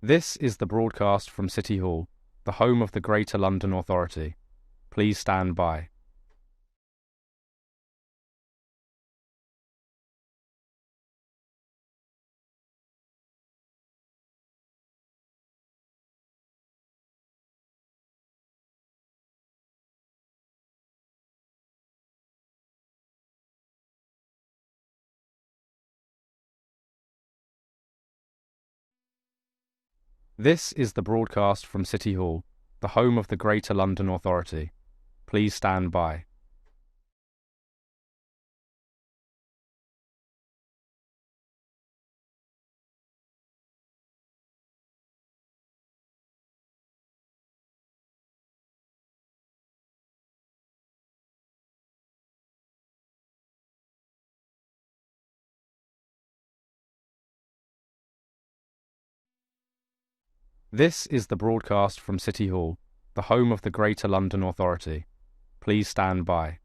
This is the broadcast from City Hall, the home of the Greater London Authority. Please stand by. This is the broadcast from City Hall, the home of the Greater London Authority. Please stand by. This is the broadcast from City Hall, the home of the Greater London Authority. Please stand by.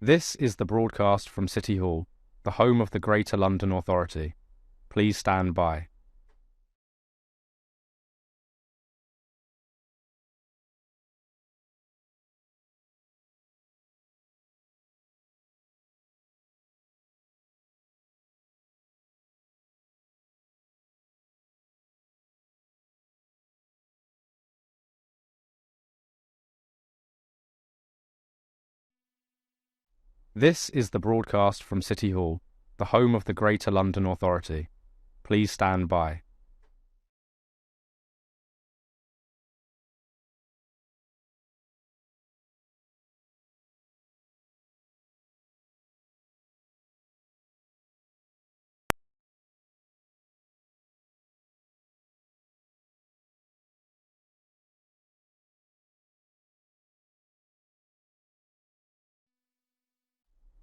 This is the broadcast from City Hall, the home of the Greater London Authority. Please stand by. This is the broadcast from City Hall, the home of the Greater London Authority. Please stand by.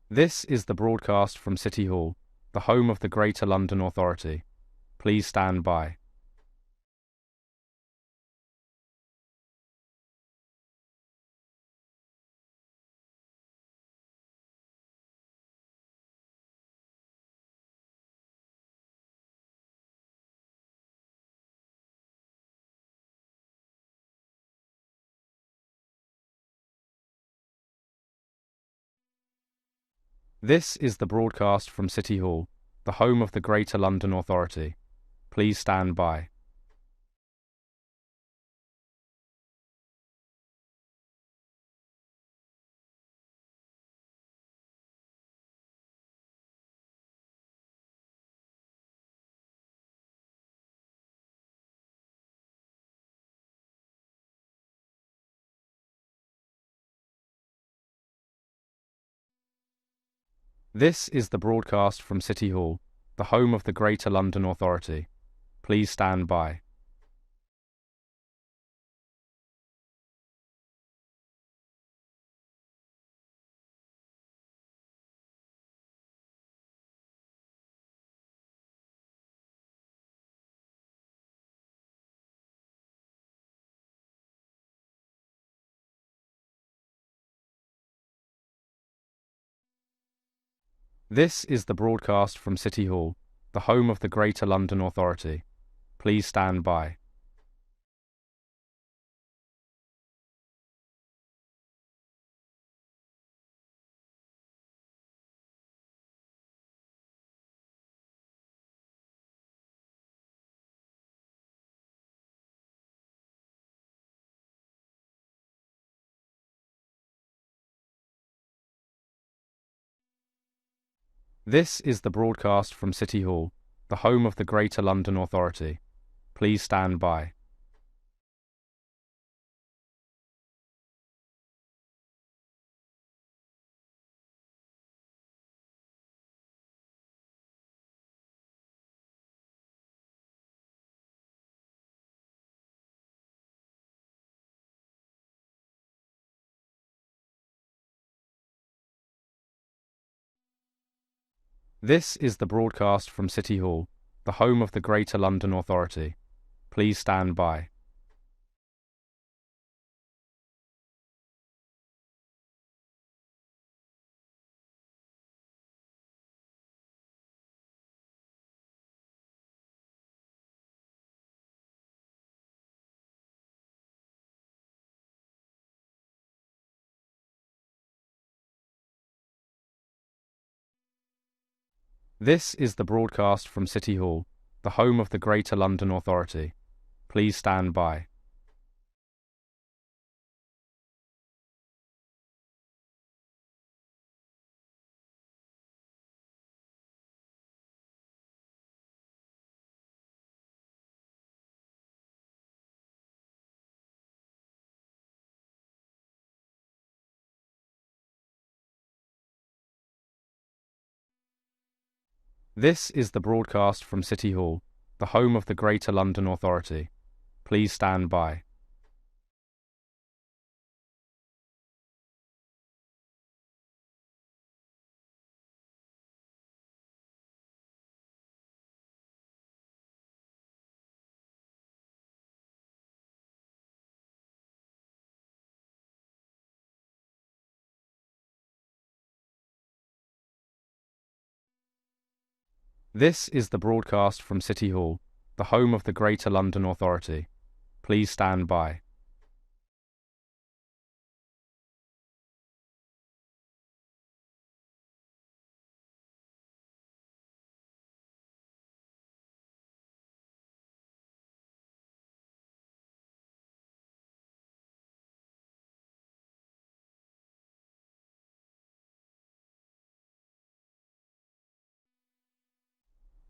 This is the broadcast from City Hall, the home of the Greater London Authority. Please stand by. This is the broadcast from City Hall, the home of the Greater London Authority. Please stand by. This is the broadcast from City Hall, the home of the Greater London Authority. Please stand by. This is the broadcast from City Hall, the home of the Greater London Authority. Please stand by. This is the broadcast from City Hall, the home of the Greater London Authority. Please stand by. This is the broadcast from City Hall, the home of the Greater London Authority. Please stand by. This is the broadcast from City Hall, the home of the Greater London Authority. Please stand by. This is the broadcast from City Hall, the home of the Greater London Authority. Please stand by. This is the broadcast from City Hall, the home of the Greater London Authority. Please stand by.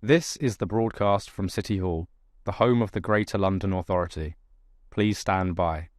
This is the broadcast from City Hall, the home of the Greater London Authority. Please stand by.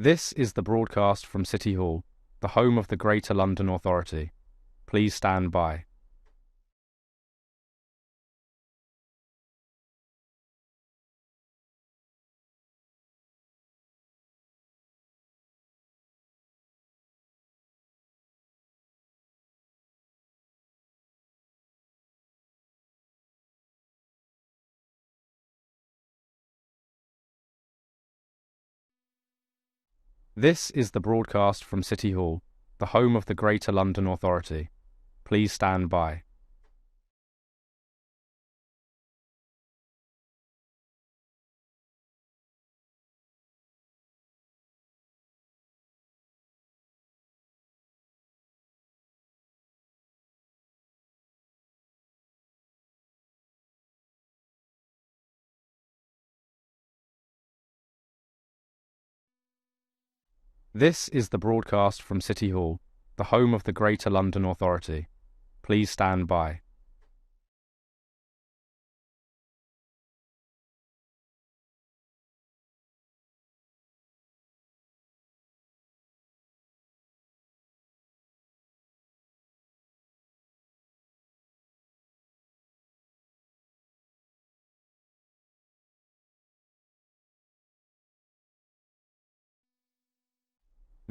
This is the broadcast from City Hall, the home of the Greater London Authority. Please stand by. This is the broadcast from City Hall, the home of the Greater London Authority. Please stand by. This is the broadcast from City Hall, the home of the Greater London Authority. Please stand by.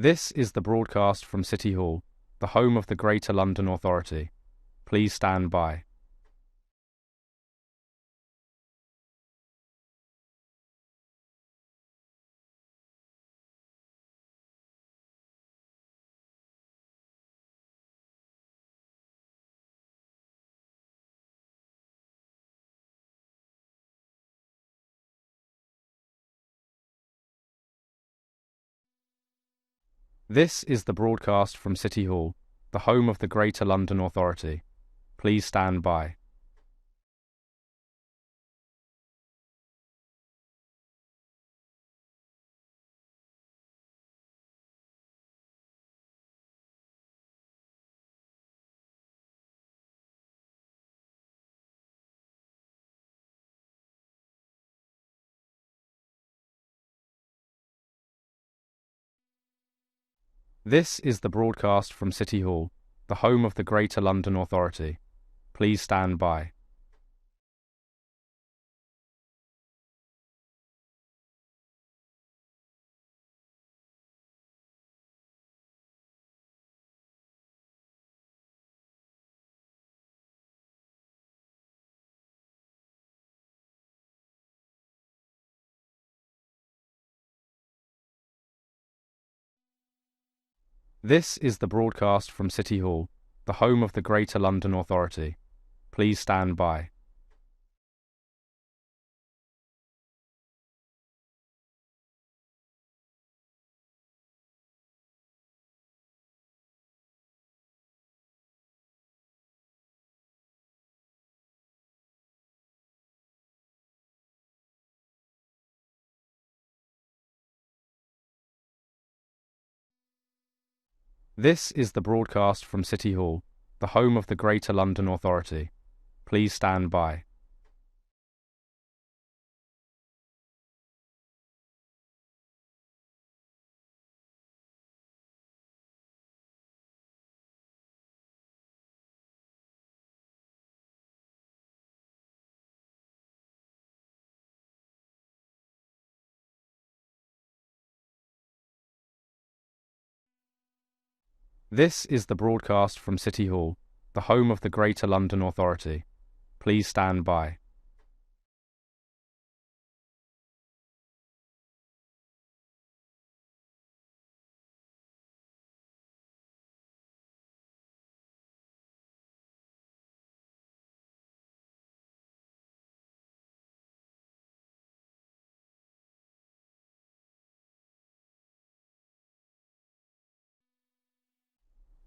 This is the broadcast from City Hall, the home of the Greater London Authority. Please stand by. This is the broadcast from City Hall, the home of the Greater London Authority. Please stand by. This is the broadcast from City Hall, the home of the Greater London Authority. Please stand by. This is the broadcast from City Hall, the home of the Greater London Authority. Please stand by. This is the broadcast from City Hall, the home of the Greater London Authority. Please stand by. This is the broadcast from City Hall, the home of the Greater London Authority. Please stand by.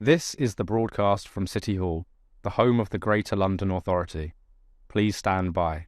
This is the broadcast from City Hall, the home of the Greater London Authority. Please stand by.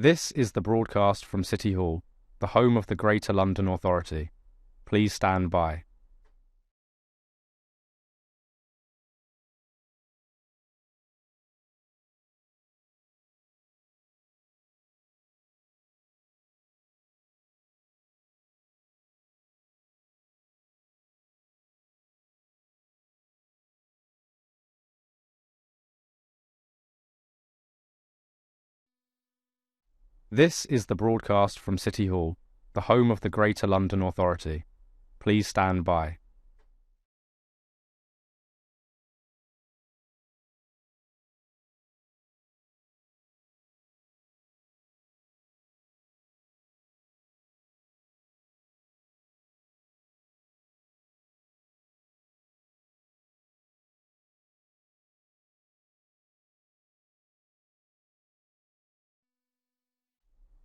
This is the broadcast from City Hall, the home of the Greater London Authority. Please stand by. This is the broadcast from City Hall, the home of the Greater London Authority. Please stand by.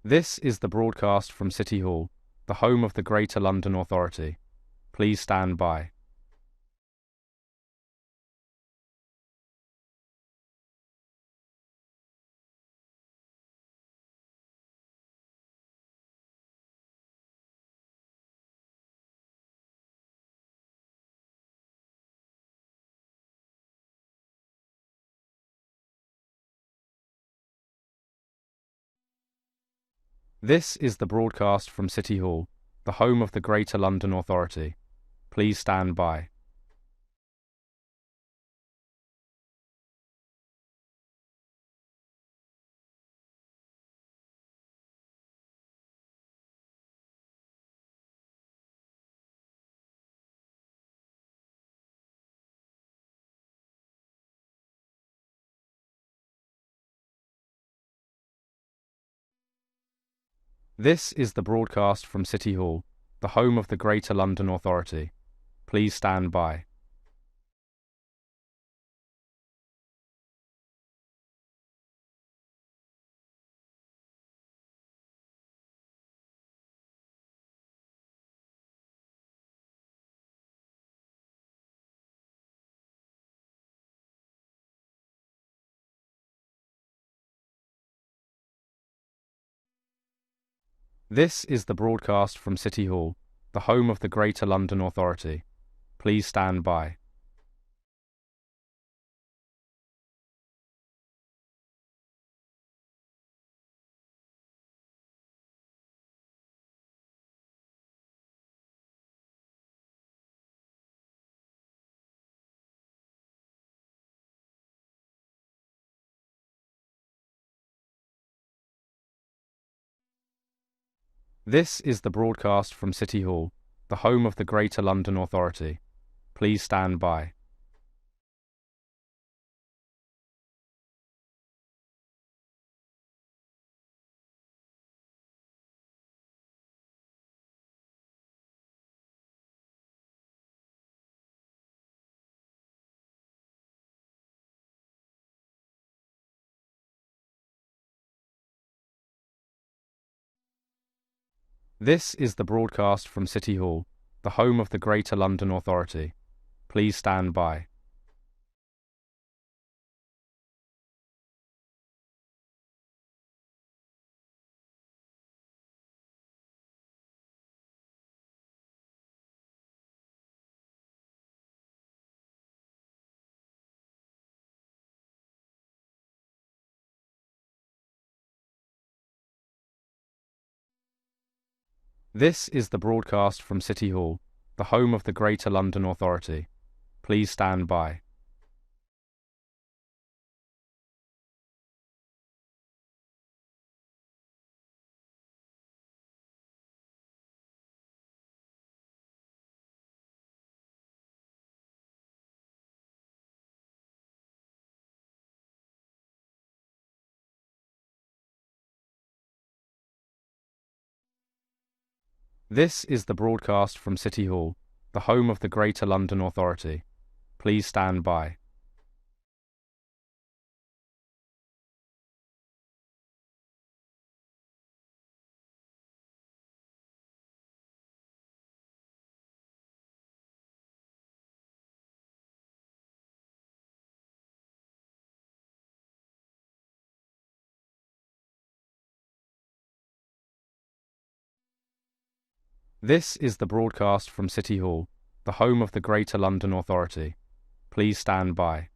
This is the broadcast from City Hall, the home of the Greater London Authority. Please stand by. This is the broadcast from City Hall, the home of the Greater London Authority. Please stand by. This is the broadcast from City Hall, the home of the Greater London Authority. Please stand by. This is the broadcast from City Hall, the home of the Greater London Authority. Please stand by. This is the broadcast from City Hall, the home of the Greater London Authority. Please stand by. This is the broadcast from City Hall, the home of the Greater London Authority. Please stand by. This is the broadcast from City Hall, the home of the Greater London Authority. Please stand by. This is the broadcast from City Hall, the home of the Greater London Authority. Please stand by. This is the broadcast from City Hall, the home of the Greater London Authority. Please stand by.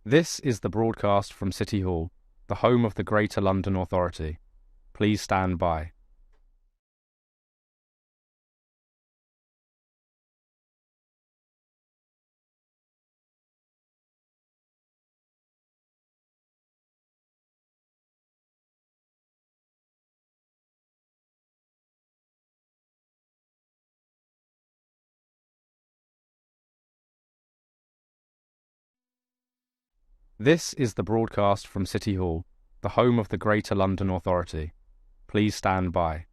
This is the broadcast from City Hall, the home of the Greater London Authority. Please stand by. This is the broadcast from City Hall, the home of the Greater London Authority. Please stand by.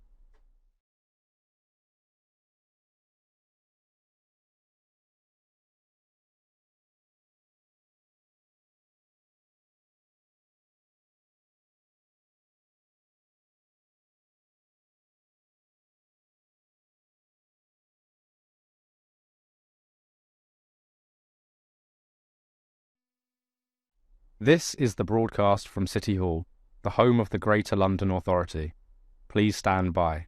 This is the broadcast from City Hall, the home of the Greater London Authority. Please stand by.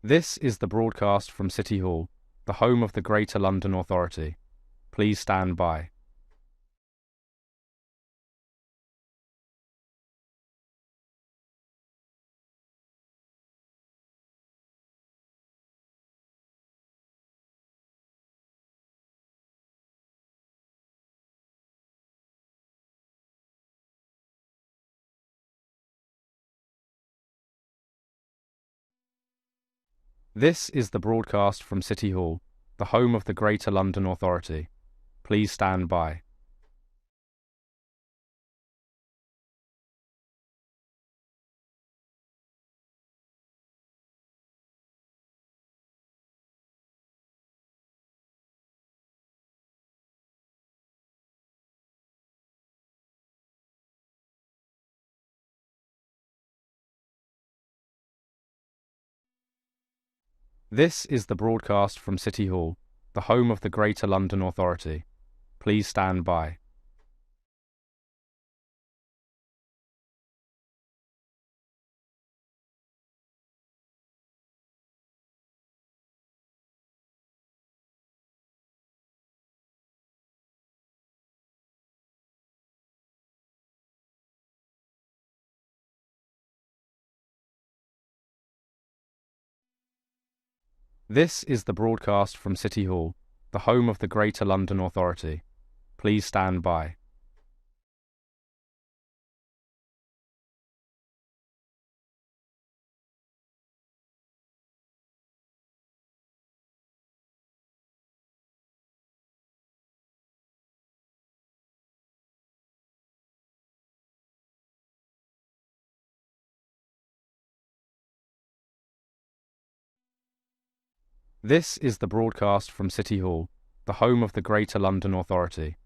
This is the broadcast from City Hall, the home of the Greater London Authority. Please stand by. This is the broadcast from City Hall, the home of the Greater London Authority. Please stand by. This is the broadcast from City Hall, the home of the Greater London Authority. Please stand by. This is the broadcast from City Hall, the home of the Greater London Authority. Please stand by. This is the broadcast from City Hall, the home of the Greater London Authority.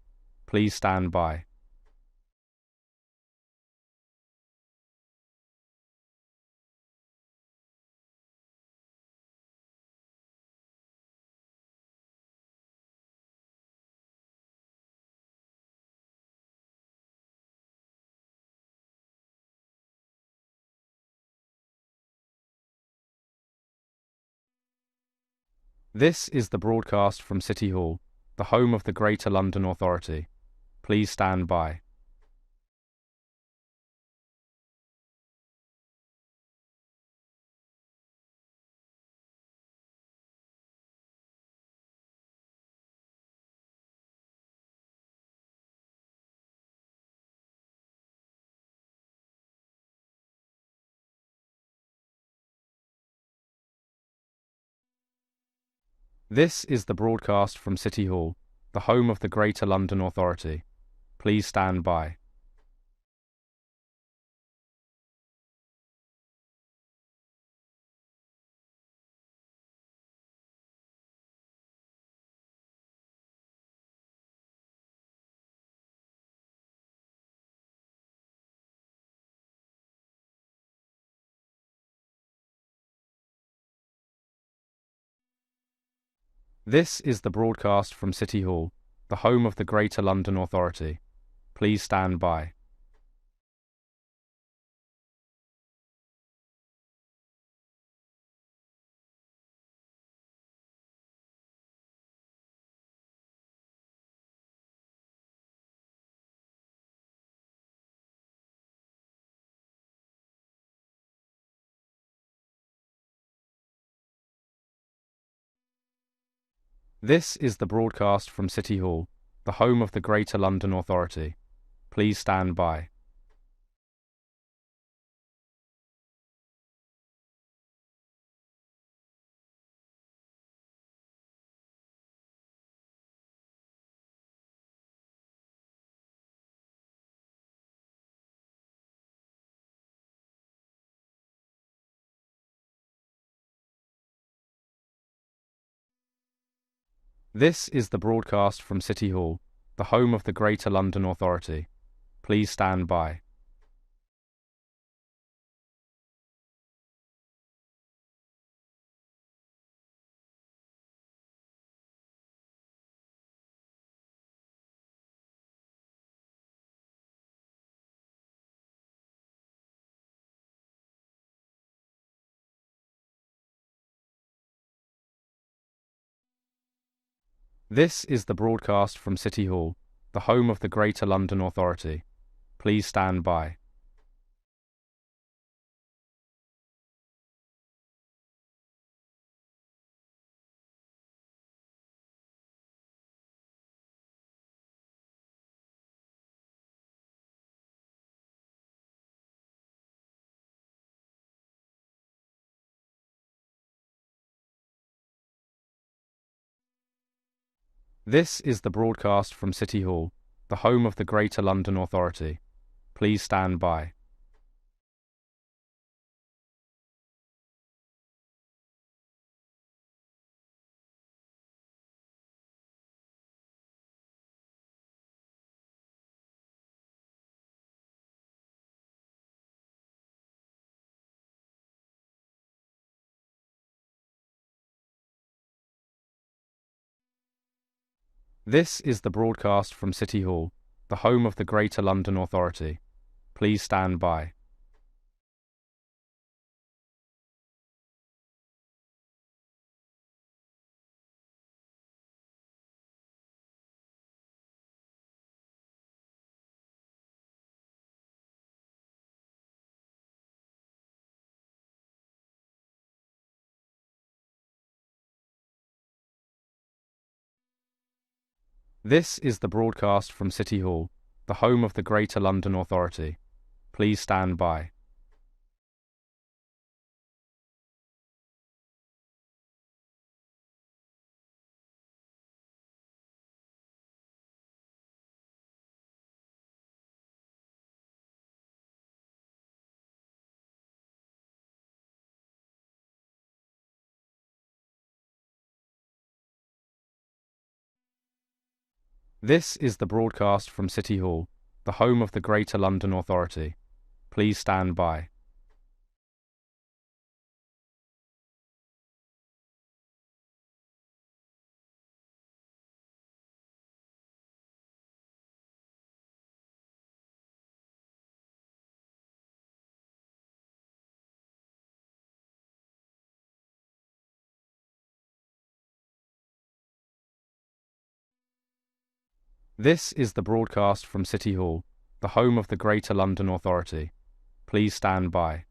Please stand by. This is the broadcast from City Hall, the home of the Greater London Authority. Please stand by. This is the broadcast from City Hall, the home of the Greater London Authority. Please stand by. This is the broadcast from City Hall, the home of the Greater London Authority. Please stand by. This is the broadcast from City Hall, the home of the Greater London Authority. Please stand by. This is the broadcast from City Hall, the home of the Greater London Authority. Please stand by. This is the broadcast from City Hall, the home of the Greater London Authority. Please stand by. This is the broadcast from City Hall, the home of the Greater London Authority. Please stand by. This is the broadcast from City Hall, the home of the Greater London Authority. Please stand by. This is the broadcast from City Hall, the home of the Greater London Authority. Please stand by. This is the broadcast from City Hall, the home of the Greater London Authority. Please stand by. This is the broadcast from City Hall, the home of the Greater London Authority. Please stand by.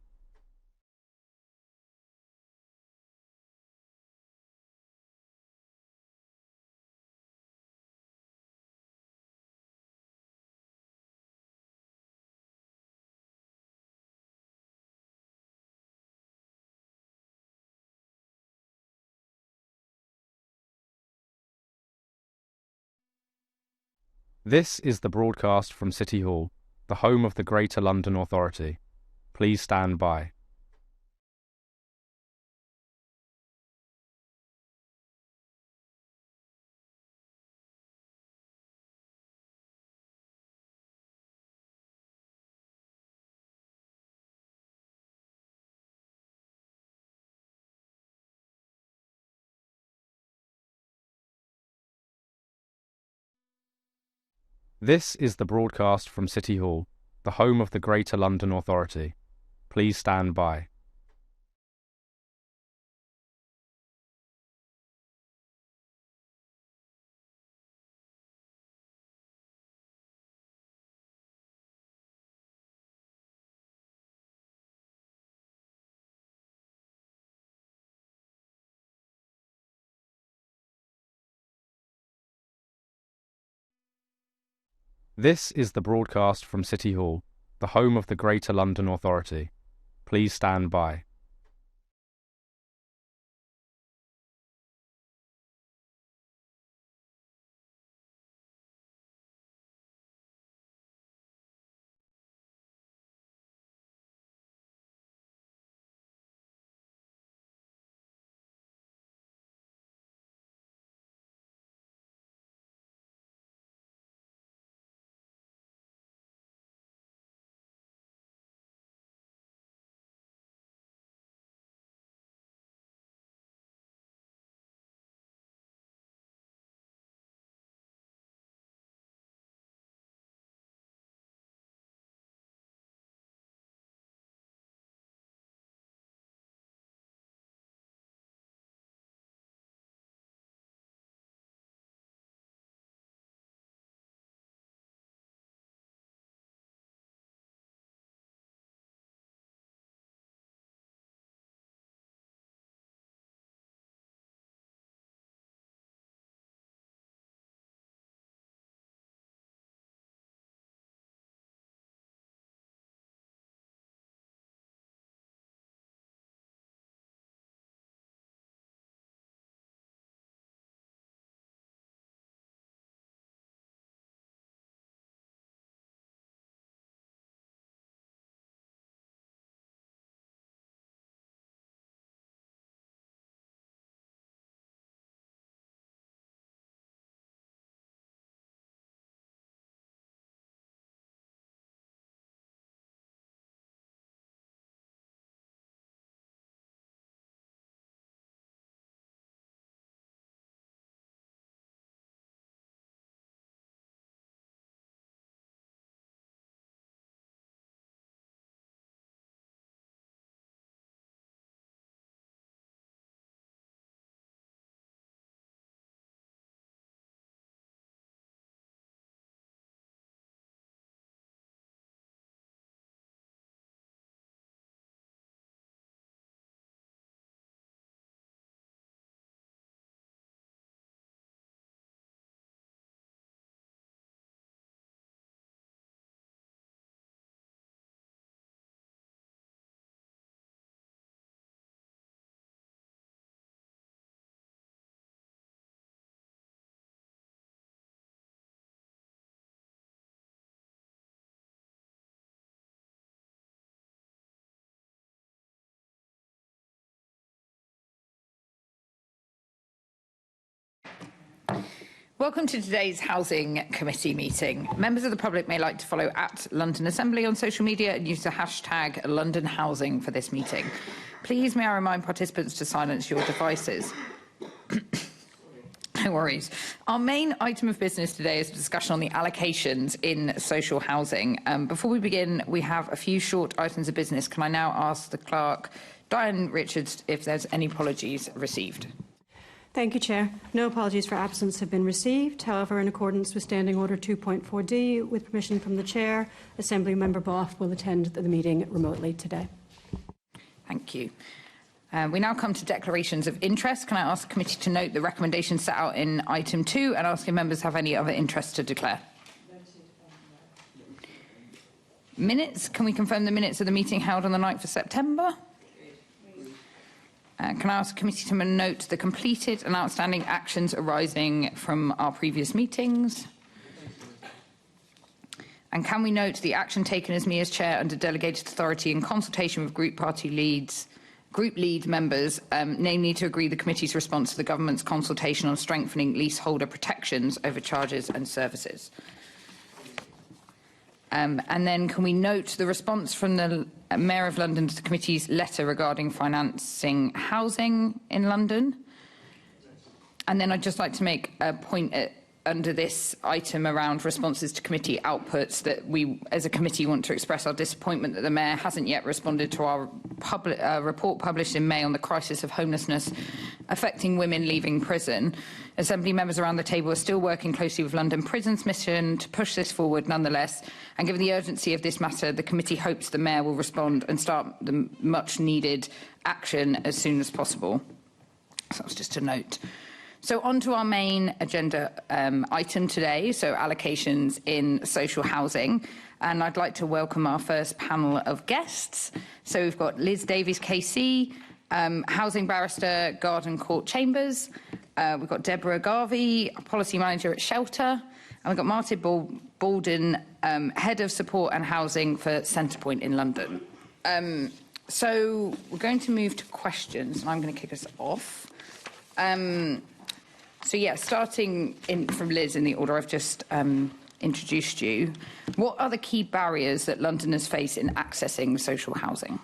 This is the broadcast from City Hall, the home of the Greater London Authority. Please stand by. This is the broadcast from City Hall, the home of the Greater London Authority. Please stand by. This is the broadcast from City Hall, the home of the Greater London Authority. Please stand by. Welcome to today's Housing Committee meeting. Members of the public may like to follow @London Assembly on social media and use the hashtag London Housing for this meeting. Please may I remind participants to silence your devices. No worries. Our main item of business today is a discussion on the allocations in social housing. Before we begin, we have a few short items of business. Can I now ask the clerk, Diane Richards, if there's any apologies received? Thank you, Chair. No apologies for absence have been received. However, in accordance with Standing Order 2.4D, with permission from the Chair, Assembly Member Boff will attend the meeting remotely today. Thank you. We now come to declarations of interest. Can I ask the committee to note the recommendations set out in item 2 and ask if members have any other interests to declare? Minutes. Can we confirm the minutes of the meeting held on the 9th of September? Can I ask the committee to note the completed and outstanding actions arising from our previous meetings? And can we note the action taken as me as chair under delegated authority in consultation with group lead members, namely to agree the committee's response to the government's consultation on strengthening leaseholder protections over charges and services? And then can we note the response from the Mayor of London to the committee's letter regarding financing housing in London? And then I'd just like to make a point under this item around responses to committee outputs that we, as a committee, want to express our disappointment that the Mayor hasn't yet responded to our report published in May on the crisis of homelessness affecting women leaving prison. Assembly members around the table are still working closely with London Prison's mission to push this forward nonetheless, and given the urgency of this matter, the committee hopes the Mayor will respond and start the much needed action as soon as possible. So that's just a note. So on to our main agenda item today, so allocations in social housing. And I'd like to welcome our first panel of guests. So we've got Liz Davies KC, housing barrister, Garden Court Chambers. We've got Deborah Garvey, policy manager at Shelter. And we've got Martin Baldwin, head of support and housing for Centrepoint in London. So we're going to move to questions, and I'm going to kick us off. So, yeah, starting from Liz in the order I've just introduced you, what are the key barriers that Londoners face in accessing social housing?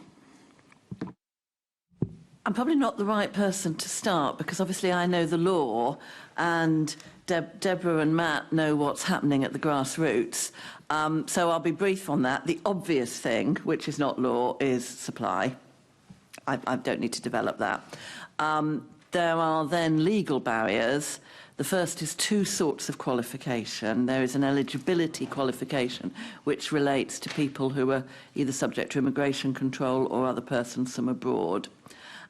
I'm probably not the right person to start because obviously I know the law and Deborah and Matt know what's happening at the grassroots. So I'll be brief on that. The obvious thing, which is not law, is supply. I don't need to develop that. There are then legal barriers. The first is two sorts of qualification. There is an eligibility qualification, which relates to people who are either subject to immigration control or other persons from abroad.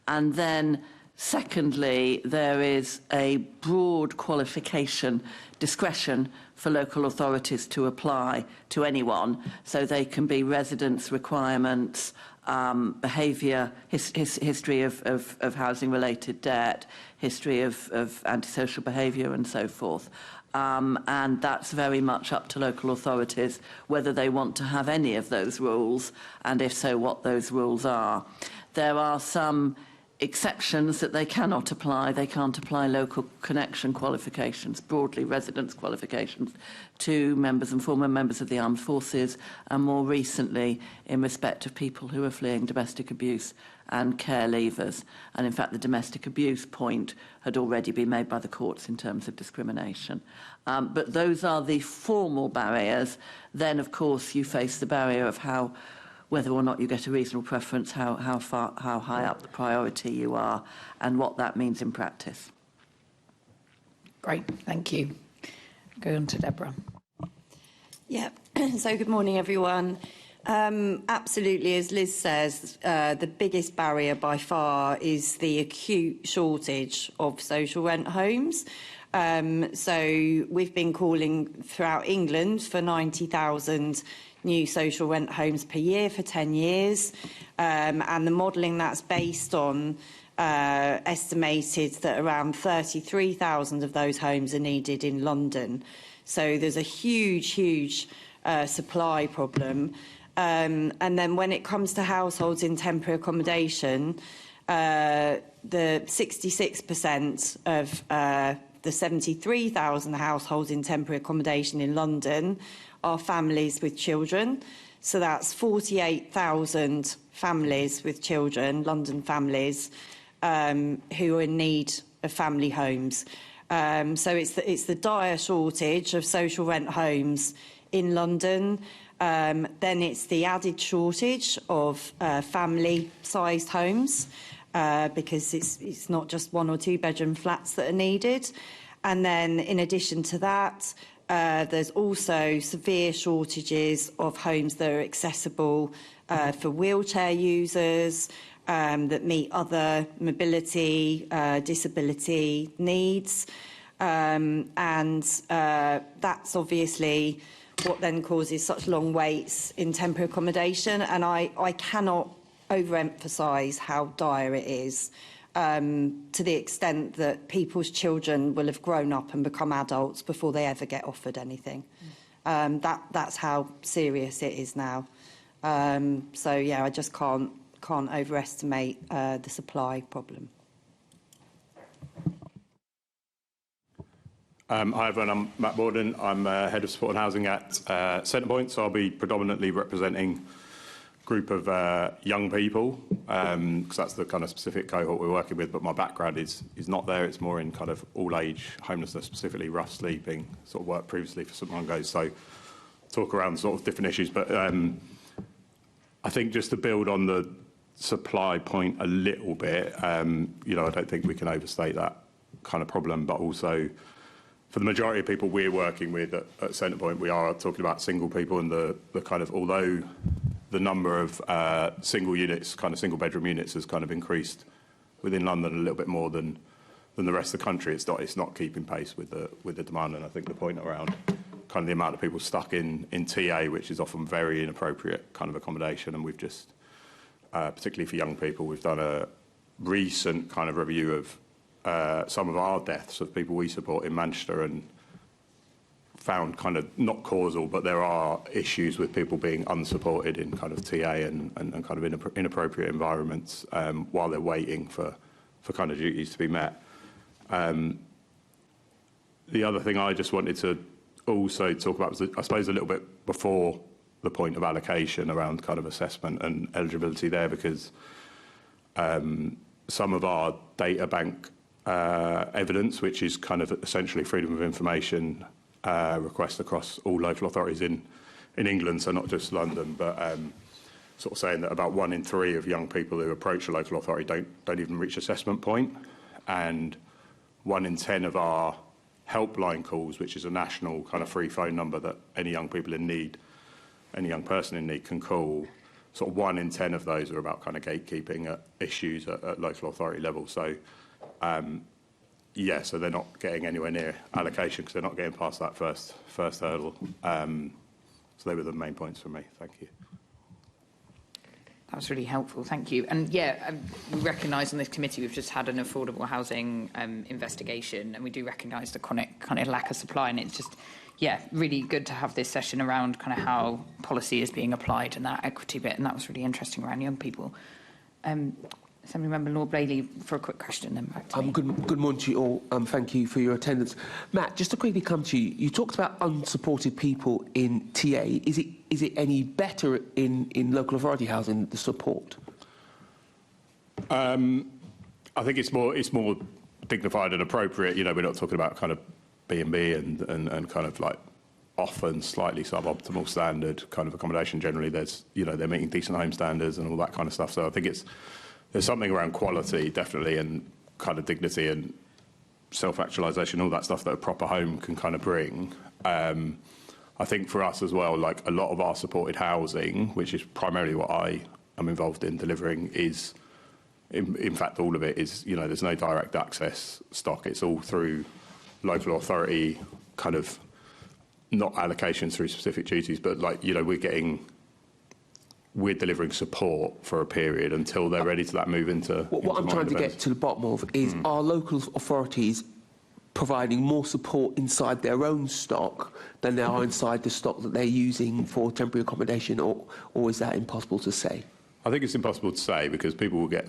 And then, secondly, there is a broad qualification discretion for local authorities to apply to anyone. So they can be residence requirements, behaviour, history of housing-related debt, history of antisocial behaviour and so forth. And that's very much up to local authorities whether they want to have any of those rules, and if so, what those rules are. There are some exceptions that they cannot apply. They can't apply local connection qualifications, broadly residence qualifications, to members and former members of the armed forces, and more recently in respect of people who are fleeing domestic abuse and care leavers. And in fact, the domestic abuse point had already been made by the courts in terms of discrimination. But those are the formal barriers. Then, of course, you face the barrier of whether or not you get a reasonable preference, how high up the priority you are, and what that means in practice. Great, thank you. Go on to Deborah. Yeah, so good morning, everyone. Absolutely, as Liz says, the biggest barrier by far is the acute shortage of social rent homes. So we've been calling throughout England for 90,000 new social rent homes per year for 10 years. And the modelling that's based on estimated that around 33,000 of those homes are needed in London. So there's a huge supply problem. And then when it comes to households in temporary accommodation, the 66% of the 73,000 households in temporary accommodation in London are families with children. So that's 48,000 families with children, London families, who are in need of family homes. So it's the dire shortage of social rent homes in London. Then it's the added shortage of family-sized homes, because it's not just 1 or 2 bedroom flats that are needed. And then in addition to that, there's also severe shortages of homes that are accessible for wheelchair users, that meet other mobility, disability needs. And that's obviously what then causes such long waits in temporary accommodation. And I cannot overemphasise how dire it is, to the extent that people's children will have grown up and become adults before they ever get offered anything. That's how serious it is now. So, yeah, I just can't overestimate the supply problem. Hi everyone, I'm Matt Borden. I'm Head of Support and Housing at Centrepoint, so I'll be predominantly representing a group of young people, because that's the kind of specific cohort we're working with, but my background is not there. It's more in kind of all-age homelessness, specifically rough sleeping, sort of worked previously for St Mungo's, so talk around sort of different issues. But I think just to build on the supply point a little bit, I don't think we can overstate that kind of problem, but also for the majority of people we're working with at Centrepoint, we are talking about single people, and the kind of, although the number of single units, kind of single bedroom units, has kind of increased within London a little bit more than the rest of the country, it's not keeping pace with the demand. And I think the point around kind of the amount of people stuck in TA, which is often very inappropriate kind of accommodation, and we've just, particularly for young people, we've done a recent kind of review of some of our deaths of people we support in Manchester, and found kind of not causal, but there are issues with people being unsupported in kind of TA and kind of inappropriate environments while they're waiting for kind of duties to be met. The other thing I just wanted to also talk about was, I suppose, a little bit before the point of allocation around kind of assessment and eligibility there, because some of our data bank evidence, which is kind of essentially freedom of information requests across all local authorities in England, so not just London, but sort of saying that about 1 in 3 of young people who approach a local authority don't even reach assessment point, and 1 in 10 of our helpline calls, which is a national kind of free phone number that any young people in need, any young person in need can call, sort of 1 in 10 of those are about kind of gatekeeping issues at local authority level. So yeah, so they're not getting anywhere near allocation because they're not getting past that first hurdle. So they were the main points for me. Thank you. That was really helpful, thank you. And yeah, we recognise on this committee we've just had an affordable housing investigation, and we do recognise the chronic kind of lack of supply, and it's just, yeah, really good to have this session around kind of how policy is being applied and that equity bit, and that was really interesting around young people. Assembly Member Lord Bailey for a quick question, then back to me. Good morning to you all. Thank you for your attendance. Matt, just to quickly come to you, you talked about unsupported people in TA. Is it any better in local authority housing, the support? I think it's more dignified and appropriate. You know, we're not talking about kind of B&B and kind of like often slightly suboptimal standard kind of accommodation. Generally, they're meeting decent home standards and all that kind of stuff. So I think there's something around quality, definitely, and kind of dignity and self-actualisation, all that stuff that a proper home can kind of bring. I think for us as well, like a lot of our supported housing, which is primarily what I am involved in delivering, is, in fact, all of it is, there's no direct access stock. It's all through local authority, kind of not allocations through specific duties, but like, we're delivering support for a period until they're ready to move into. What I'm trying to get to the bottom of is, are local authorities providing more support inside their own stock than they are inside the stock that they're using for temporary accommodation, or is that impossible to say? I think it's impossible to say, because people will get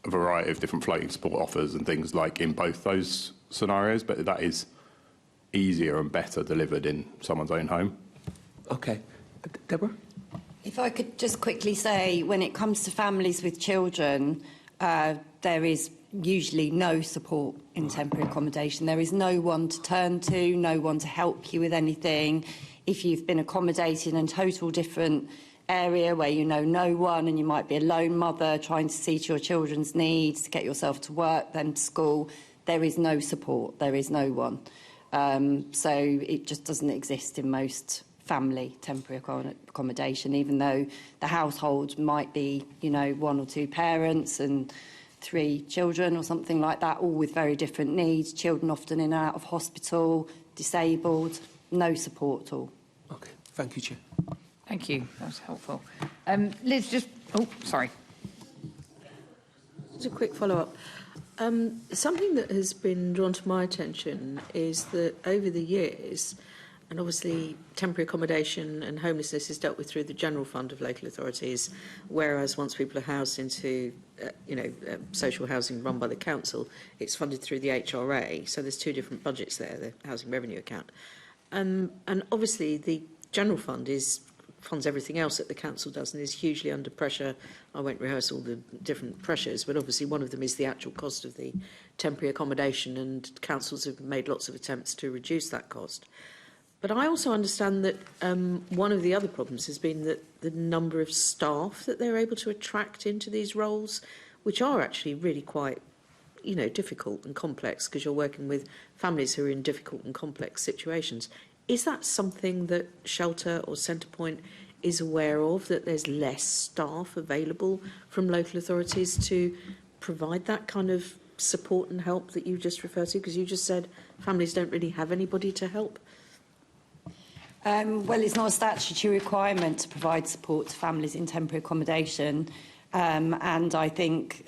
a variety of different floating support offers and things like in both those scenarios, but that is easier and better delivered in someone's own home. Okay. Deborah? If I could just quickly say, when it comes to families with children, there is usually no support in temporary accommodation. There is no one to turn to, no one to help you with anything. If you've been accommodated in a total different area where you know no one and you might be a lone mother trying to see to your children's needs, to get yourself to work, then to school, there is no support, there is no one. So it just doesn't exist in most family temporary accommodation, even though the household might be, you know, 1 or 2 parents and 3 children or something like that, all with very different needs, children often in and out of hospital, disabled, no support at all. Okay, thank you, Chair. Thank you. That was helpful. Liz, just... Oh, sorry. Just a quick follow-up. Something that has been drawn to my attention is that over the years, and obviously temporary accommodation and homelessness is dealt with through the general fund of local authorities, whereas once people are housed into, social housing run by the council, it's funded through the HRA. So there's 2 different budgets there, the housing revenue account. And obviously the general fund funds everything else that the council does and is hugely under pressure. I won't rehearse all the different pressures, but obviously one of them is the actual cost of the temporary accommodation, and councils have made lots of attempts to reduce that cost. But I also understand that one of the other problems has been that the number of staff that they're able to attract into these roles, which are actually really quite, difficult and complex, because you're working with families who are in difficult and complex situations. Is that something that Shelter or Centrepoint is aware of, that there's less staff available from local authorities to provide that kind of support and help that you just referred to? Because you just said families don't really have anybody to help. Well, it's not a statutory requirement to provide support to families in temporary accommodation. And I think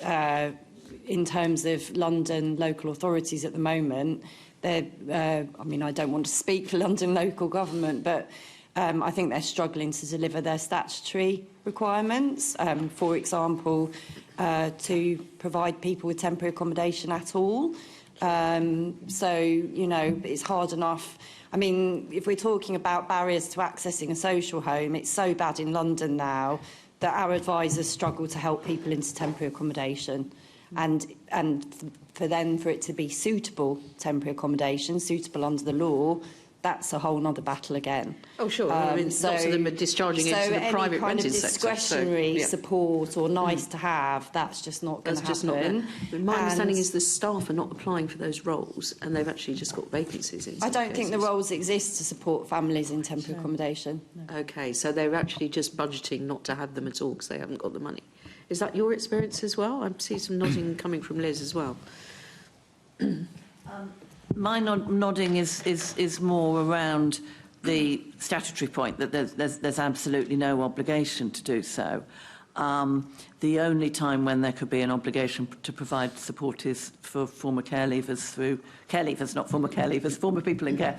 in terms of London local authorities at the moment, I don't want to speak for London local government, but I think they're struggling to deliver their statutory requirements. For example, to provide people with temporary accommodation at all. It's hard enough. I mean, if we're talking about barriers to accessing a social home, it's so bad in London now that our advisors struggle to help people into temporary accommodation. And for it to be suitable temporary accommodation, suitable under the law, that's a whole other battle again. Oh, sure. Lots of them are discharging into the private rented sector. So any kind of discretionary support or nice to have, that's just not going to happen. Just not there. My understanding is the staff are not applying for those roles, and they've actually just got vacancies in some I don't cases. think the roles exist to support families in temporary accommodation. No. OK, so they're actually just budgeting not to have them at all because they haven't got the money. Is that your experience as well? I see some nodding coming from Liz as well. My nodding is more around the statutory point that there's absolutely no obligation to do so. The only time when there could be an obligation to provide support is for former care leavers former people in care,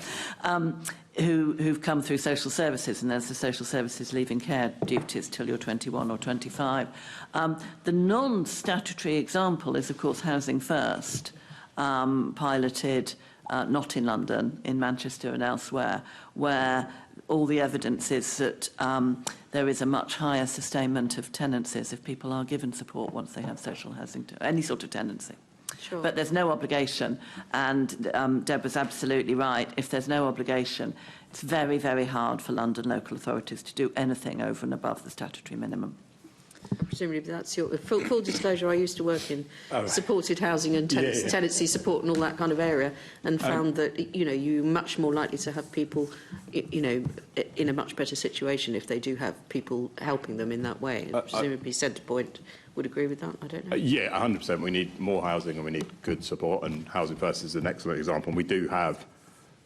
who've come through social services, and there's the social services leaving care duties till you're 21 or 25. The non-statutory example is, of course, Housing First, piloted not in London, in Manchester and elsewhere, where all the evidence is that there is a much higher sustainment of tenancies if people are given support once they have social housing, any sort of tenancy. Sure. But there's no obligation, and Deb was absolutely right. If there's no obligation, it's very, very hard for London local authorities to do anything over and above the statutory minimum. Presumably that's your... Full disclosure, I used to work in supported housing and tenancy support and all that kind of area, and found that, you're much more likely to have people, in a much better situation if they do have people helping them in that way. Presumably Centrepoint would agree with that, I don't know. 100%. We need more housing and we need good support, and Housing First is an excellent example. And we do have,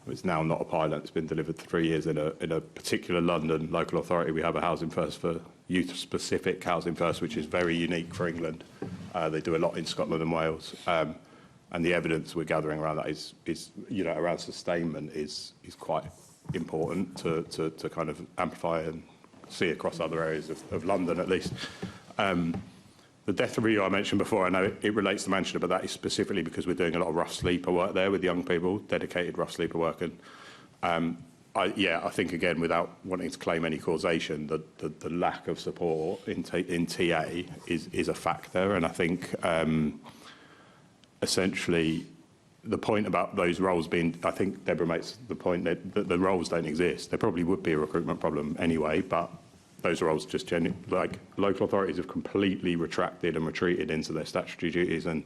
it's now not a pilot, it's been delivered for 3 years in a particular London local authority. We have a Housing First for youth-specific Housing First, which is very unique for England. They do a lot in Scotland and Wales. And the evidence we're gathering around that is around sustainment is quite important to kind of amplify and see across other areas of London, at least. The death review I mentioned before, I know it relates to Manchester, but that is specifically because we're doing a lot of rough sleeper work there with young people, dedicated rough sleeper work. And I think, again, without wanting to claim any causation, the lack of support in TA is a factor. And I think, essentially, the point about those roles being, I think Deborah makes the point that the roles don't exist. There probably would be a recruitment problem anyway, but those roles just like local authorities have completely retracted and retreated into their statutory duties, and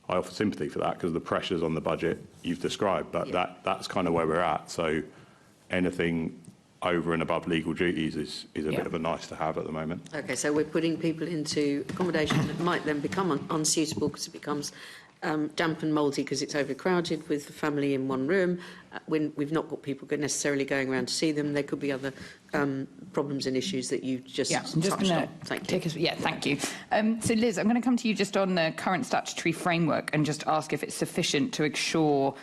I offer sympathy for that because of the pressures on the budget you've described, but that's kind of where we're at. So anything over and above legal duties is a bit of a nice to have at the moment. Okay, so we're putting people into accommodation that might then become unsuitable because it becomes damp and mouldy because it's overcrowded with the family in one room. When we've not got people necessarily going around to see them, there could be other problems and issues that you just touched on. Thank you. Thank you. So, Liz, I'm going to come to you just on the current statutory framework and just ask if it's sufficient to ensure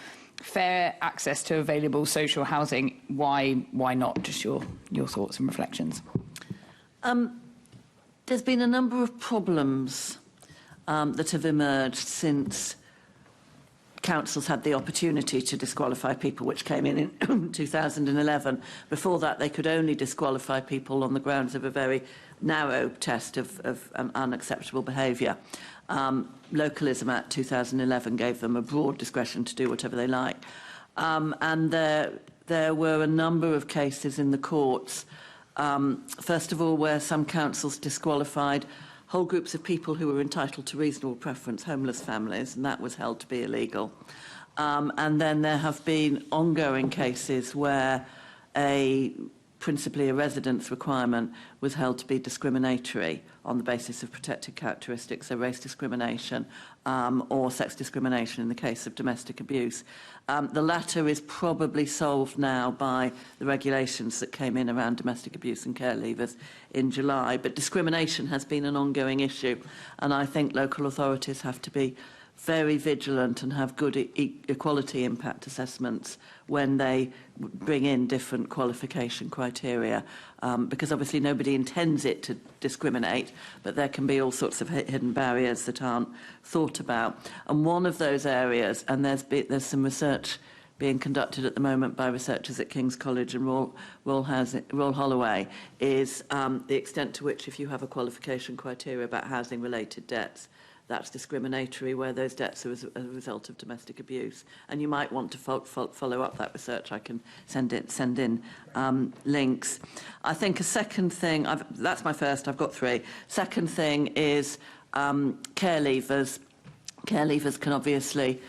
fair access to available social housing. Why not? Just your thoughts and reflections. There's been a number of problems that have emerged since councils had the opportunity to disqualify people, which came in 2011. Before that, they could only disqualify people on the grounds of a very narrow test of unacceptable behaviour. Localism Act 2011 gave them a broad discretion to do whatever they like. And there were a number of cases in the courts, first of all, where some councils disqualified whole groups of people who were entitled to reasonable preference, homeless families, and that was held to be illegal. And then there have been ongoing cases where principally a residence requirement was held to be discriminatory on the basis of protected characteristics, so race discrimination or sex discrimination in the case of domestic abuse. The latter is probably solved now by the regulations that came in around domestic abuse and care leavers in July, but discrimination has been an ongoing issue, and I think local authorities have to be very vigilant and have good equality impact assessments when they bring in different qualification criteria, because obviously nobody intends it to discriminate, but there can be all sorts of hidden barriers that aren't thought about. And one of those areas, and there's some research being conducted at the moment by researchers at King's College and Royal Holloway, is the extent to which, if you have a qualification criteria about housing-related debts, that's discriminatory where those debts are as a result of domestic abuse. And you might want to follow up that research. I can send in links. I think a second thing, that's my first, I've got three. Second thing is care leavers. Care leavers can obviously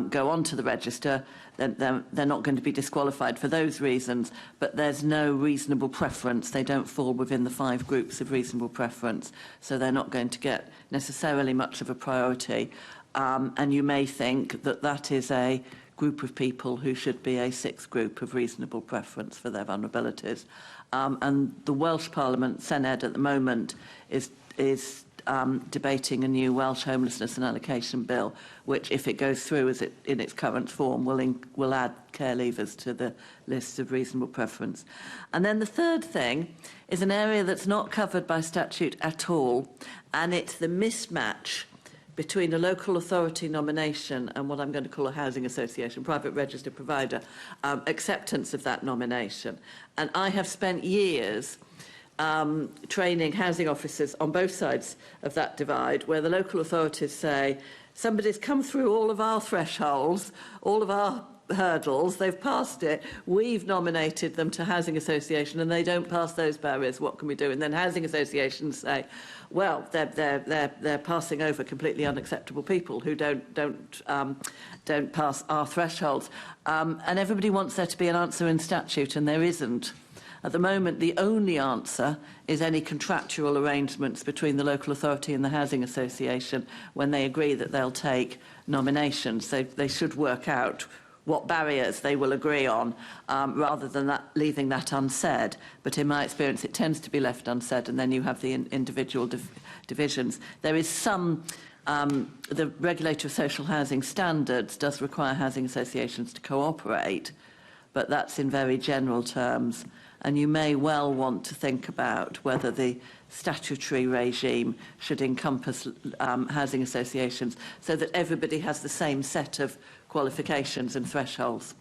go onto the register. They're not going to be disqualified for those reasons, but there's no reasonable preference. They don't fall within the 5 groups of reasonable preference, so they're not going to get necessarily much of a priority. And you may think that that is a group of people who should be a 6th group of reasonable preference for their vulnerabilities. And the Welsh Parliament, Senedd, at the moment is debating a new Welsh homelessness and allocation bill, which, if it goes through in its current form, will add care leavers to the list of reasonable preference. And then the third thing is an area that's not covered by statute at all, and it's the mismatch between a local authority nomination and what I'm going to call a housing association, private registered provider, acceptance of that nomination. And I have spent years training housing officers on both sides of that divide, where the local authorities say, somebody's come through all of our thresholds, all of our hurdles, they've passed it, we've nominated them to housing association and they don't pass those barriers, what can we do? And then housing associations say, well, they're passing over completely unacceptable people who don't pass our thresholds. And everybody wants there to be an answer in statute, and there isn't. At the moment, the only answer is any contractual arrangements between the local authority and the housing association when they agree that they'll take nominations. So they should work out what barriers they will agree on, rather than leaving that unsaid. But in my experience, it tends to be left unsaid, and then you have the individual divisions. There is some... the Regulator of Social Housing Standards does require housing associations to cooperate, but that's in very general terms. and you may well want to think about whether the statutory regime should encompass housing associations so that everybody has the same set of qualifications and thresholds.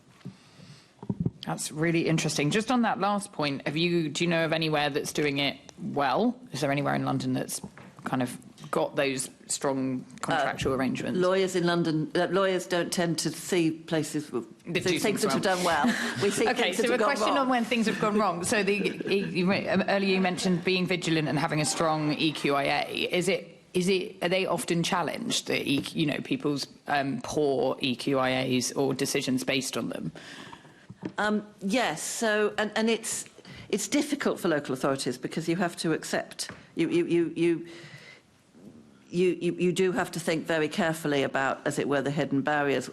That's really interesting. Just on that last point, do you know of anywhere that's doing it well? Is there anywhere in London that's kind of got those strong contractual arrangements? Lawyers in London, lawyers don't tend to see places with things that have done well. We see okay, things that so have a gone question wrong. on when things have gone wrong. So earlier you mentioned being vigilant and having a strong EQIA. Are they often challenged? People's poor EQIAs or decisions based on them. Yes. So and it's difficult for local authorities because you have to accept you do have to think very carefully about, as it were, the hidden barriers.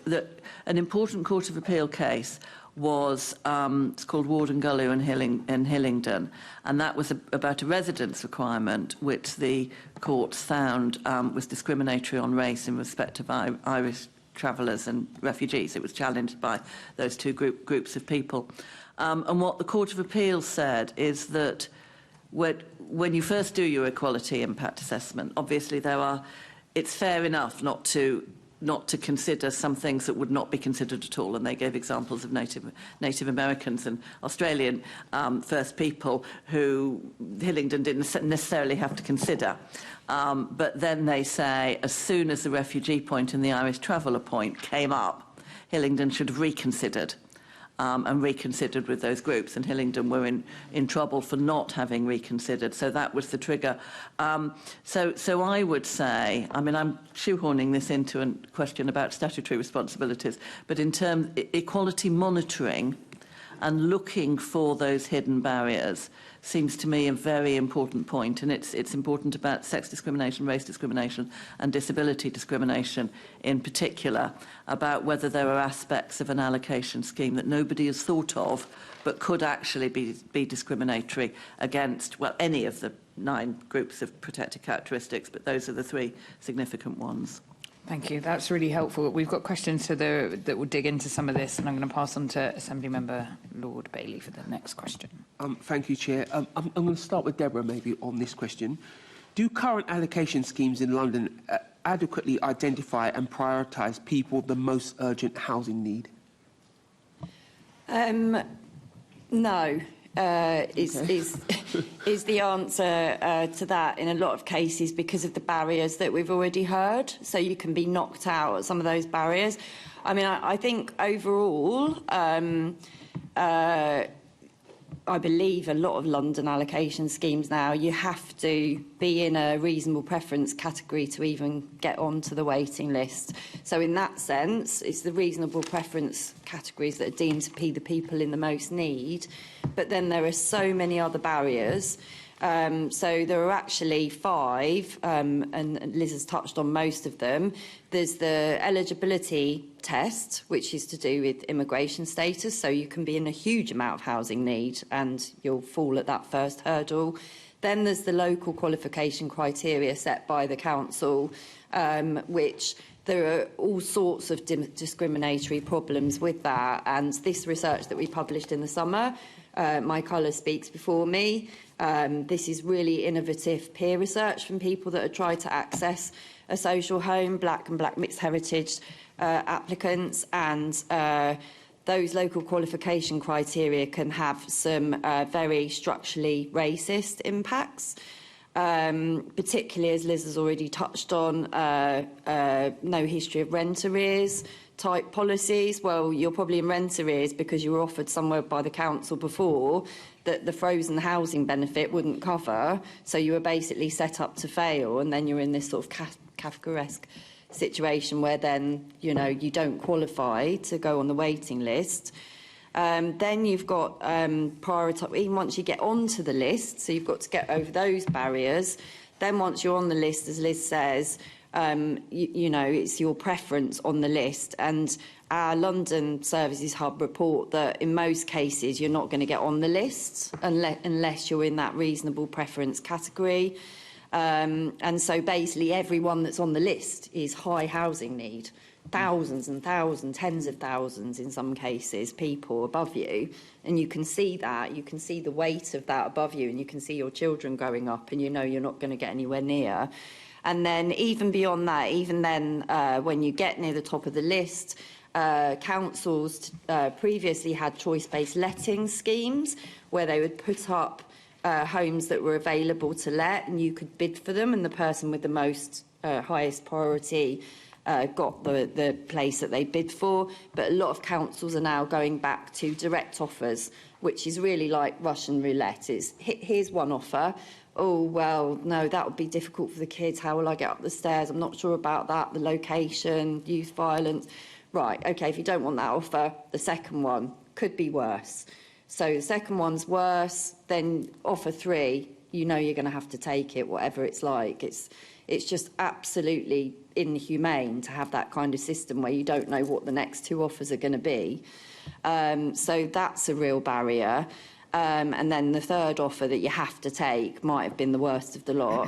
An important Court of Appeal case was it's called Ward and Gullew in Hillingdon, and that was about a residence requirement which the courts found was discriminatory on race in respect of Irish travellers and refugees. It was challenged by those two groups of people. And what the Court of Appeal said is that when you first do your equality impact assessment, obviously it's fair enough not to consider some things that would not be considered at all. And they gave examples of Native Americans and Australian First People who Hillingdon didn't necessarily have to consider. But then they say, as soon as the refugee point and the Irish traveller point came up, Hillingdon should have reconsidered. And reconsidered with those groups, and Hillingdon were in trouble for not having reconsidered. So that was the trigger. So I would say, I mean, I'm shoehorning this into a question about statutory responsibilities, but in terms of equality monitoring and looking for those hidden barriers seems to me a very important point, and it's important about sex discrimination, race discrimination and disability discrimination in particular, about whether there are aspects of an allocation scheme that nobody has thought of but could actually be discriminatory against, well, any of the 9 groups of protected characteristics, but those are the 3 significant ones. Thank you. That's really helpful. We've got questions that will dig into some of this, and I'm going to pass on to Assemblymember Lord Bailey for the next question. Thank you, Chair. I'm going to start with Deborah maybe on this question. Do current allocation schemes in London adequately identify and prioritise people with the most urgent housing need? No. Is the answer to that in a lot of cases because of the barriers that we've already heard. So you can be knocked out at some of those barriers. I mean, I think overall, I believe a lot of London allocation schemes now, you have to be in a reasonable preference category to even get onto the waiting list. So in that sense, it's the reasonable preference categories that are deemed to be the people in the most need. But then there are so many other barriers. So there are actually 5, and Liz has touched on most of them. There's the eligibility test, which is to do with immigration status. So you can be in a huge amount of housing need and you'll fall at that first hurdle. Then there's the local qualification criteria set by the council, which there are all sorts of discriminatory problems with that. And this research that we published in the summer, My Colour Speaks Before Me, this is really innovative peer research from people that have tried to access a social home, black and black mixed heritage applicants, and those local qualification criteria can have some very structurally racist impacts, particularly, as Liz has already touched on, no history of rent arrears type policies. Well, you're probably in rent arrears because you were offered somewhere by the council before that the frozen housing benefit wouldn't cover, so you were basically set up to fail, and then you're in this sort of Kafkaesque situation where then, you know, you don't qualify to go on the waiting list. Then you've got even once you get onto the list, so you've got to get over those barriers. Then once you're on the list, as Liz says, you know, it's your preference on the list. And our London Services Hub report that in most cases you're not going to get on the list unless you're in that reasonable preference category. And so basically everyone that's on the list is high housing need. thousands and thousands, tens of thousands in some cases, people above you, and you can see that, you can see the weight of that above you, and you can see your children growing up, and you know you're not going to get anywhere near. And then even beyond that, even then, when you get near the top of the list, councils previously had choice-based letting schemes where they would put up homes that were available to let, and you could bid for them, and the person with the most highest priority got the place that they bid for. But a lot of councils are now going back to direct offers, which is really like Russian roulette. It's here's one offer. Oh, well, no, that would be difficult for the kids. How will I get up the stairs? I'm not sure about that. The location, youth violence. Right, OK, if you don't want that offer, the second one could be worse. So the second one's worse, then offer 3, you know you're going to have to take it, whatever it's like. It's just absolutely inhumane to have that kind of system where you don't know what the next 2 offers are going to be. So that's a real barrier. And then the third offer that you have to take might have been the worst of the lot.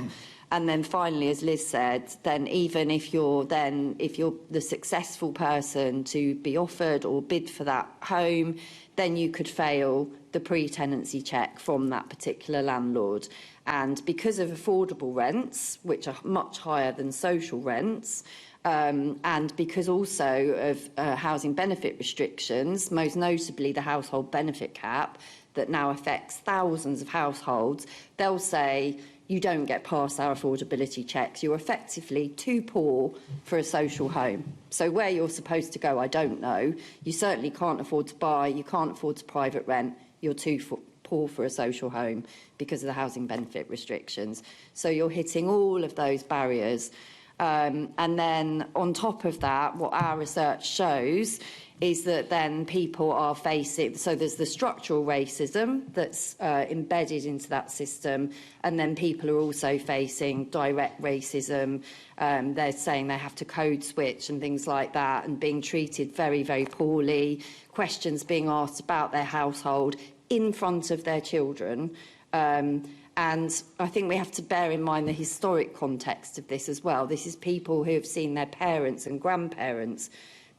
And then finally, as Liz said, then even if you're the successful person to be offered or bid for that home, then you could fail the pre-tenancy check from that particular landlord. And because of affordable rents, which are much higher than social rents, and because also of housing benefit restrictions, most notably the household benefit cap, that now affects thousands of households, they'll say, you don't get past our affordability checks. You're effectively too poor for a social home. So where you're supposed to go, I don't know. You certainly can't afford to buy. You can't afford to private rent. You're too poor for a social home because of the housing benefit restrictions. So you're hitting all of those barriers. And then on top of that, what our research shows is that then people are facing, so there's the structural racism that's embedded into that system, and then people are also facing direct racism. They're saying they have to code switch and things like that, and being treated very, very poorly, questions being asked about their household in front of their children. And I think we have to bear in mind the historic context of this as well. This is people who have seen their parents and grandparents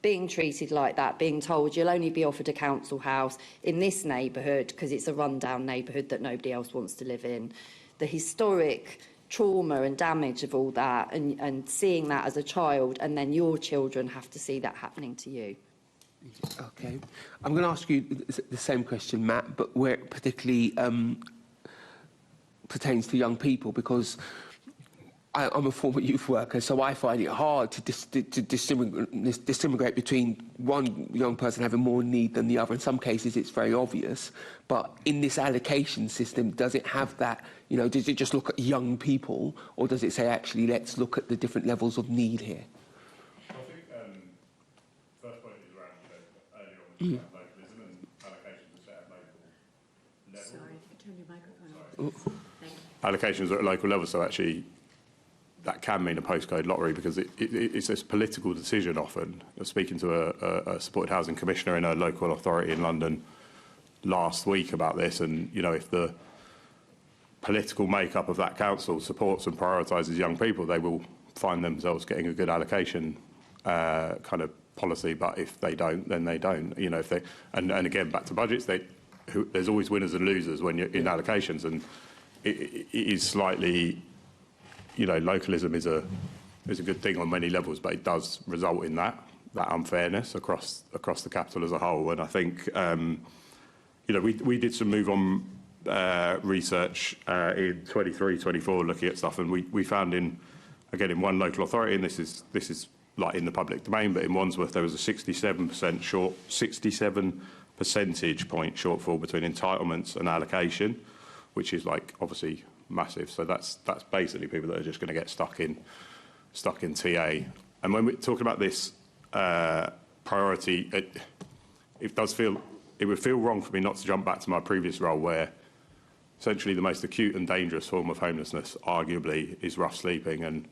being treated like that, being told you'll only be offered a council house in this neighbourhood because it's a rundown neighbourhood that nobody else wants to live in. The historic trauma and damage of all that, and seeing that as a child, and then your children have to see that happening to you. OK. I'm going to ask you the same question, Matt, but where it particularly pertains to young people, because I'm a former youth worker, so I find it hard to distinguish between one young person having more need than the other. In some cases, it's very obvious. But in this allocation system, does it have that, you know, does it just look at young people, or does it say, actually, let's look at the different levels of need here? I think first point is around, earlier on, localism and allocations are set at local level. Sorry, if you turn your microphone off. Allocations are at local level, so actually that can mean a postcode lottery, because it's a political decision often. I was speaking to a supported housing commissioner in a local authority in London last week about this, and you know, if the political makeup of that council supports and prioritises young people, they will find themselves getting a good allocation kind of policy. But if they don't, then they don't. You know, if they and again back to budgets, there's always winners and losers when you're in allocations, and it is slightly. You know, localism is a good thing on many levels, but it does result in that unfairness across the capital as a whole. And I think, you know, we did some move on research in 23-24 looking at stuff, and we found in one local authority, and this is like in the public domain, but in Wandsworth there was a 67 percentage point shortfall between entitlements and allocation, which is like obviously massive. So that's basically people that are just going to get stuck in TA. And when we're talking about this priority, it would feel wrong for me not to jump back to my previous role, where essentially the most acute and dangerous form of homelessness arguably is rough sleeping, and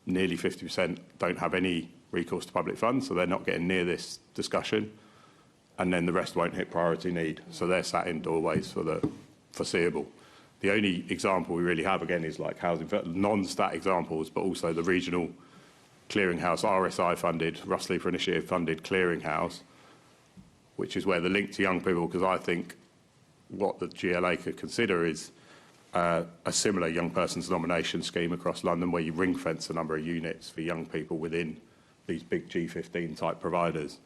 nearly 50% don't have any recourse to public funds, so they're not getting near this discussion, and then the rest won't hit priority need, so they're sat in doorways for the foreseeable. The only example we really have, again, is like housing, non-stat examples, but also the regional clearinghouse, RSI funded, Rough Sleeper Initiative funded clearinghouse, which is where the link to young people, because I think what the GLA could consider is a similar young person's nomination scheme across London, where you ring fence a number of units for young people within these big G15 type providers.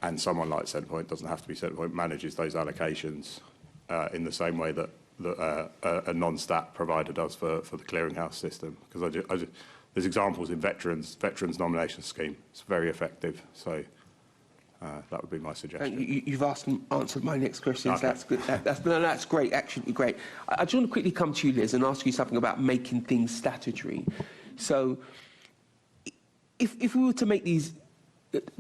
And someone like Centrepoint, doesn't have to be Centrepoint, manages those allocations in the same way that a non-stat provider does for the clearinghouse system. Because there's examples in veterans nomination scheme. It's very effective. So that would be my suggestion. You've answered my next questions. Okay. That's good. That's great. Actually, great. I just want to quickly come to you, Liz, and ask you something about making things statutory. So, if we were to make these,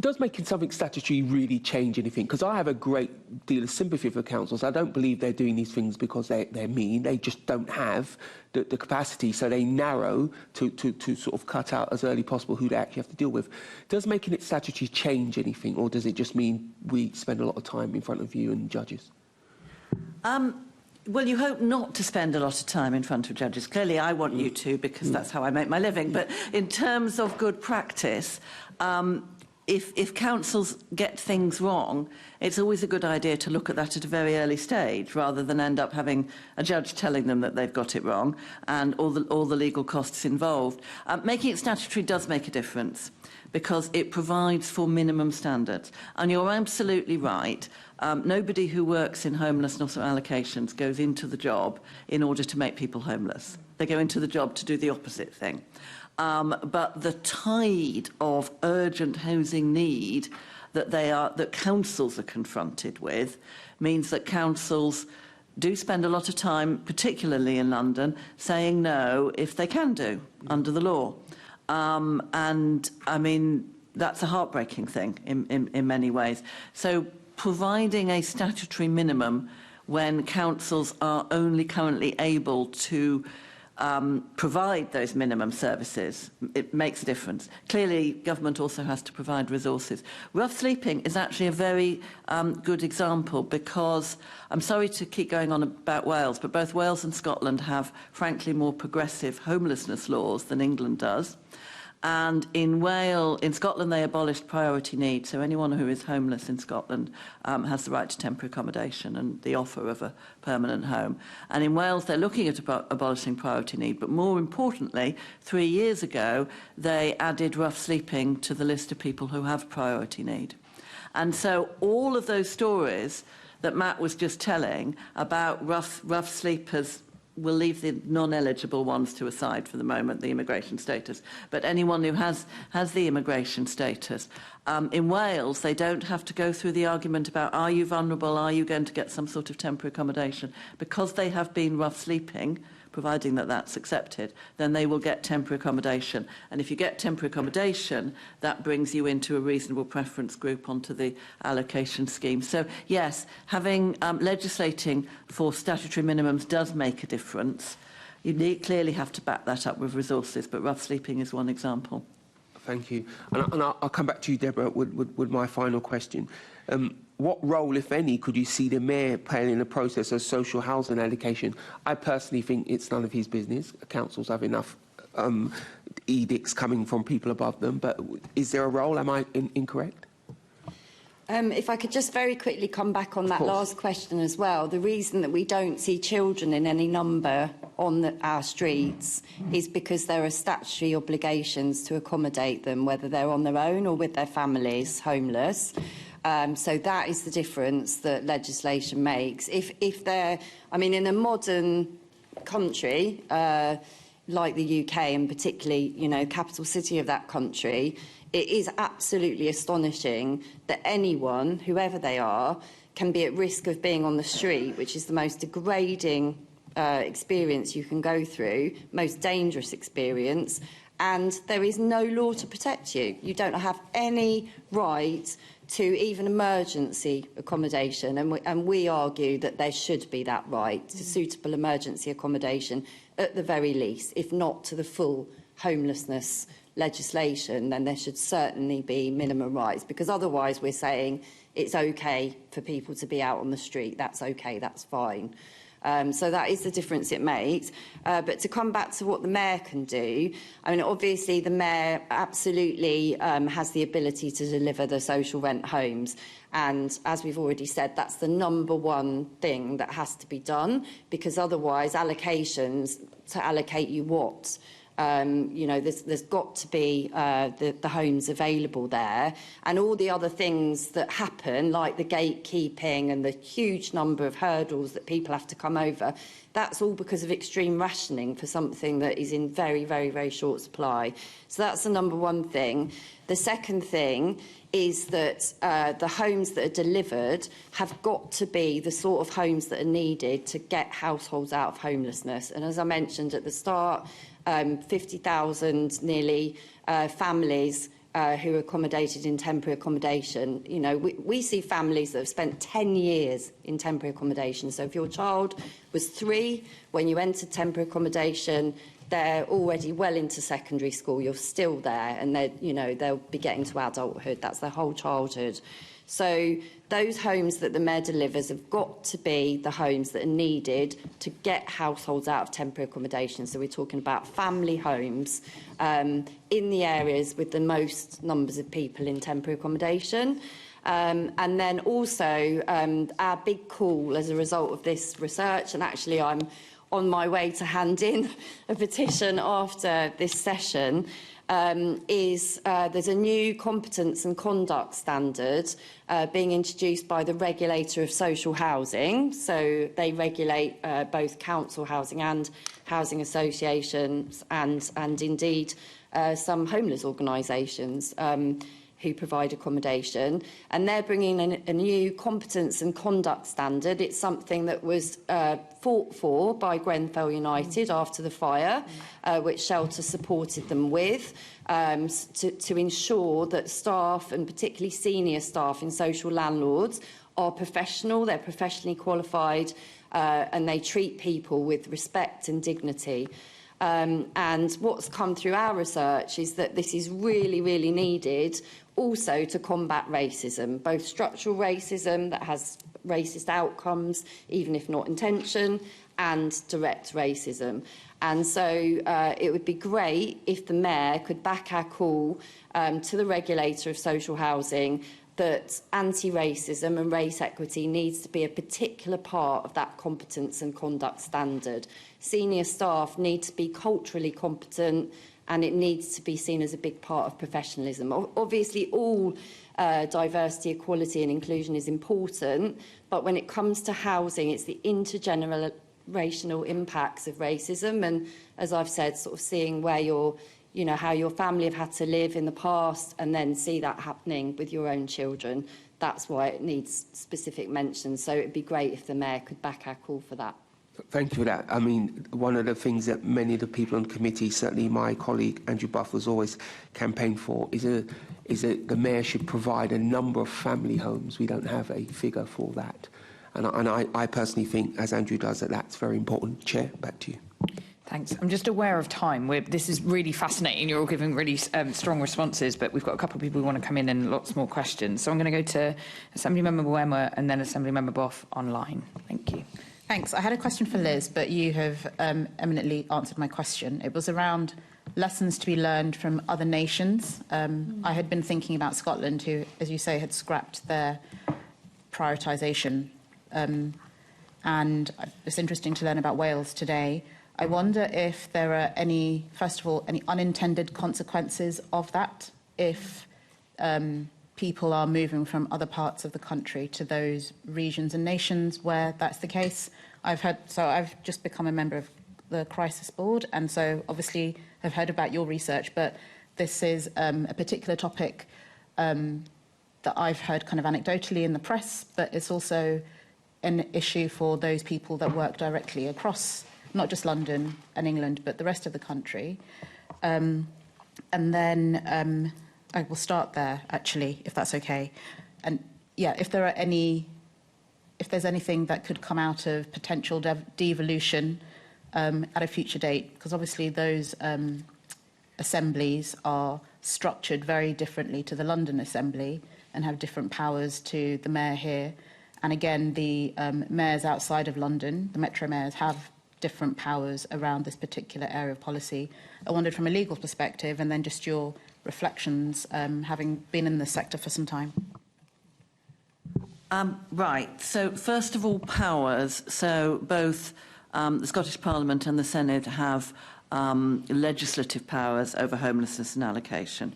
does making something statutory really change anything? Because I have a great deal of sympathy for councils. I don't believe they're doing these things because they're mean. They just don't have the capacity, so they narrow to sort of cut out as early possible who they actually have to deal with. Does making it statutory change anything, or does it just mean we spend a lot of time in front of you and judges? Well, you hope not to spend a lot of time in front of judges. Clearly, I want you to, because that's how I make my living. But in terms of good practice, if councils get things wrong, it's always a good idea to look at that at a very early stage, rather than end up having a judge telling them that they've got it wrong and all the legal costs involved. Making it statutory does make a difference, because it provides for minimum standards. And you're absolutely right. Nobody who works in homelessness or allocations goes into the job in order to make people homeless. They go into the job to do the opposite thing. But the tide of urgent housing need that councils are confronted with means that councils do spend a lot of time, particularly in London, saying no if they can do under the law. And I mean, that's a heartbreaking thing in many ways. So providing a statutory minimum when councils are only currently able to provide those minimum services, it makes a difference. Clearly, government also has to provide resources. Rough sleeping is actually a very good example, because I'm sorry to keep going on about Wales, but both Wales and Scotland have, frankly, more progressive homelessness laws than England does. And in Scotland, they abolished priority need. So anyone who is homeless in Scotland has the right to temporary accommodation and the offer of a permanent home. And in Wales, they're looking at abolishing priority need. But more importantly, 3 years ago, they added rough sleeping to the list of people who have priority need. And so all of those stories that Matt was just telling about rough sleepers, we'll leave the non-eligible ones to a side for the moment, the immigration status. But anyone who has the immigration status, in Wales, they don't have to go through the argument about, are you vulnerable, are you going to get some sort of temporary accommodation? Because they have been rough sleeping, providing that that's accepted, then they will get temporary accommodation. And if you get temporary accommodation, that brings you into a reasonable preference group onto the allocation scheme. So, yes, having legislating for statutory minimums does make a difference. You clearly have to back that up with resources, but rough sleeping is one example. Thank you. And I'll come back to you, Deborah, with my final question. What role, if any, could you see the Mayor playing in the process of social housing allocation? I personally think it's none of his business. Councils have enough edicts coming from people above them. But is there a role? Am I incorrect? If I could just very quickly come back on that last question as well. The reason that we don't see children in any number on our streets is because there are statutory obligations to accommodate them, whether they're on their own or with their families, homeless. So that is the difference that legislation makes. If they're, I mean, in a modern country like the UK, and particularly, you know, capital city of that country, it is absolutely astonishing that anyone, whoever they are, can be at risk of being on the street, which is the most degrading experience you can go through, most dangerous experience, and there is no law to protect you. You don't have any right to even emergency accommodation, and we argue that there should be that right to suitable emergency accommodation at the very least, if not to the full homelessness legislation, then there should certainly be minimum rights, because otherwise we're saying it's okay for people to be out on the street, that's okay, that's fine. So that is the difference it makes. But to come back to what the Mayor can do, I mean, obviously the Mayor absolutely has the ability to deliver the social rent homes. And as we've already said, that's the number one thing that has to be done, because otherwise allocations to allocate you what? You know, there's got to be the homes available there, and all the other things that happen, like the gatekeeping and the huge number of hurdles that people have to come over, that's all because of extreme rationing for something that is in very, very, very short supply. So that's the number one thing. The second thing is that the homes that are delivered have got to be the sort of homes that are needed to get households out of homelessness. And as I mentioned at the start, 50,000 nearly families who are accommodated in temporary accommodation. You know, we see families that have spent 10 years in temporary accommodation. So if your child was 3 when you entered temporary accommodation, they're already well into secondary school, you're still there, and they'll be getting to adulthood. That's their whole childhood. So those homes that the Mayor delivers have got to be the homes that are needed to get households out of temporary accommodation. So we're talking about family homes in the areas with the most numbers of people in temporary accommodation. And then also our big call as a result of this research, and actually I'm on my way to hand in a petition after this session, is there's a new competence and conduct standard being introduced by the regulator of social housing. So they regulate both council housing and housing associations and indeed some homeless organisations who provide accommodation, and they're bringing in a new competence and conduct standard. It's something that was fought for by Grenfell United after the fire, which Shelter supported them with, to ensure that staff, and particularly senior staff in social landlords, are professional, they're professionally qualified, and they treat people with respect and dignity. And what's come through our research is that this is really, really needed also to combat racism, both structural racism that has racist outcomes, even if not intention, and direct racism. And so it would be great if the Mayor could back our call to the regulator of social housing that anti-racism and race equity needs to be a particular part of that competence and conduct standard. Senior staff need to be culturally competent, and it needs to be seen as a big part of professionalism. Obviously, all diversity, equality and inclusion is important, but when it comes to housing, it's the intergenerational impacts of racism, and as I've said, sort of seeing where how your family have had to live in the past, and then see that happening with your own children. That's why it needs specific mention. So it'd be great if the Mayor could back our call for that. Thank you for that. I mean, one of the things that many of the people on the committee, certainly my colleague Andrew Buff, was always campaigned for is that the Mayor should provide a number of family homes. We don't have a figure for that. And I personally think, as Andrew does, that that's very important. Chair, back to you. Thanks. I'm just aware of time. This is really fascinating. You're all giving really strong responses, but we've got a couple of people who want to come in and lots more questions. So I'm going to go to Assemblymember Wemmer and then Assemblymember Boff online. Thank you. Thanks. I had a question for Liz, but you have eminently answered my question. It was around lessons to be learned from other nations. I had been thinking about Scotland, who, as you say, had scrapped their prioritisation. And it's interesting to learn about Wales today. I wonder if there are any, first of all, any unintended consequences of that, if people are moving from other parts of the country to those regions and nations where that's the case. I've just become a member of the Crisis Board, and so obviously I've heard about your research, but this is a particular topic that I've heard kind of anecdotally in the press, but it's also an issue for those people that work directly across not just London and England, but the rest of the country. And then I will start there, actually, if that's okay. And yeah, if there's anything that could come out of potential devolution at a future date, because obviously those assemblies are structured very differently to the London Assembly and have different powers to the Mayor here. And again, the mayors outside of London, the metro mayors, have different powers around this particular area of policy. I wondered from a legal perspective, and then just your reflections, having been in the sector for some time. Right. So, first of all, powers. So, both the Scottish Parliament and the Senate have legislative powers over homelessness and allocation.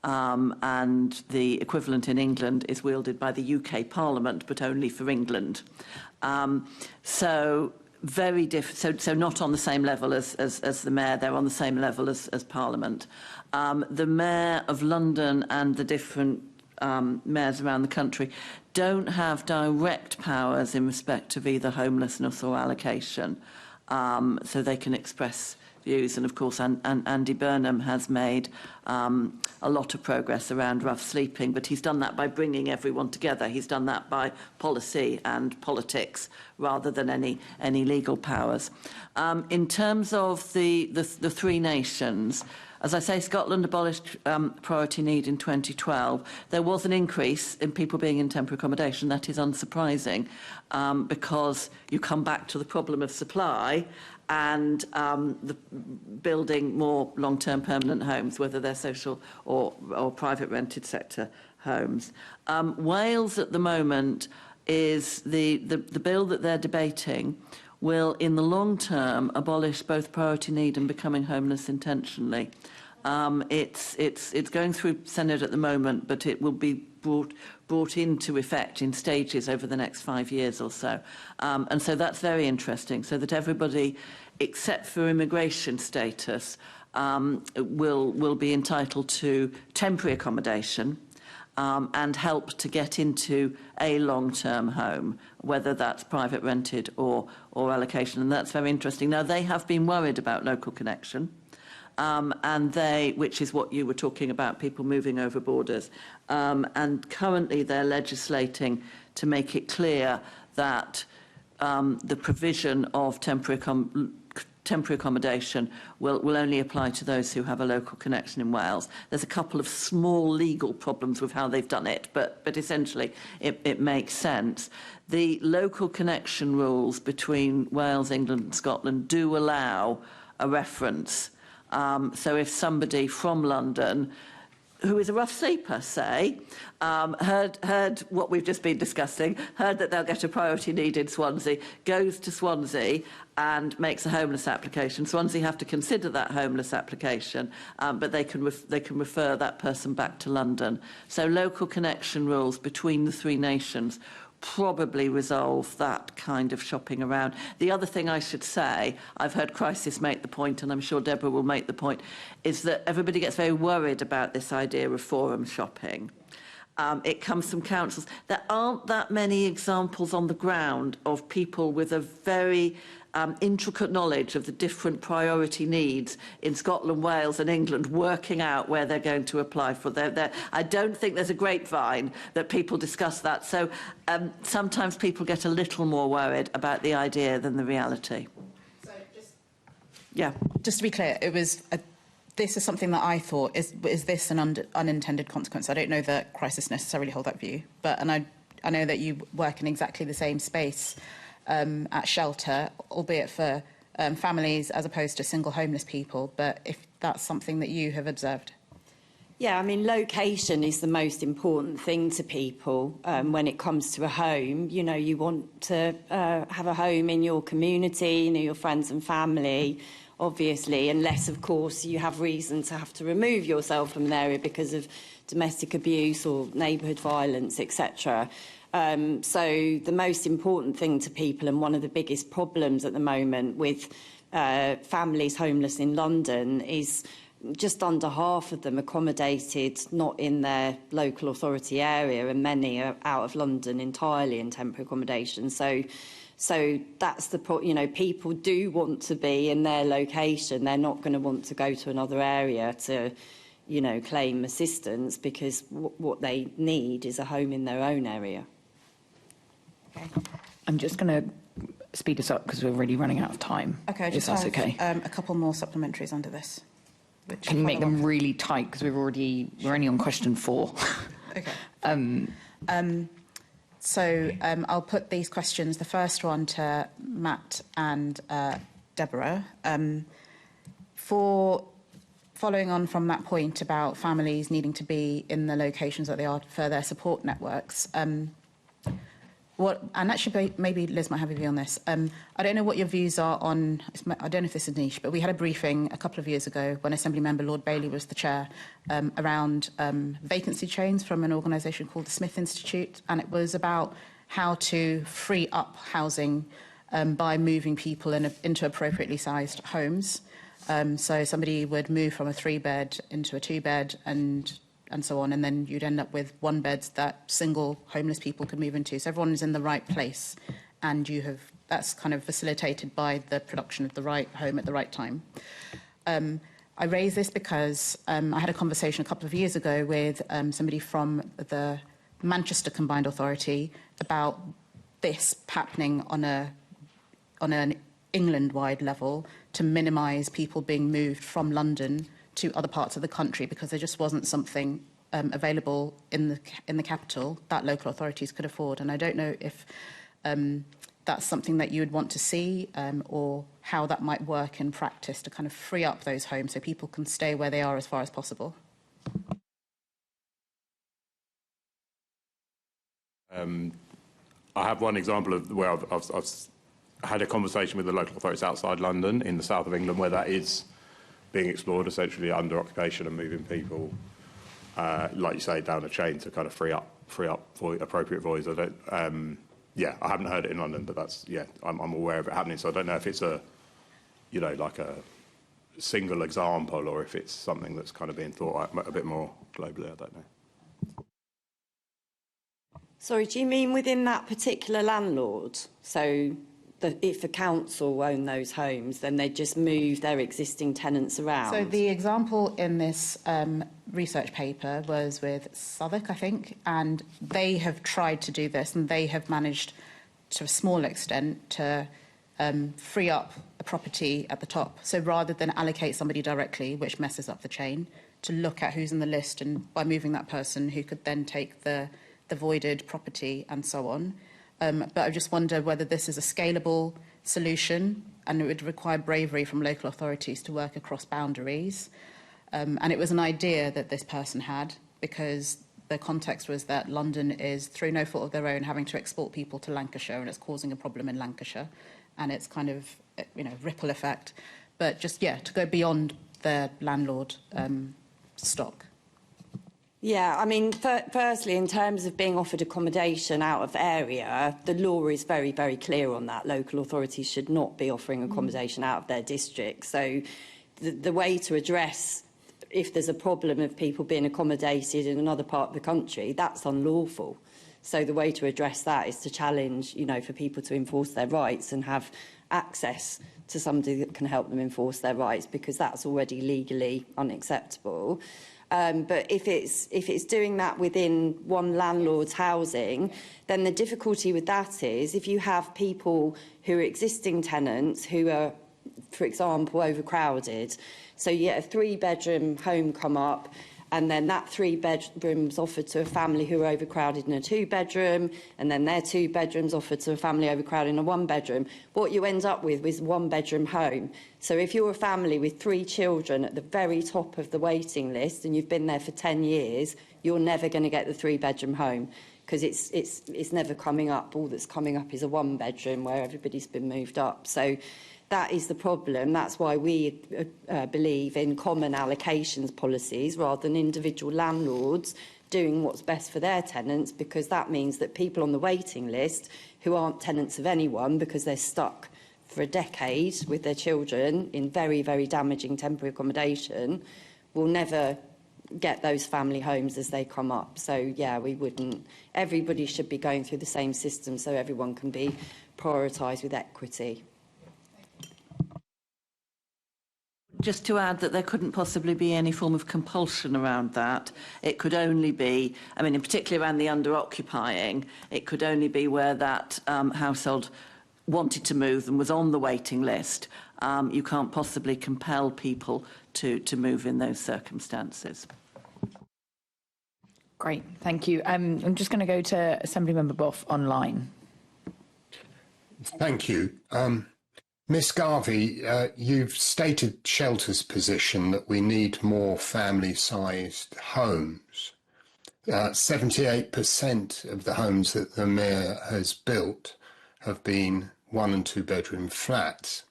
And the equivalent in England is wielded by the UK Parliament, but only for England. So, very different. So not on the same level as the mayor. They're on the same level as Parliament. The mayor of London and the different mayors around the country don't have direct powers in respect of either homelessness or allocation, so they can express views. And of course, Andy Burnham has made a lot of progress around rough sleeping, but he's done that by bringing everyone together. He's done that by policy and politics rather than any legal powers. In terms of the three nations, as I say, Scotland abolished priority need in 2012. There was an increase in people being in temporary accommodation. That is unsurprising because you come back to the problem of supply and the building more long-term permanent homes, whether they're social or private rented sector homes. Wales at the moment is the bill that they're debating will, in the long term, abolish both priority need and becoming homeless intentionally. It's going through Senate at the moment, but it will be brought into effect in stages over the next 5 years or so. And so that's very interesting, so that everybody, except for immigration status, will be entitled to temporary accommodation and help to get into a long-term home, whether that's private rented or allocation. And that's very interesting. Now, they have been worried about local connection, which is what you were talking about, people moving over borders. And currently they're legislating to make it clear that the provision of temporary accommodation will only apply to those who have a local connection in Wales. There's a couple of small legal problems with how they've done it, but essentially it makes sense. The local connection rules between Wales, England and Scotland do allow a reference. So if somebody from London, who is a rough sleeper, say, heard what we've just been discussing, heard that they'll get a priority need in Swansea, goes to Swansea and makes a homeless application. Swansea have to consider that homeless application, but they can refer that person back to London. So local connection rules between the three nations probably resolve that kind of shopping around. The other thing I should say, I've heard Crisis make the point, and I'm sure Deborah will make the point, is that everybody gets very worried about this idea of forum shopping. It comes from councils. There aren't that many examples on the ground of people with a very intricate knowledge of the different priority needs in Scotland, Wales and England, working out where they're going to apply for their I don't think there's a grapevine that people discuss that. So sometimes people get a little more worried about the idea than the reality. So yeah. Just to be clear, it was this is something that I thought, is this an unintended consequence? I don't know that Crisis necessarily hold that view, but I know that you work in exactly the same space at Shelter, albeit for families as opposed to single homeless people, but if that's something that you have observed. Yeah, I mean, location is the most important thing to people when it comes to a home. You know, you want to have a home in your community, you know, your friends and family, obviously, unless, of course, you have reason to have to remove yourself from an area because of domestic abuse or neighbourhood violence, etc. So the most important thing to people, and one of the biggest problems at the moment with families homeless in London, is just under half of them accommodated not in their local authority area, and many are out of London entirely in temporary accommodation. So that's the point. You know, people do want to be in their location. They're not going to want to go to another area to, you know, claim assistance, because what they need is a home in their own area. Okay. I'm just going to speed us up because we're really running out of time. Okay, if just that's have, okay. A couple more supplementaries under this. Can you make them really tight because we're only on question 4. Okay. So I'll put these questions, the first one to Matt and Deborah. Following on from that point about families needing to be in the locations that they are for their support networks, and actually maybe Liz might have a view on this. I don't know what your views are on, I don't know if this is niche, but we had a briefing a couple of years ago when Assembly Member Lord Bailey was the chair around vacancy chains from an organisation called the Smith Institute, and it was about how to free up housing by moving people into appropriately sized homes. So somebody would move from a 3-bed into a 2-bed and so on, and then you'd end up with 1 beds that single homeless people could move into. So everyone is in the right place, and that's kind of facilitated by the production of the right home at the right time. I raise this because I had a conversation a couple of years ago with somebody from the Manchester Combined Authority about this happening on an England-wide level to minimise people being moved from London to other parts of the country, because there just wasn't something available in the capital that local authorities could afford. And I don't know if that's something that you would want to see, or how that might work in practice to kind of free up those homes so people can stay where they are as far as possible. I have one example of where I've had a conversation with the local authorities outside London in the south of England where that is being explored, essentially under occupation and moving people, like you say, down a chain to kind of free up appropriate voids. I haven't heard it in London, but I'm aware of it happening. So I don't know if it's like a single example or if it's something that's kind of being thought a bit more globally. I don't know. Sorry, do you mean within that particular landlord? So if a council own those homes, then they just move their existing tenants around? So the example in this research paper was with Southwark, I think, and they have tried to do this, and they have managed, to a small extent, to free up a property at the top. So rather than allocate somebody directly, which messes up the chain, to look at who's in the list, and by moving that person who could then take the voided property and so on. But I just wonder whether this is a scalable solution, and it would require bravery from local authorities to work across boundaries. And it was an idea that this person had, because the context was that London is, through no fault of their own, having to export people to Lancashire, and it's causing a problem in Lancashire, and it's kind of, ripple effect. But just, to go beyond the landlord stock. Yeah, I mean, firstly, in terms of being offered accommodation out of area, the law is very, very clear on that. Local authorities should not be offering accommodation out of their district. So the way to address if there's a problem of people being accommodated in another part of the country, that's unlawful. So the way to address that is to challenge, for people to enforce their rights and have access to somebody that can help them enforce their rights, because that's already legally unacceptable. But if it's doing that within one landlord's housing, then the difficulty with that is if you have people who are existing tenants who are, for example, overcrowded. So you get a 3-bedroom home come up, and then that 3 bedrooms offered to a family who are overcrowded in a 2-bedroom, and then their 2 bedrooms offered to a family overcrowded in a 1-bedroom. What you end up with is 1-bedroom home. So if you're a family with 3 children at the very top of the waiting list and you've been there for 10 years, you're never going to get the 3-bedroom home, because it's never coming up. All that's coming up is a 1-bedroom where everybody's been moved up. So that is the problem. That's why we believe in common allocations policies rather than individual landlords doing what's best for their tenants, because that means that people on the waiting list who aren't tenants of anyone because they're stuck for a decade with their children in very, very damaging temporary accommodation will never get those family homes as they come up. So, we wouldn't. Everybody should be going through the same system so everyone can be prioritised with equity. Just to add that there couldn't possibly be any form of compulsion around that. It could only be, in particular around the under-occupying, it could only be where that household wanted to move and was on the waiting list. You can't possibly compel people to move in those circumstances. Great, thank you. I'm just going to go to Assemblymember Boff online. Thank you. Ms Garvey, you've stated Shelter's position that we need more family-sized homes. 78% of the homes that the Mayor has built have been 1- and 2-bedroom flats.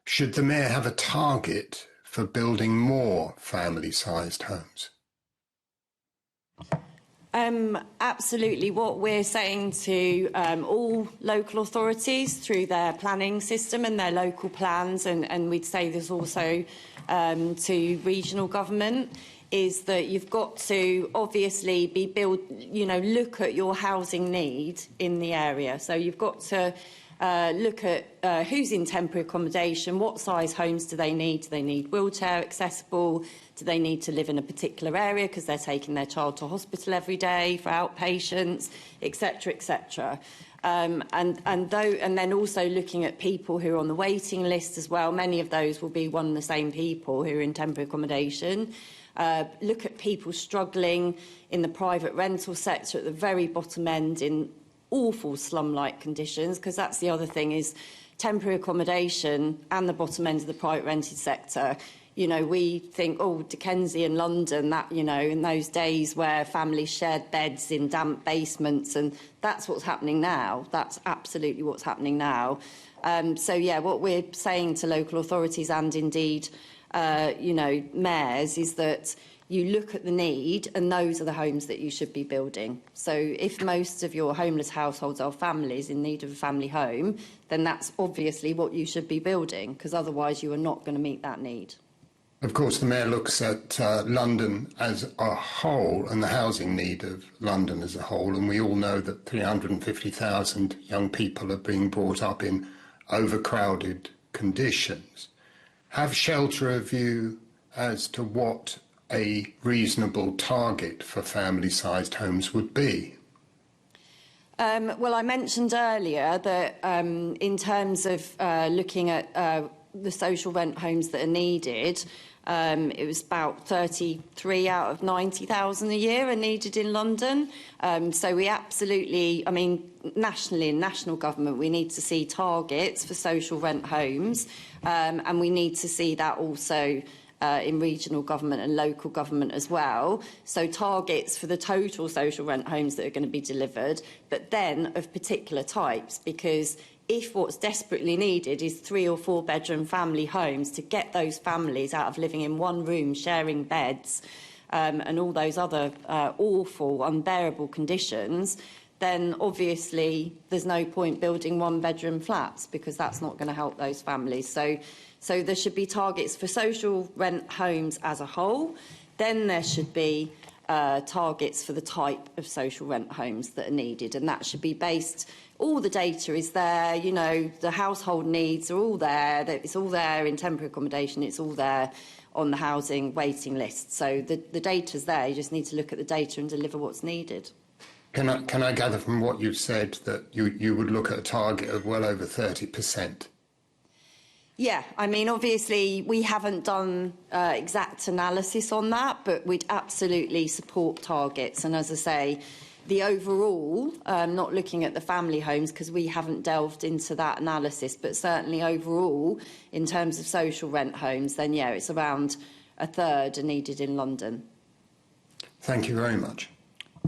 Should the Mayor have a target for building more family-sized homes? Absolutely. What we're saying to all local authorities through their planning system and their local plans, and we'd say this also to regional government, is that you've got to obviously look at your housing need in the area. So you've got to look at who's in temporary accommodation, what size homes do they need? Do they need wheelchair accessible? Do they need to live in a particular area because they're taking their child to hospital every day for outpatients, etc., etc. And then also looking at people who are on the waiting list as well. Many of those will be one and the same people who are in temporary accommodation. Look at people struggling in the private rental sector at the very bottom end in awful slum-like conditions, because that's the other thing, is temporary accommodation and the bottom end of the private rented sector. You know, we think, oh, Dickensian London, that, you know, in those days where families shared beds in damp basements, and that's what's happening now. That's absolutely what's happening now. So, yeah, what we're saying to local authorities and indeed, mayors, is that you look at the need, and those are the homes that you should be building. So if most of your homeless households are families in need of a family home, then that's obviously what you should be building, because otherwise you are not going to meet that need. Of course, the Mayor looks at London as a whole and the housing need of London as a whole, and we all know that 350,000 young people are being brought up in overcrowded conditions. Have Shelter a view as to what a reasonable target for family-sized homes would be? Well, I mentioned earlier that in terms of looking at the social rent homes that are needed, it was about 33 out of 90,000 a year are needed in London. So we absolutely, I mean, nationally, in national government, we need to see targets for social rent homes, and we need to see that also in regional government and local government as well. So targets for the total social rent homes that are going to be delivered, but then of particular types, because if what's desperately needed is 3- or 4-bedroom family homes, to get those families out of living in one room, sharing beds, and all those other awful, unbearable conditions, then obviously there's no point building 1-bedroom flats, because that's not going to help those families. So there should be targets for social rent homes as a whole. Then there should be targets for the type of social rent homes that are needed, and that should be based. All the data is there, you know, the household needs are all there. It's all there in temporary accommodation. It's all there on the housing waiting list. So the data's there. You just need to look at the data and deliver what's needed. Can I gather from what you've said that you would look at a target of well over 30%? Yeah, I mean, obviously, we haven't done exact analysis on that, but we'd absolutely support targets. And as I say, the overall, not looking at the family homes, because we haven't delved into that analysis, but certainly overall, in terms of social rent homes, then, yeah, it's around a third are needed in London. Thank you very much.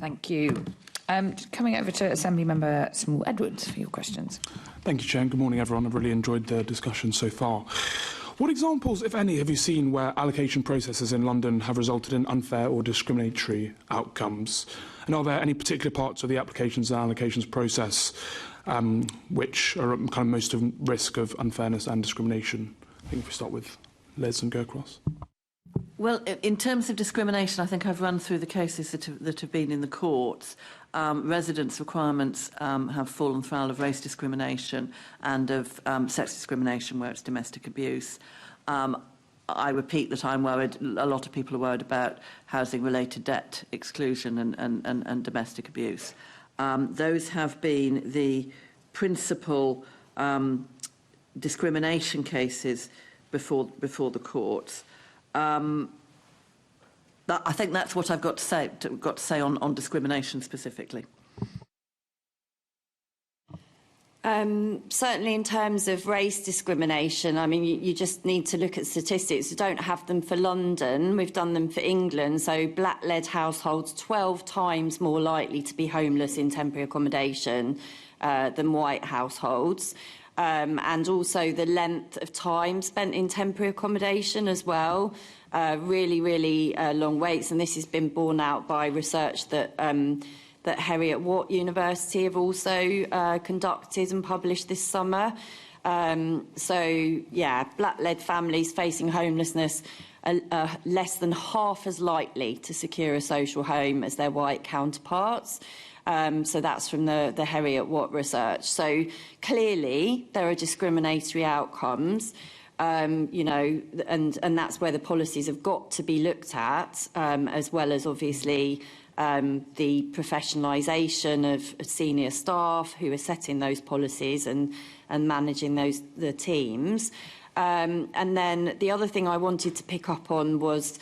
Thank you. Coming over to Assemblymember Small-Edwards for your questions. Thank you, Chair. Good morning, everyone. I've really enjoyed the discussion so far. What examples, if any, have you seen where allocation processes in London have resulted in unfair or discriminatory outcomes? And are there any particular parts of the applications and allocations process which are kind of most at risk of unfairness and discrimination? I think if we start with Les and go across. Well, in terms of discrimination, I think I've run through the cases that have been in the courts. Residence requirements have fallen foul of race discrimination and of sex discrimination where it's domestic abuse. I repeat that I'm worried, a lot of people are worried about housing-related debt exclusion and domestic abuse. Those have been the principal discrimination cases before the courts. I think that's what I've got to say on discrimination specifically. Certainly in terms of race discrimination, I mean, you just need to look at statistics. We don't have them for London, we've done them for England. So black-led households 12 times more likely to be homeless in temporary accommodation than white households. And also the length of time spent in temporary accommodation as well. Really long waits, and this has been borne out by research that that Heriot-Watt University have also conducted and published this summer. So, yeah, black-led families facing homelessness are less than half as likely to secure a social home as their white counterparts. So that's from the Heriot-Watt research. So clearly there are discriminatory outcomes, you know, and that's where the policies have got to be looked at, as well as obviously the professionalisation of senior staff who are setting those policies and managing the teams. And then the other thing I wanted to pick up on was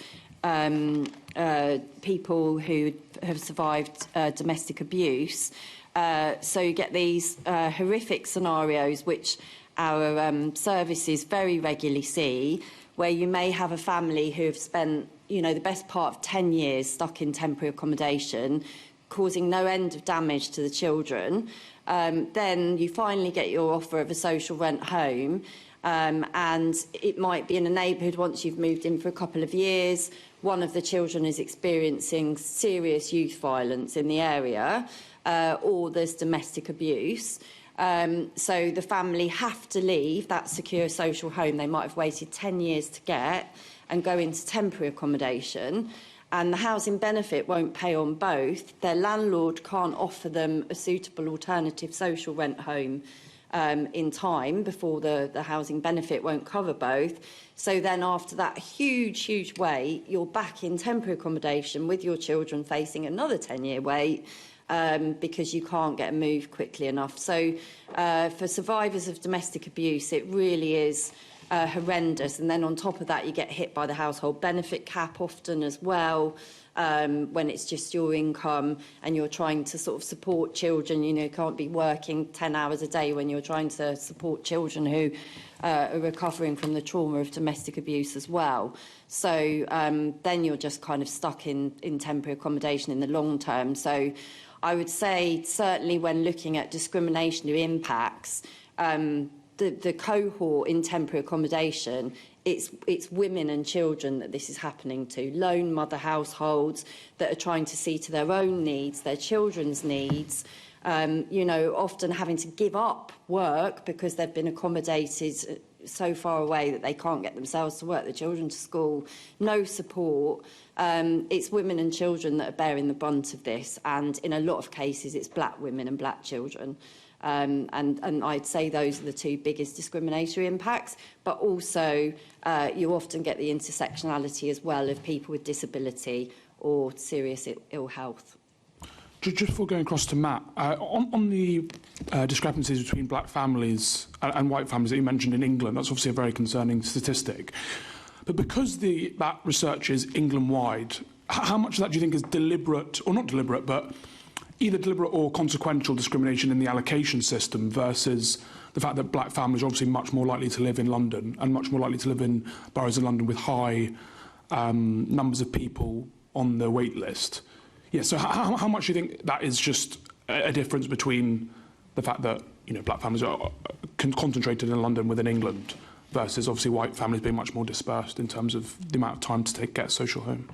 people who have survived domestic abuse. So you get these horrific scenarios which our services very regularly see, where you may have a family who have spent, you know, the best part of 10 years stuck in temporary accommodation, causing no end of damage to the children. Then you finally get your offer of a social rent home, and it might be in a neighbourhood once you've moved in for a couple of years. One of the children is experiencing serious youth violence in the area, or there's domestic abuse. So the family have to leave that secure social home they might have waited 10 years to get and go into temporary accommodation, and the housing benefit won't pay on both. Their landlord can't offer them a suitable alternative social rent home in time before the housing benefit won't cover both. So then after that huge wait, you're back in temporary accommodation with your children facing another 10-year wait, because you can't get a move quickly enough. So for survivors of domestic abuse, it really is horrendous. And then on top of that, you get hit by the household benefit cap often as well, when it's just your income and you're trying to sort of support children. You know, you can't be working 10 hours a day when you're trying to support children who are recovering from the trauma of domestic abuse as well. So then you're just kind of stuck in temporary accommodation in the long term. So I would say certainly when looking at discriminatory impacts, the cohort in temporary accommodation, it's women and children that this is happening to. Lone mother households that are trying to see to their own needs, their children's needs, you know, often having to give up work because they've been accommodated so far away that they can't get themselves to work, the children to school, no support. It's women and children that are bearing the brunt of this, and in a lot of cases it's black women and black children. And I'd say those are the two biggest discriminatory impacts, but also you often get the intersectionality as well of people with disability or serious ill health. Just before going across to Matt, on the discrepancies between black families and white families that you mentioned in England, that's obviously a very concerning statistic. But because that research is England-wide, how much of that do you think is deliberate, or not deliberate, but either deliberate or consequential discrimination in the allocation system versus the fact that black families are obviously much more likely to live in London and much more likely to live in boroughs in London with high numbers of people on the wait list? Yeah, so how much do you think that is just a difference between the fact that, you know, black families are concentrated in London within England versus obviously white families being much more dispersed in terms of the amount of time to get a social home?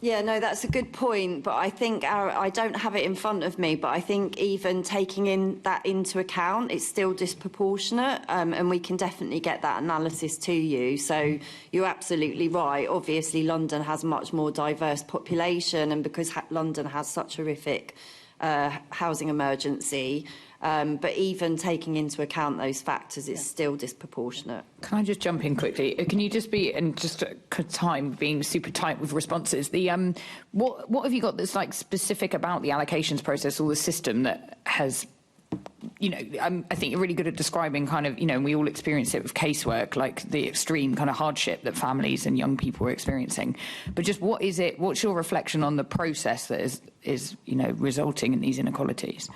Yeah, no, that's a good point, but I think I don't have it in front of me, but I think even taking that into account, it's still disproportionate, and we can definitely get that analysis to you. So you're absolutely right. Obviously, London has a much more diverse population, and because London has such a horrific housing emergency, but even taking into account those factors, it's still disproportionate. Can I just jump in quickly? Can you just be, and just time being super tight with responses, what have you got that's like specific about the allocations process or the system that has I think you're really good at describing kind of, and we all experience it with casework, like the extreme kind of hardship that families and young people are experiencing. But just what's your reflection on the process that is resulting in these inequalities?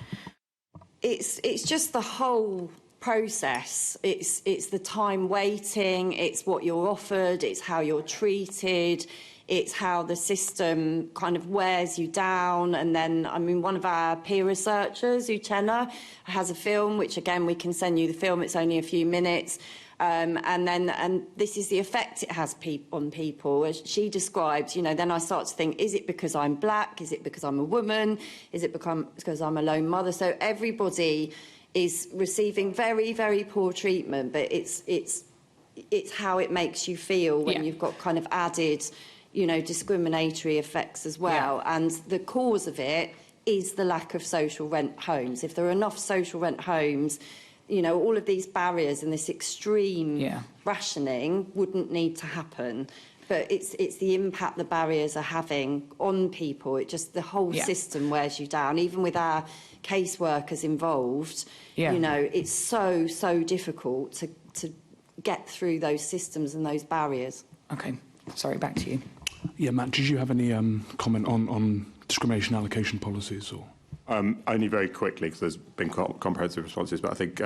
It's just the whole process. It's the time waiting, it's what you're offered, it's how you're treated, it's how the system kind of wears you down. And then, one of our peer researchers, Uchenna, has a film, which again, we can send you the film, it's only a few minutes. And this is the effect it has on people. As she describes, then I start to think, is it because I'm black? Is it because I'm a woman? Is it because I'm a lone mother? So everybody is receiving very, very poor treatment, but it's how it makes you feel when you've got kind of added, discriminatory effects as well. Yeah. And the cause of it is the lack of social rent homes. If there are enough social rent homes, all of these barriers and this extreme rationing wouldn't need to happen. But it's the impact the barriers are having on people. The whole system wears you down. Even with our caseworkers involved, it's so difficult to get through those systems and those barriers. Okay, sorry, back to you. Yeah, Matt, did you have any comment on discrimination allocation policies? Or only very quickly, because there's been comprehensive responses, but I think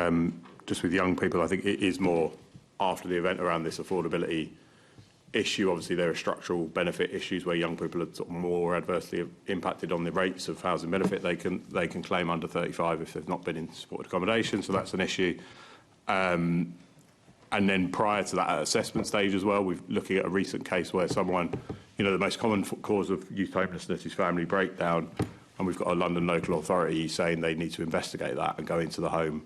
just with young people, I think it is more after the event around this affordability issue. Obviously, there are structural benefit issues where young people are sort of more adversely impacted on the rates of housing benefit they can claim under 35 if they've not been in supported accommodation. So that's an issue. And then prior to that, at assessment stage as well, we're looking at a recent case where someone, the most common cause of youth homelessness is family breakdown, and we've got a London local authority saying they need to investigate that and go into the home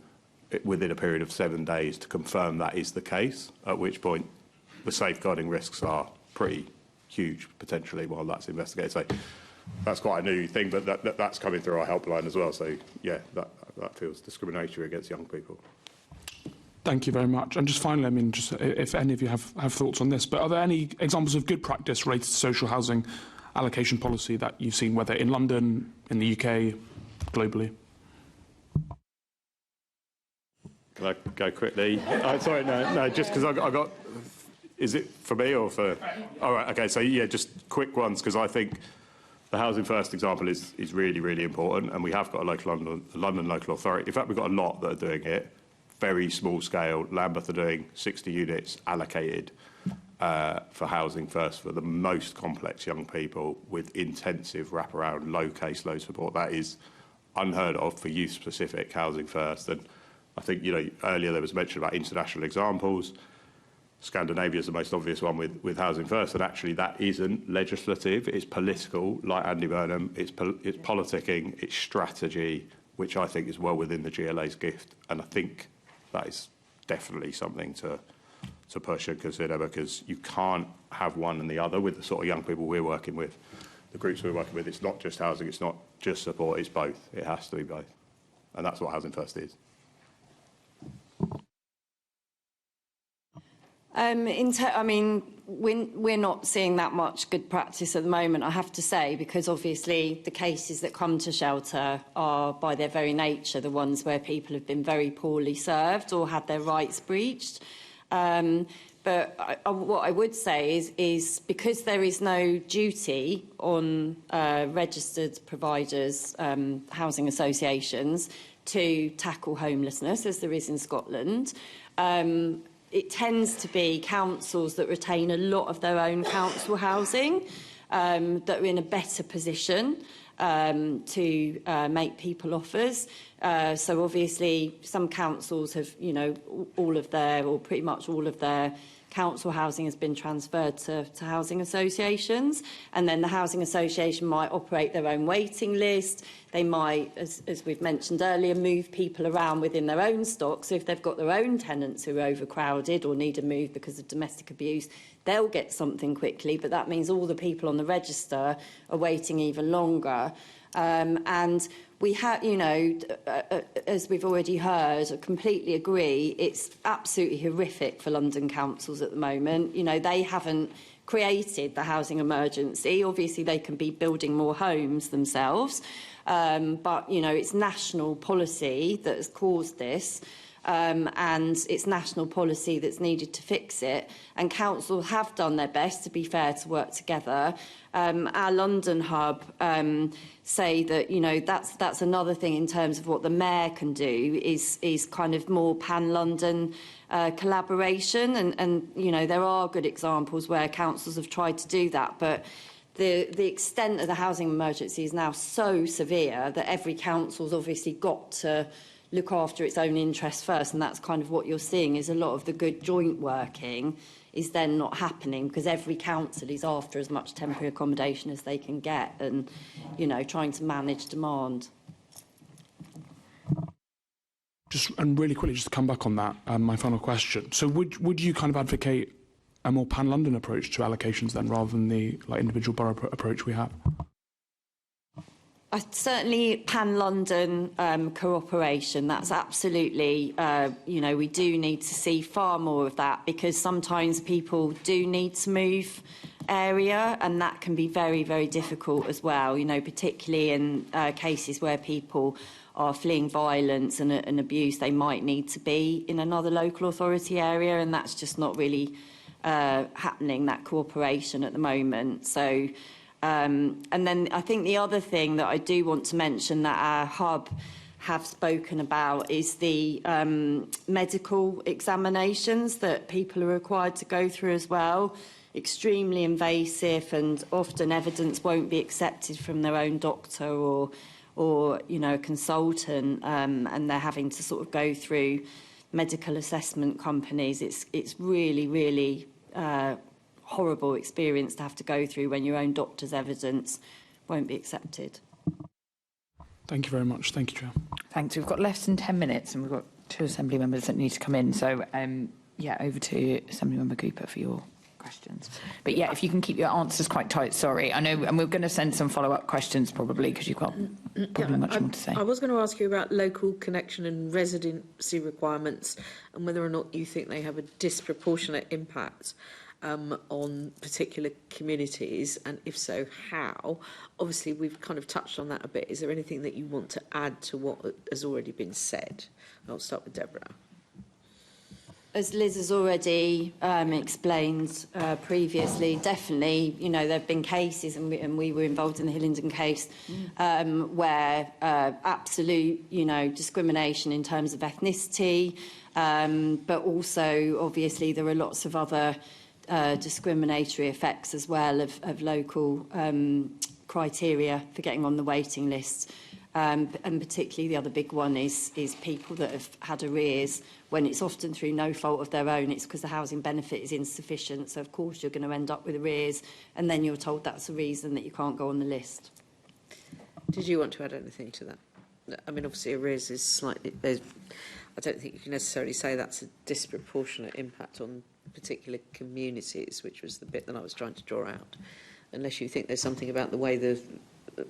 within a period of 7 days to confirm that is the case, at which point the safeguarding risks are pretty huge, potentially, while that's investigated. So that's quite a new thing, but that's coming through our helpline as well. So, yeah, that feels discriminatory against young people. Thank you very much. And just finally, just if any of you have thoughts on this, but are there any examples of good practice related to social housing allocation policy that you've seen, whether in London, in the UK, globally? Can I go quickly? Sorry, no, just because I got... Is it for me or for... All right, OK, so, yeah, just quick ones, because I think the Housing First example is really, really important, and we have got a London local authority. In fact, we've got a lot that are doing it. Very small scale. Lambeth are doing 60 units allocated for Housing First for the most complex young people with intensive wraparound, low caseload support. That is unheard of for youth-specific Housing First. And I think, earlier there was mention about international examples. Scandinavia is the most obvious one with Housing First, and actually that isn't legislative. It's political, like Andy Burnham. It's politicking, it's strategy, which I think is well within the GLA's gift. And I think that is definitely something to push and consider, because you can't have one and the other with the sort of young people we're working with, the groups we're working with. It's not just housing, it's not just support, it's both. It has to be both. And that's what Housing First is. We're not seeing that much good practice at the moment, I have to say, because obviously the cases that come to shelter are, by their very nature, the ones where people have been very poorly served or had their rights breached. But what I would say is because there is no duty on registered providers, housing associations, to tackle homelessness, as there is in Scotland, it tends to be councils that retain a lot of their own council housing that are in a better position to make people offers. So obviously some councils have, all of their, or pretty much all of their council housing has been transferred to housing associations, and then the housing association might operate their own waiting list. They might, as we've mentioned earlier, move people around within their own stock. So if they've got their own tenants who are overcrowded or need a move because of domestic abuse, they'll get something quickly, but that means all the people on the register are waiting even longer. And we have, as we've already heard, I completely agree, it's absolutely horrific for London councils at the moment. They haven't created the housing emergency. Obviously, they can be building more homes themselves, but, you know, it's national policy that has caused this. And it's national policy that's needed to fix it. And council have done their best, to be fair, to work together. Our London hub say that, you know, that's another thing in terms of what the mayor can do is kind of more pan-London collaboration. And, you know, there are good examples where councils have tried to do that, but the extent of the housing emergency is now so severe that every council's obviously got to look after its own interests first, and that's kind of what you're seeing is a lot of the good joint working is then not happening because every council is after as much temporary accommodation as they can get and, you know, trying to manage demand. And really quickly, just to come back on that, my final question. So would you kind of advocate a more pan-London approach to allocations then, rather than the individual borough approach we have? Certainly pan-London cooperation, that's absolutely, you know, we do need to see far more of that because sometimes people do need to move area and that can be very, very difficult as well, you know, particularly in cases where people are fleeing violence and abuse, they might need to be in another local authority area and that's just not really happening, that cooperation at the moment. So. And then I think the other thing that I do want to mention that our hub have spoken about is the medical examinations that people are required to go through as well. Extremely invasive and often evidence won't be accepted from their own doctor or you know, a consultant and they're having to sort of go through medical assessment companies. It's really, really horrible experience to have to go through when your own doctor's evidence won't be accepted. Thank you very much. Thank you, Chair. Thanks. We've got less than 10 minutes and we've got 2 Assembly members that need to come in. So, yeah, over to Assembly Member Cooper for your questions. But, yeah, if you can keep your answers quite tight, sorry. I know, and we're going to send some follow-up questions probably because you've got probably much more to say. I was going to ask you about local connection and residency requirements and whether or not you think they have a disproportionate impact on particular communities, and if so, how? Obviously, we've kind of touched on that a bit. Is there anything that you want to add to what has already been said? I'll start with Deborah. As Liz has already explained previously, definitely, you know, there have been cases, and we were involved in the Hillingdon case, where absolute, you know, discrimination in terms of ethnicity, but also, obviously, there are lots of other discriminatory effects as well of local criteria for getting on the waiting list. And particularly the other big one is people that have had arrears when it's often through no fault of their own. It's because the housing benefit is insufficient. So, of course, you're going to end up with arrears and then you're told that's a reason that you can't go on the list. Did you want to add anything to that? I mean, obviously, arrears is slightly... I don't think you can necessarily say that's a disproportionate impact on particular communities, which was the bit that I was trying to draw out, unless you think there's something about the way the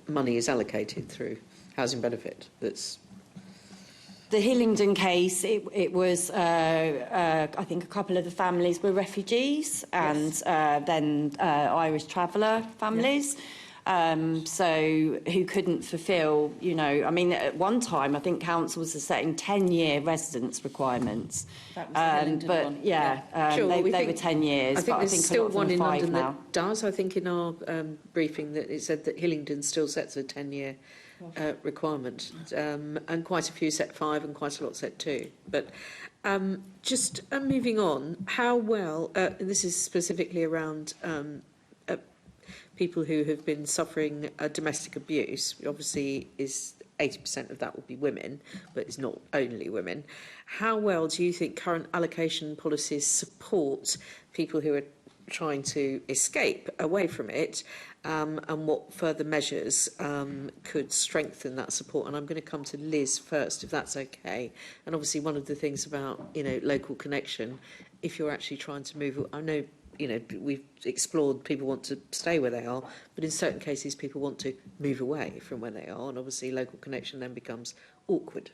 money is allocated through housing benefit that's... The Hillingdon case, it was, I think a couple of the families were refugees and then Irish traveller families. Yes. So who couldn't fulfil, you know, I mean, at one time, I think councils are setting 10-year residence requirements. That was the Hillingdon but, one. Yeah, sure, they were 10 years. I think there's still one in London now. that does. I think in our briefing that it said that Hillingdon still sets a 10-year requirement, and quite a few set 5 and quite a lot set 2. But just moving on, how well, this is specifically around people who have been suffering domestic abuse, obviously is 80% of that will be women, but it's not only women. How well do you think current allocation policies support people who are trying to escape away from it, and what further measures could strengthen that support? And I'm going to come to Liz first, if that's okay. And obviously one of the things about, you know, local connection, if you're actually trying to move, I know, you know, we've explored people want to stay where they are, but in certain cases people want to move away from where they are, and obviously local connection then becomes awkward.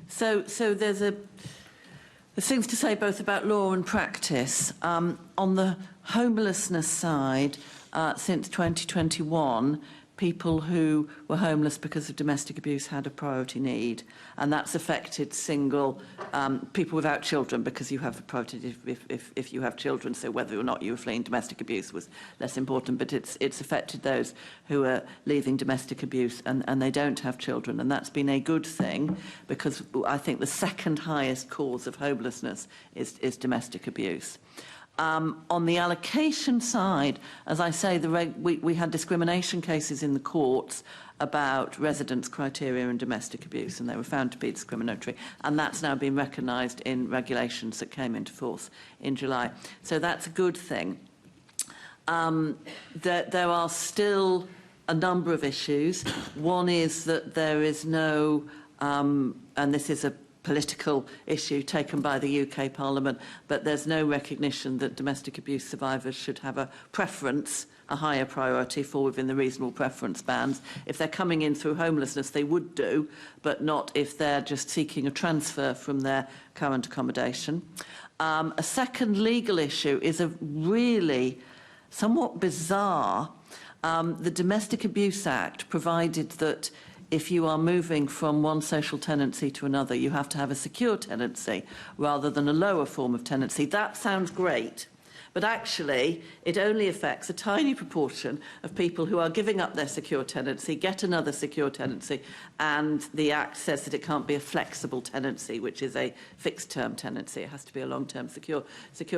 So there's things to say both about law and practice. On the homelessness side, since 2021, people who were homeless because of domestic abuse had a priority need, and that's affected single people without children, because you have a priority if you have children, so whether or not you were fleeing domestic abuse was less important, but it's affected those who are leaving domestic abuse and they don't have children, and that's been a good thing, because I think the second highest cause of homelessness is domestic abuse. On the allocation side, as I say, we had discrimination cases in the courts about residence criteria and domestic abuse, and they were found to be discriminatory, and that's now been recognised in regulations that came into force in July. So that's a good thing. There are still a number of issues. One is that there is no, and this is a political issue taken by the UK Parliament, but there's no recognition that domestic abuse survivors should have a preference, a higher priority for within the reasonable preference bands. If they're coming in through homelessness, they would do, but not if they're just seeking a transfer from their current accommodation. A second legal issue is a really somewhat bizarre. The Domestic Abuse Act provided that if you are moving from one social tenancy to another, you have to have a secure tenancy rather than a lower form of tenancy. That sounds great, but actually it only affects a tiny proportion of people who are giving up their secure tenancy, get another secure tenancy, and the Act says that it can't be a flexible tenancy, which is a fixed-term tenancy. It has to be a long-term secure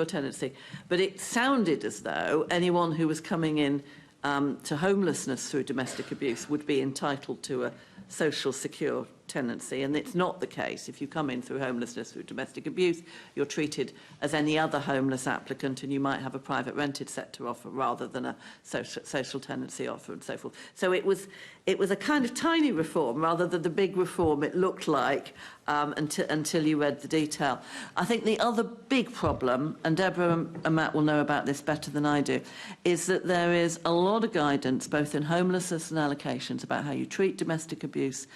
tenancy. But it sounded as though anyone who was coming in to homelessness through domestic abuse would be entitled to a social secure tenancy, and it's not the case. If you come in through homelessness through domestic abuse, you're treated as any other homeless applicant, and you might have a private rented sector offer rather than a social tenancy offer, and so forth. So it was a kind of tiny reform rather than the big reform it looked like until you read the detail. I think the other big problem, and Deborah and Matt will know about this better than I do, is that there is a lot of guidance both in homelessness and allocations about how you treat domestic abuse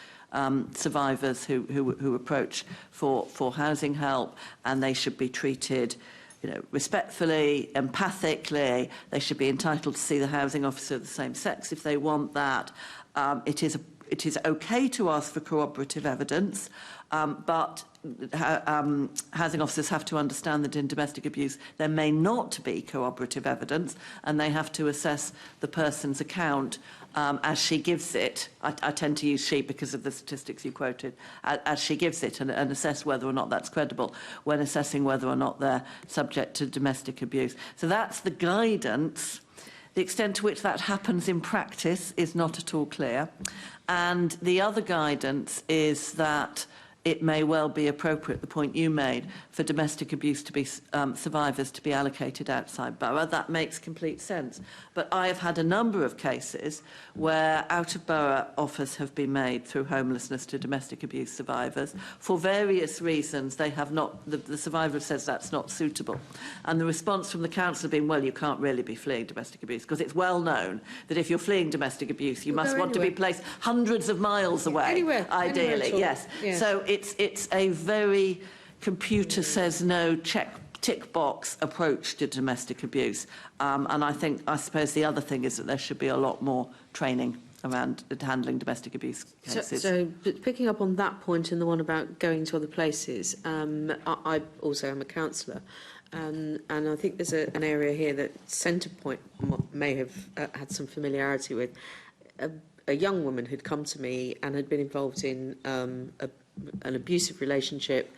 survivors who approach for housing help, and they should be treated, respectfully, empathically. They should be entitled to see the housing officer of the same sex if they want that. It is okay to ask for corroborative evidence, but housing officers have to understand that in domestic abuse there may not be corroborative evidence, and they have to assess the person's account as she gives it. I tend to use she because of the statistics you quoted, as she gives it, and assess whether or not that's credible when assessing whether or not they're subject to domestic abuse. So that's the guidance. The extent to which that happens in practice is not at all clear. And the other guidance is that it may well be appropriate, the point you made, for domestic abuse to be survivors to be allocated outside borough. That makes complete sense. But I have had a number of cases where out-of-borough offers have been made through homelessness to domestic abuse survivors. For various reasons, they have not, the survivor says that's not suitable. And the response from the council has been, well, you can't really be fleeing domestic abuse, because it's well known that if you're fleeing domestic abuse, you must want to be placed hundreds of miles away, ideally. Yes. So it's a very computer says no tick box approach to domestic abuse, and I suppose the other thing is that there should be a lot more training around handling domestic abuse cases. So picking up on that point and the one about going to other places, I also am a counsellor, and I think there's an area here that Centrepoint may have had some familiarity with. A young woman had come to me and had been involved in an abusive relationship,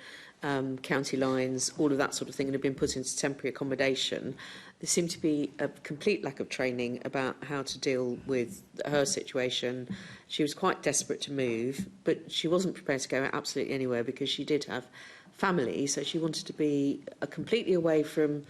county lines, all of that sort of thing, and had been put into temporary accommodation. There seemed to be a complete lack of training about how to deal with her situation. She was quite desperate to move, but she wasn't prepared to go absolutely anywhere because she did have family, so she wanted to be completely away from...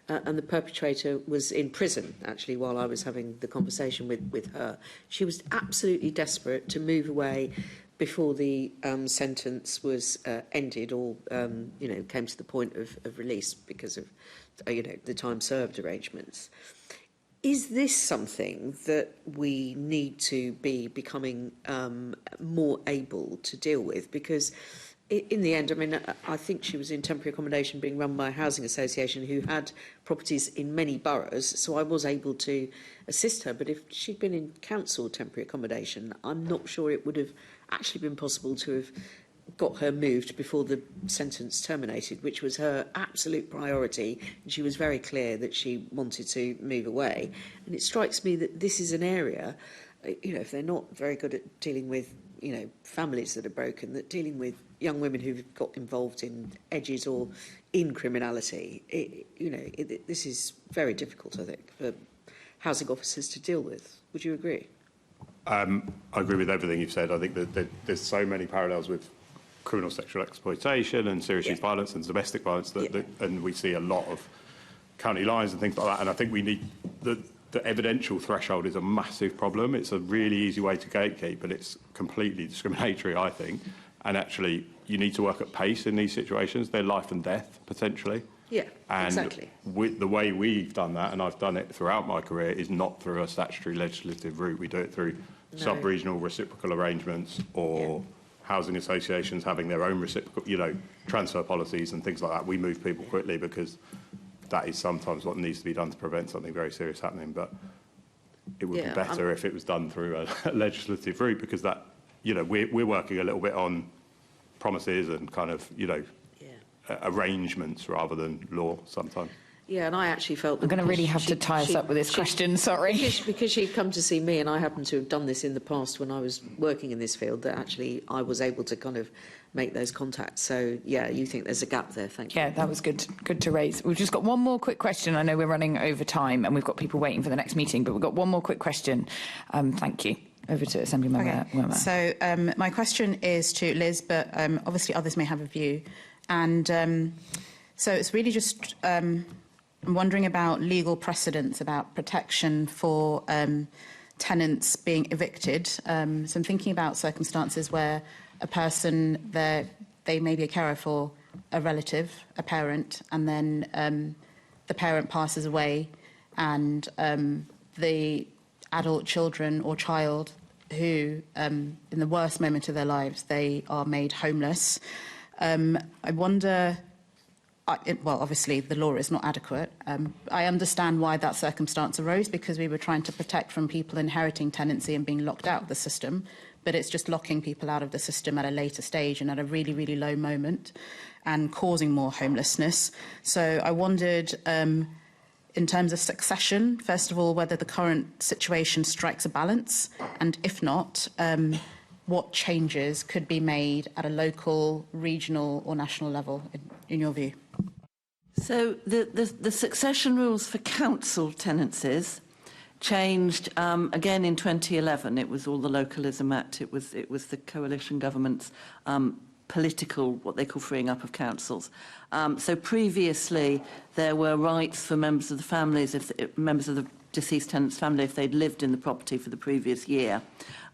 and the perpetrator was in prison, actually, while I was having the conversation with her. She was absolutely desperate to move away before the sentence was ended or, came to the point of release because of, the time served arrangements. Is this something that we need to be becoming more able to deal with? Because In the end, I mean, I think she was in temporary accommodation being run by a housing association who had properties in many boroughs, so I was able to assist her. But if she'd been in council temporary accommodation, I'm not sure it would have actually been possible to have got her moved before the sentence terminated, which was her absolute priority. And she was very clear that she wanted to move away. And it strikes me that this is an area, you know, if they're not very good at dealing with, you know, families that are broken, that dealing with young women who've got involved in edges or in criminality, this is very difficult, I think, for housing officers to deal with. Would you agree? I agree with everything you've said. I think that there's so many parallels with criminal sexual exploitation and serious youth violence and domestic violence, and we see a lot of county lines and things like that. And I think we need the evidential threshold is a massive problem. It's a really easy way to gatekeep, but it's completely discriminatory, I think. And actually, you need to work at pace in these situations. They're life and death, potentially. Yeah, and exactly. The way we've done that, and I've done it throughout my career, is not through a statutory legislative route. We do it through sub-regional reciprocal arrangements or housing associations having their own reciprocal, transfer policies and things like that. We move people quickly because that is sometimes what needs to be done to prevent something very serious happening. But it would be better if it was done through a legislative route, because that, we're working a little bit on promises and kind of, arrangements rather than law sometimes. Yeah, and I actually felt that I'm going to really have to tie us up with this question, sorry. Because she'd come to see me, and I happened to have done this in the past when I was working in this field, that actually I was able to kind of make those contacts. So, yeah, you think there's a gap there, thank you. Yeah, that was good to raise. We've just got one more quick question. I know we're running over time and we've got people waiting for the next meeting, but we've got one more quick question. Thank you. Over to Assembly Member Wilmer. So my question is to Liz, but obviously others may have a view. And so it's really just... I'm wondering about legal precedents about protection for tenants being evicted. So I'm thinking about circumstances where a person, they may be a carer for a relative, a parent, and then the parent passes away, and the adult children or child who, in the worst moment of their lives, they are made homeless. I wonder... well, obviously, the law is not adequate. I understand why that circumstance arose, because we were trying to protect from people inheriting tenancy and being locked out of the system, but it's just locking people out of the system at a later stage and at a really, really low moment and causing more homelessness. So I wondered, in terms of succession, first of all, whether the current situation strikes a balance, and if not, what changes could be made at a local, regional or national level, in your view? So the succession rules for council tenancies changed again in 2011. It was all the Localism Act. It was the coalition government's political, what they call freeing up of councils. So previously there were rights for members of the families, members of the deceased tenant's family, if they'd lived in the property for the previous year,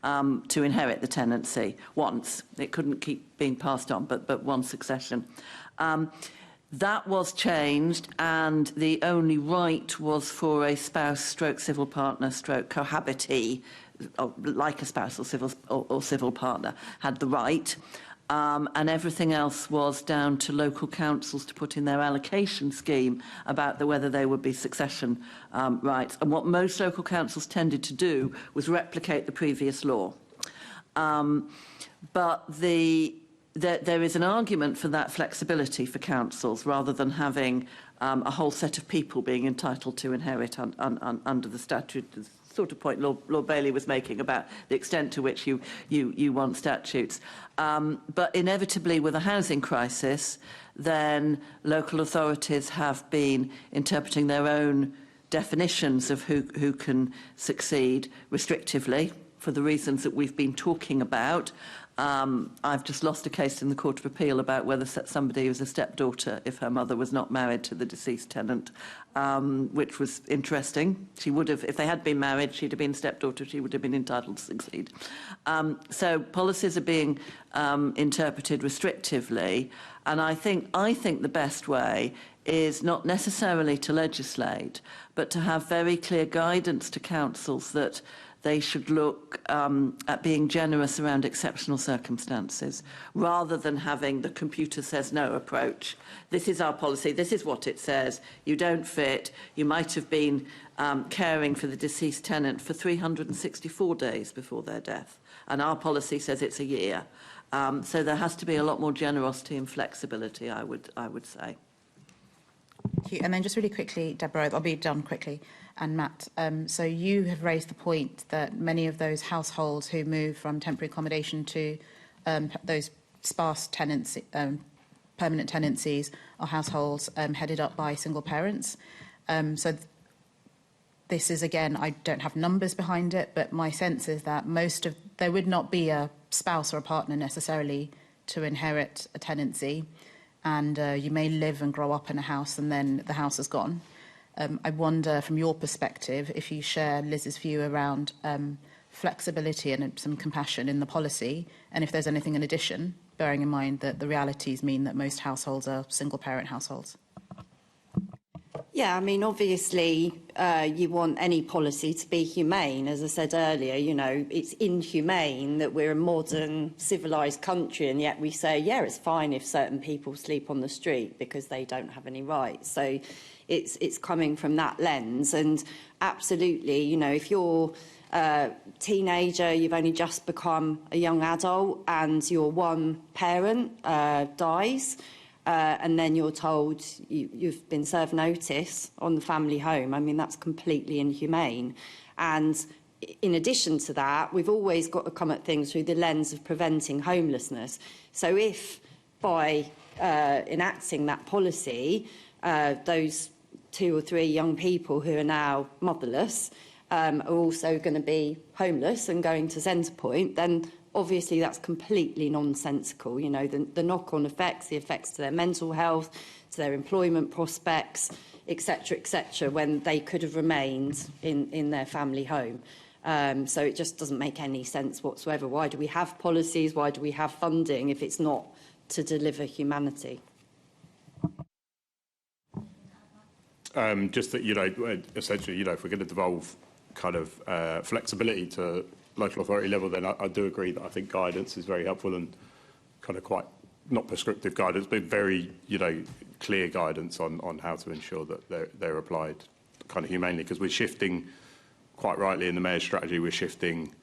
to inherit the tenancy once. It couldn't keep being passed on, but one succession. That was changed, and the only right was for a spouse stroke civil partner stroke cohabitee, like a spouse or civil partner, had the right. And everything else was down to local councils to put in their allocation scheme about whether there would be succession rights. And what most local councils tended to do was replicate the previous law. But there is an argument for that flexibility for councils, rather than having a whole set of people being entitled to inherit under the statute. The sort of point Lord Bailey was making about the extent to which you want statutes. But inevitably, with a housing crisis, then local authorities have been interpreting their own definitions of who can succeed restrictively, for the reasons that we've been talking about. I've just lost a case in the Court of Appeal about whether somebody was a stepdaughter if her mother was not married to the deceased tenant, which was interesting. She would have, if they had been married, she'd have been stepdaughter, she would have been entitled to succeed. So policies are being interpreted restrictively, and I think the best way is not necessarily to legislate, but to have very clear guidance to councils that they should look at being generous around exceptional circumstances, rather than having the computer says no approach. This is our policy, this is what it says, you don't fit, you might have been caring for the deceased tenant for 364 days before their death, and our policy says it's a year. So there has to be a lot more generosity and flexibility, I would say. Thank you. And then just really quickly, Deborah, I'll be done quickly, and Matt, so you have raised the point that many of those households who move from temporary accommodation to those sparse tenancy, permanent tenancies are households headed up by single parents. So this is, again, I don't have numbers behind it, but my sense is that there would not be a spouse or a partner necessarily to inherit a tenancy, and you may live and grow up in a house and then the house is gone. I wonder, from your perspective, if you share Liz's view around flexibility and some compassion in the policy, and if there's anything in addition, bearing in mind that the realities mean that most households are single-parent households. Yeah, I mean, obviously, you want any policy to be humane. As I said earlier, you know, it's inhumane that we're a modern, civilised country, and yet we say, yeah, it's fine if certain people sleep on the street because they don't have any rights. So it's coming from that lens. And absolutely, you know, if you're a teenager, you've only just become a young adult, and your one parent dies, and then you're told you've been served notice on the family home. I mean, that's completely inhumane. And in addition to that, we've always got to come at things through the lens of preventing homelessness. So if by enacting that policy, those 2 or 3 young people who are now motherless are also going to be homeless and going to Centrepoint, then obviously that's completely nonsensical. You know, the knock-on effects, the effects to their mental health, to their employment prospects, etc., when they could have remained in their family home. So it just doesn't make any sense whatsoever. Why do we have policies? Why do we have funding if it's not to deliver humanity? Just that, you know, essentially, you know, if we're going to devolve kind of flexibility to local authority level, then I do agree that I think guidance is very helpful, and kind of quite, not prescriptive guidance, but very, you know, clear guidance on how to ensure that they're applied kind of humanely, because we're shifting, quite rightly in the Mayor's strategy, we're shifting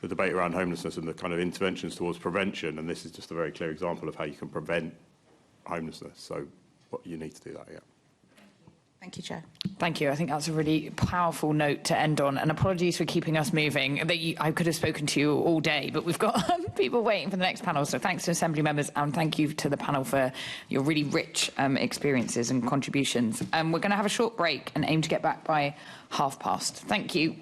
the debate around homelessness and the kind of interventions towards prevention, and this is just a very clear example of how you can prevent homelessness. So you need to do that, yeah. Thank you, Chair. Thank you. I think that's a really powerful note to end on. And apologies for keeping us moving. I could have spoken to you all day, but we've got people waiting for the next panel. So thanks to Assembly members, and thank you to the panel for your really rich experiences and contributions. We're going to have a short break and aim to get back by past. Thank you.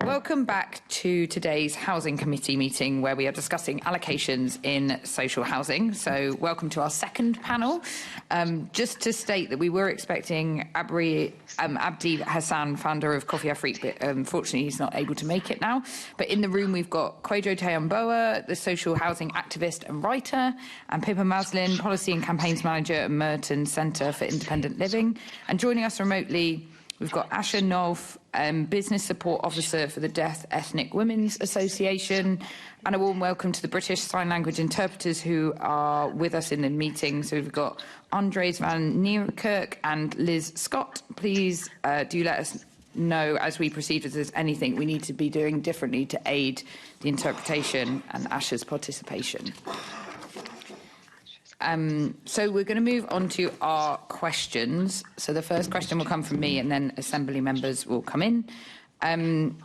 Welcome back to today's Housing Committee meeting where we are discussing allocations in social housing. So welcome to our second panel. Just to state that we were expecting Abdi Hassan, founder of Coffee Afrique, but unfortunately he's not able to make it now. But in the room we've got Kwejo Tayamboa, the social housing activist and writer, and Pippa Maslin, policy and campaigns manager at Merton Centre for Independent Living. And joining us remotely, we've got Asha Nolf, Business Support Officer for the Deaf Ethnic Women's Association, and a warm welcome to the British Sign Language interpreters who are with us in the meeting. So we've got Andres van Nieuwkerk and Liz Scott. Please do let us know as we proceed if there's anything we need to be doing differently to aid the interpretation and Asha's participation. So we're going to move on to our questions. So the first question will come from me and then Assembly members will come in.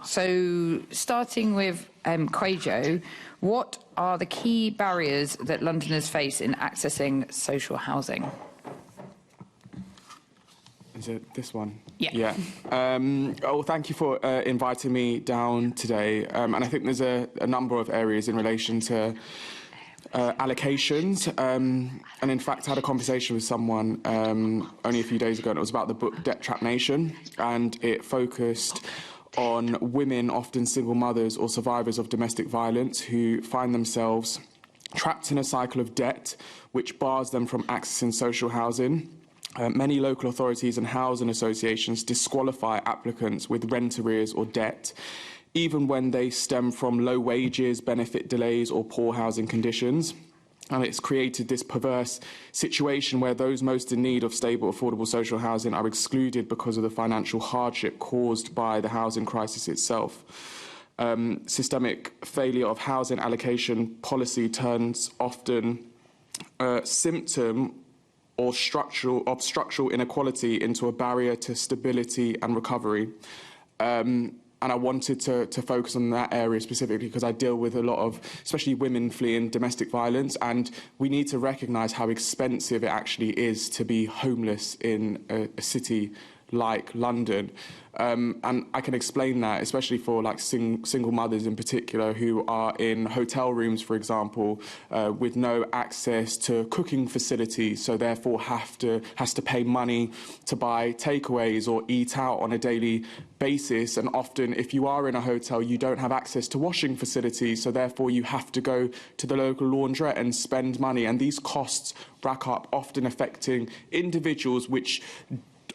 So starting with Kwejo, what are the key barriers that Londoners face in accessing social housing? Is it this one? Yeah. Thank you for inviting me down today. And I think there's a number of areas in relation to allocations, and in fact I had a conversation with someone only a few days ago, and it was about the book Debt Trap Nation, and it focused on women, often single mothers or survivors of domestic violence, who find themselves trapped in a cycle of debt which bars them from accessing social housing. Many local authorities and housing associations disqualify applicants with rent arrears or debt, even when they stem from low wages, benefit delays or poor housing conditions. And it's created this perverse situation where those most in need of stable, affordable social housing are excluded because of the financial hardship caused by the housing crisis itself. Systemic failure of housing allocation policy turns often a symptom or structural inequality into a barrier to stability and recovery. And I wanted to focus on that area specifically because I deal with a lot of, especially women fleeing domestic violence, and we need to recognise how expensive it actually is to be homeless in a city like London. And I can explain that, especially for like single mothers in particular who are in hotel rooms, for example, with no access to cooking facilities, so therefore has to pay money to buy takeaways or eat out on a daily basis. And often, if you are in a hotel, you don't have access to washing facilities, so therefore you have to go to the local laundrette and spend money. And these costs rack up, often affecting individuals which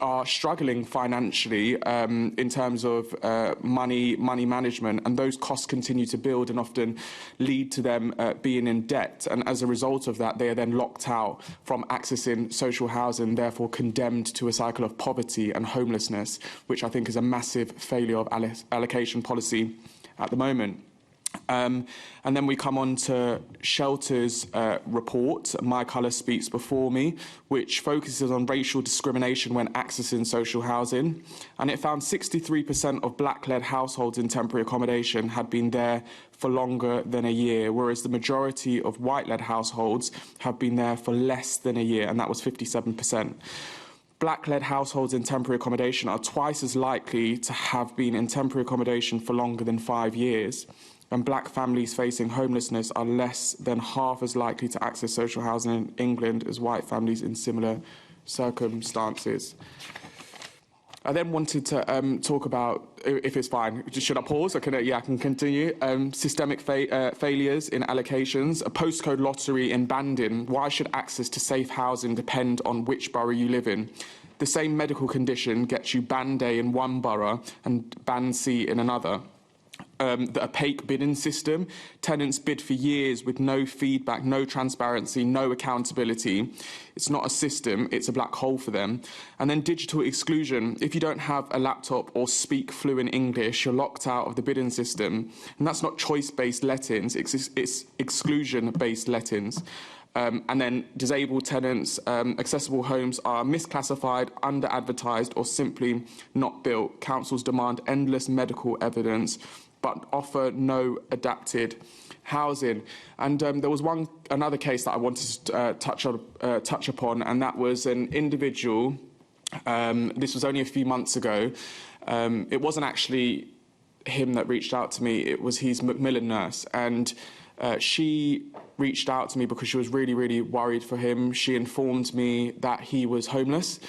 are struggling financially in terms of money management, and those costs continue to build and often lead to them being in debt. And as a result of that, they are then locked out from accessing social housing, therefore condemned to a cycle of poverty and homelessness, which I think is a massive failure of allocation policy at the moment. And then we come on to Shelter's report, My Colour Speaks Before Me, which focuses on racial discrimination when accessing social housing. And it found 63% of black-led households in temporary accommodation had been there for longer than a year, whereas the majority of white-led households have been there for less than a year, and that was 57%. Black-led households in temporary accommodation are twice as likely to have been in temporary accommodation for longer than 5 years. And black families facing homelessness are less than half as likely to access social housing in England as white families in similar circumstances. I then wanted to talk about, if it's fine, should I pause? I can continue. Systemic failures in allocations, a postcode lottery in Bandon. Why should access to safe housing depend on which borough you live in? The same medical condition gets you Band A in one borough and Band C in another. The opaque bidding system. Tenants bid for years with no feedback, no transparency, no accountability. It's not a system, it's a black hole for them. And then digital exclusion. If you don't have a laptop or speak fluent English, you're locked out of the bidding system. And that's not choice-based lettings, it's exclusion-based lettings. And then disabled tenants, accessible homes are misclassified, under-advertised or simply not built. Councils demand endless medical evidence but offer no adapted housing. And there was another case that I wanted to touch upon, and that was an individual. This was only a few months ago. It wasn't actually him that reached out to me. It was his Macmillan nurse, and she reached out to me because she was really, really worried for him. She informed me that he was homeless.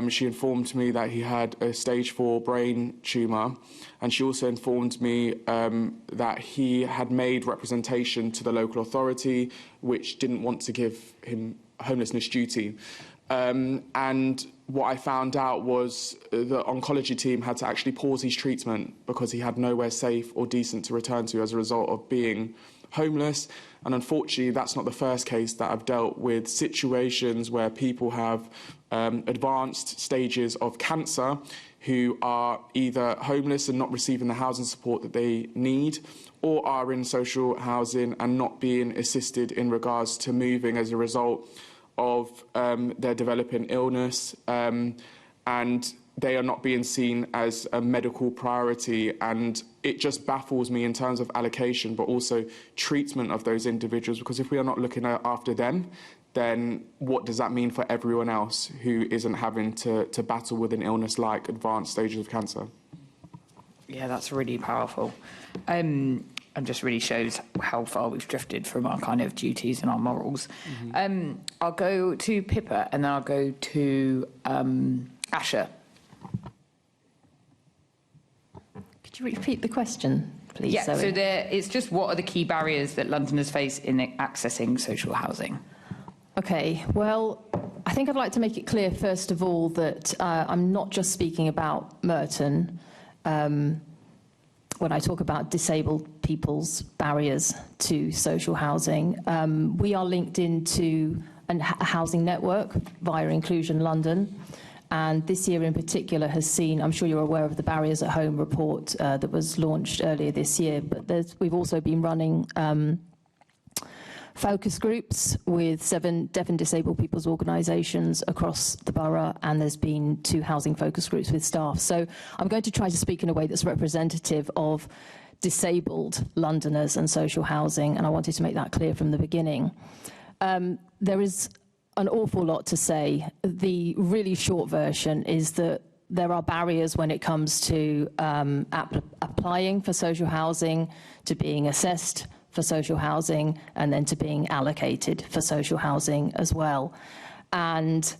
She informed me that he had a stage 4 brain tumour, and she also informed me that he had made representation to the local authority, which didn't want to give him homelessness duty. And what I found out was the oncology team had to actually pause his treatment because he had nowhere safe or decent to return to as a result of being homeless. And unfortunately, that's not the first case that I've dealt with situations where people have advanced stages of cancer who are either homeless and not receiving the housing support that they need, or are in social housing and not being assisted in regards to moving as a result of their developing illness, and they are not being seen as a medical priority. And it just baffles me in terms of allocation, but also treatment of those individuals, because if we are not looking after them, then what does that mean for everyone else who isn't having to battle with an illness like advanced stages of cancer? Yeah, that's really powerful. And just really shows how far we've drifted from our kind of duties and our morals. I'll go to Pippa, and then I'll go to Asher. Could you repeat the question, please? Yeah, Zoe? so it's just what are the key barriers that Londoners face in accessing social housing? Okay, well, I think I'd like to make it clear, first of all, that I'm not just speaking about Merton when I talk about disabled people's barriers to social housing. We are linked into a housing network via Inclusion London, and this year in particular has seen, I'm sure you're aware of the Barriers at Home report that was launched earlier this year, but we've also been running focus groups with 7 deaf and disabled people's organisations across the borough, and there's been 2 housing focus groups with staff. So I'm going to try to speak in a way that's representative of disabled Londoners and social housing, and I wanted to make that clear from the beginning. There is an awful lot to say. The really short version is that there are barriers when it comes to applying for social housing, to being assessed for social housing, and then to being allocated for social housing as well. And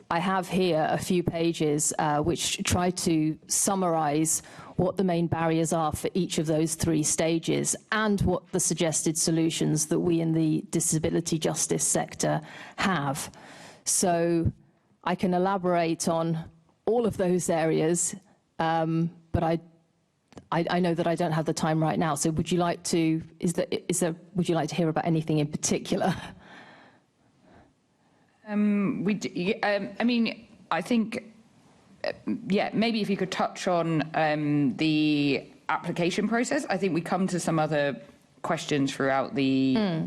I have here a few pages which try to summarise what the main barriers are for each of those 3 stages, and what the suggested solutions that we in the disability justice sector have. So I can elaborate on all of those areas, but I know that I don't have the time right now. So would you like to, would you like to hear about anything in particular? I mean, I think, yeah, maybe if you could touch on the application process. I think we come to some other questions throughout the,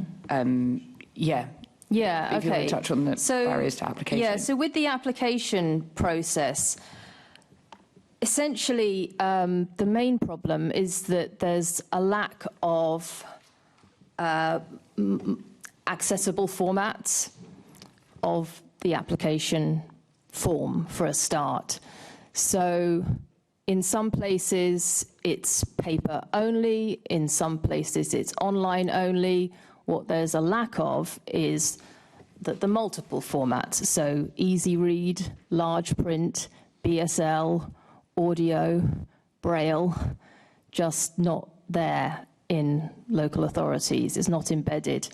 yeah. Yeah, if you want to touch on the barriers to application. Yeah, so with the application process, essentially, the main problem is that there's a lack of accessible formats of the application form for a start. So in some places it's paper only, in some places it's online only. What there's a lack of is that the multiple formats, so easy read, large print, BSL, audio, Braille, just not there in local authorities, it's not embedded.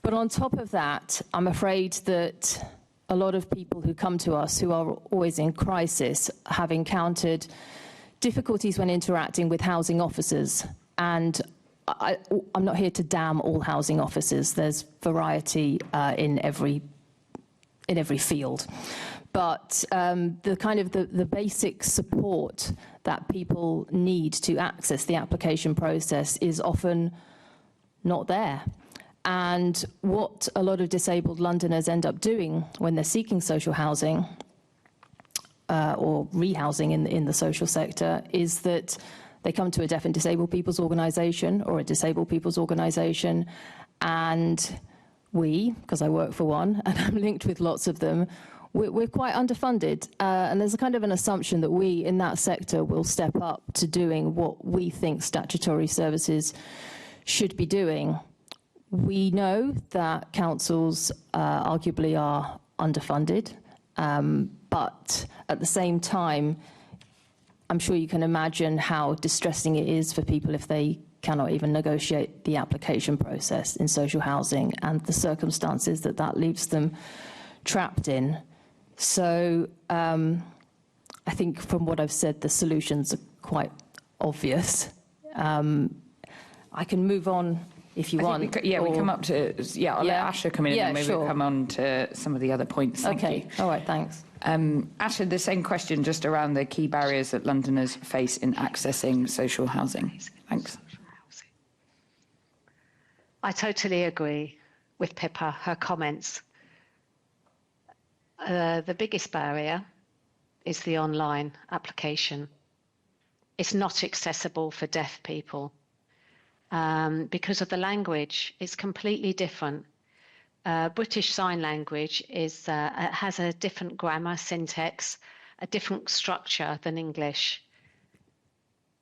But on top of that, I'm afraid that a lot of people who come to us who are always in crisis have encountered difficulties when interacting with housing officers. And I'm not here to damn all housing officers. There's variety in every field. But the kind of the basic support that people need to access the application process is often not there. And what a lot of disabled Londoners end up doing when they're seeking social housing or rehousing in the social sector is that they come to a deaf and disabled people's organisation or a disabled people's organisation, and we, because I work for one and I'm linked with lots of them, we're quite underfunded, and there's a kind of an assumption that we in that sector will step up to doing what we think statutory services should be doing. We know that councils arguably are underfunded, but at the same time, I'm sure you can imagine how distressing it is for people if they cannot even negotiate the application process in social housing and the circumstances that that leaves them trapped in. So I think from what I've said, the solutions are quite obvious. I can move on if you want. We come up to, I'll let Asha come in and then maybe we'll come on to some of the other points. Thank you. All right, thanks. Asha, the same question just around the key barriers that Londoners face in accessing social housing. Thanks. I totally agree with Pippa, her comments. The biggest barrier is the online application. It's not accessible for deaf people because of the language. It's completely different. British Sign Language has a different grammar, syntax, a different structure than English.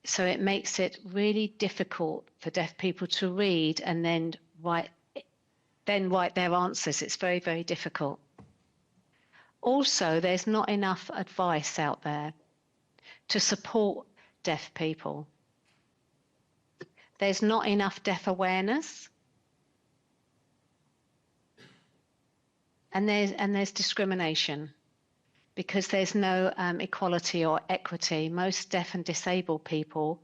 So it makes it really difficult for deaf people to read and then write their answers. It's very, very difficult. Also, there's not enough advice out there to support deaf people. There's not enough deaf awareness. And there's discrimination because there's no equality or equity. Most deaf and disabled people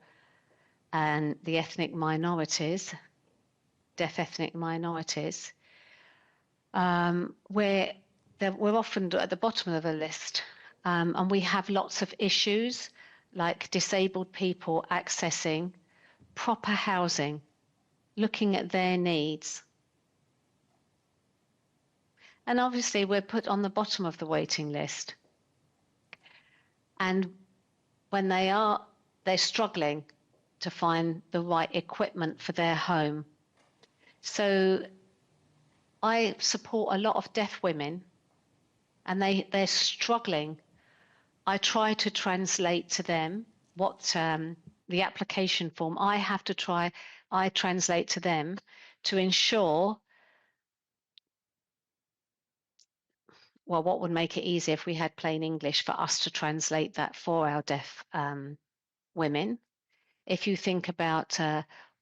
and the ethnic minorities, deaf ethnic minorities, we're often at the bottom of the list, and we have lots of issues like disabled people accessing proper housing, looking at their needs. And obviously we're put on the bottom of the waiting list. And when they're struggling to find the right equipment for their home. So I support a lot of deaf women and they're struggling. I try to translate to them what the application form I translate to them to ensure, well, what would make it easier if we had plain English for us to translate that for our deaf women. If you think about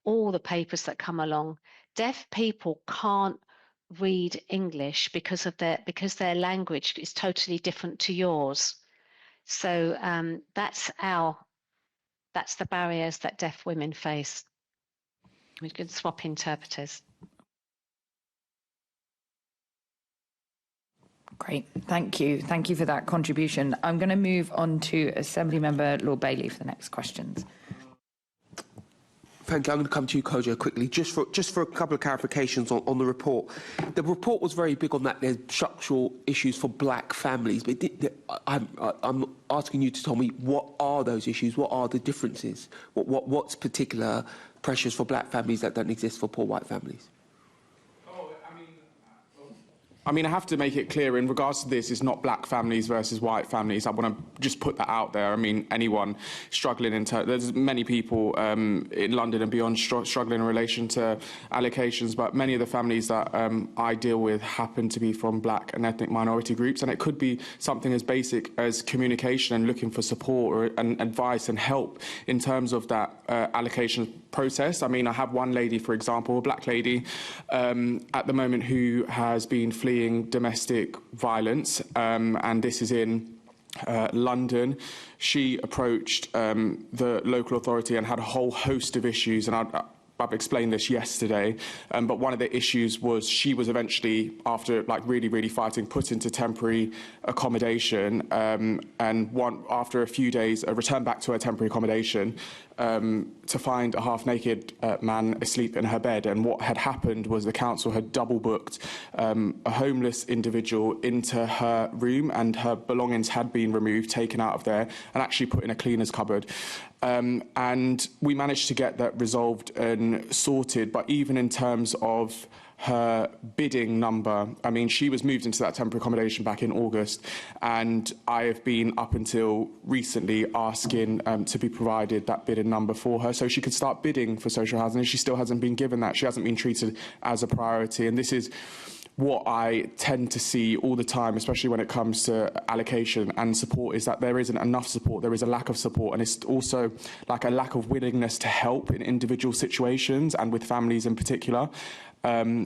all the papers that come along, deaf people can't read English because their language is totally different to yours. So that's the barriers that deaf women face. We could swap interpreters. Great, thank you. Thank you for that contribution. I'm going to move on to Assembly Member Lord Bailey for the next questions. Thank you. I'm going to come to you, Kojo, quickly, just for a couple of clarifications on the report. The report was very big on that. There's structural issues for black families, but I'm asking you to tell me what are those issues? What are the differences? What's particular pressures for black families that don't exist for poor white families? I mean, I have to make it clear, in regards to this, it's not black families versus white families. I want to just put that out there. I mean, anyone struggling there's many people in London and beyond struggling in relation to allocations, but many of the families that I deal with happen to be from black and ethnic minority groups, and it could be something as basic as communication and looking for support and advice and help in terms of that allocation process. I mean, I have one lady, for example, a black lady, at the moment who has been fleeing domestic violence, and this is in London. She approached the local authority and had a whole host of issues, and I've explained this yesterday, but one of the issues was she was eventually, after really fighting, put into temporary accommodation, and after a few days returned back to her temporary accommodation to find a half-naked man asleep in her bed. And what had happened was the council had double-booked a homeless individual into her room, and her belongings had been removed, taken out of there, and actually put in a cleaner's cupboard. And we managed to get that resolved and sorted. But even in terms of her bidding number, I mean, she was moved into that temporary accommodation back in August, and I have been up until recently asking to be provided that bidding number for her so she could start bidding for social housing, and she still hasn't been given that. She hasn't been treated as a priority, and this is what I tend to see all the time, especially when it comes to allocation and support, is that there isn't enough support, there is a lack of support, and it's also like a lack of willingness to help in individual situations and with families in particular.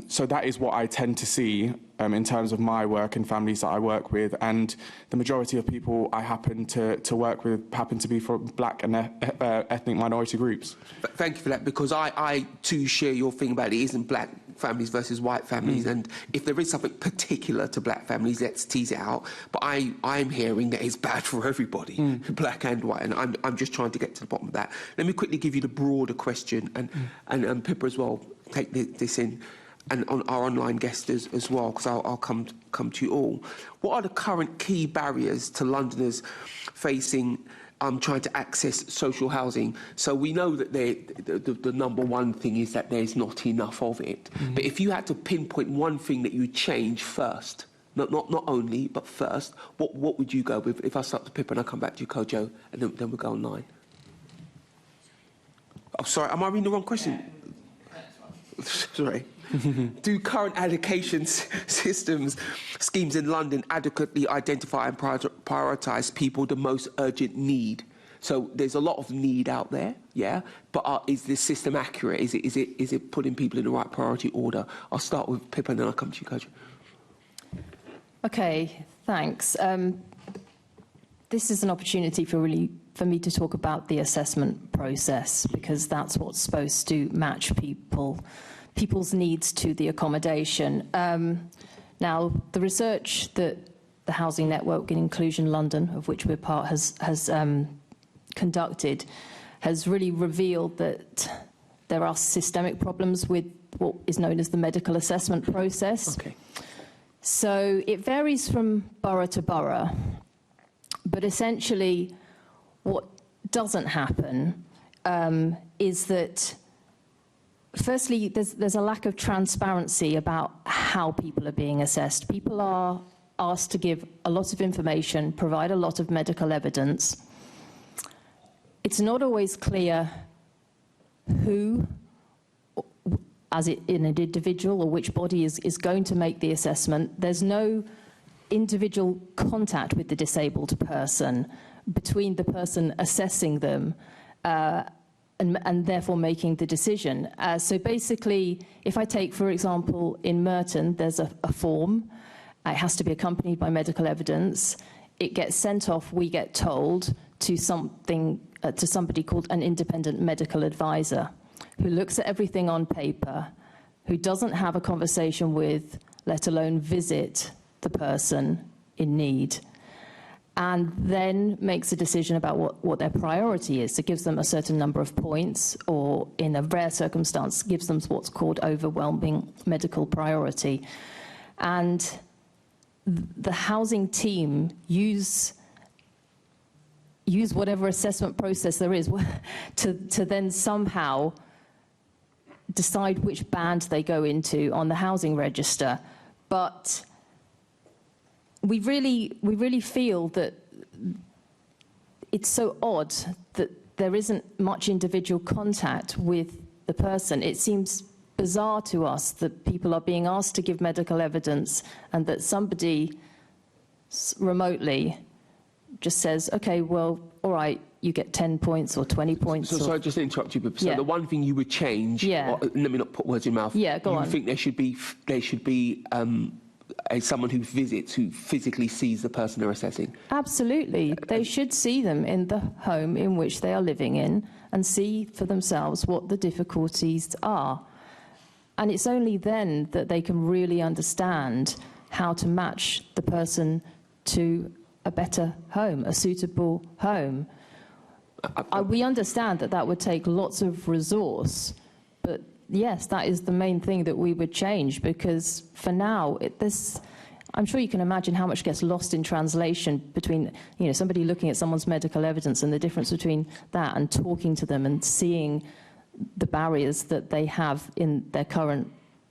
So that is what I tend to see in terms of my work and families that I work with, and the majority of people I happen to work with happen to be from black and ethnic minority groups. Thank you for that, because I too share your thing about it isn't black families versus white families, and if there is something particular to black families, let's tease it out. But I'm hearing that it's bad for everybody, black and white, and I'm just trying to get to the bottom of that. Let me quickly give you the broader question, and Pippa as well, take this in, and on our online guests as well, because I'll come to you all. What are the current key barriers to Londoners facing trying to access social housing? So we know that the number one thing is that there's not enough of it. But if you had to pinpoint one thing that you would change first, not only, but first, what would you go with? If I start to Pippa and I come back to you, Kojo, and then we'll go online. Oh, sorry, am I reading the wrong question? Sorry. Do current allocation schemes in London adequately identify and prioritise people the most urgent need? So there's a lot of need out there, yeah, but is this system accurate? Is it putting people in the right priority order? I'll start with Pippa and then I'll come to you, Coach. Okay, thanks. This is an opportunity for me to talk about the assessment process, because that's what's supposed to match people's needs to the accommodation. Now, the research that the Housing Network in Inclusion London, of which we're part, has conducted, has really revealed that there are systemic problems with what is known as the medical assessment process. Okay. So it varies from borough to borough, but essentially what doesn't happen is that, firstly, there's a lack of transparency about how people are being assessed. People are asked to give a lot of information, provide a lot of medical evidence. It's not always clear who, as an individual, or which body is going to make the assessment. There's no individual contact with the disabled person between the person assessing them and therefore making the decision. So basically, if I take, for example, in Merton, there's a form. It has to be accompanied by medical evidence. It gets sent off, we get told, to somebody called an independent medical advisor, who looks at everything on paper, who doesn't have a conversation with, let alone visit, the person in need, and then makes a decision about what their priority is. So it gives them a certain number of points, or in a rare circumstance, gives them what's called overwhelming medical priority. And the housing team use whatever assessment process there is to then somehow decide which band they go into on the housing register. But we really feel that it's so odd that there isn't much individual contact with the person. It seems bizarre to us that people are being asked to give medical evidence and that somebody remotely just says, okay, well, all right, you get 10 points or 20 points. So sorry, just to interrupt you, but so the one thing you would change, or, let me not put words in your mouth. Yeah, go on. You think there should be someone who visits, who physically sees the person they're assessing? Absolutely. They should see them in the home in which they are living in and see for themselves what the difficulties are. And it's only then that they can really understand how to match the person to a better home, a suitable home. We understand that would take lots of resource, but yes, that is the main thing that we would change, because for now, I'm sure you can imagine how much gets lost in translation between, somebody looking at someone's medical evidence and the difference between that and talking to them and seeing the barriers that they have in their current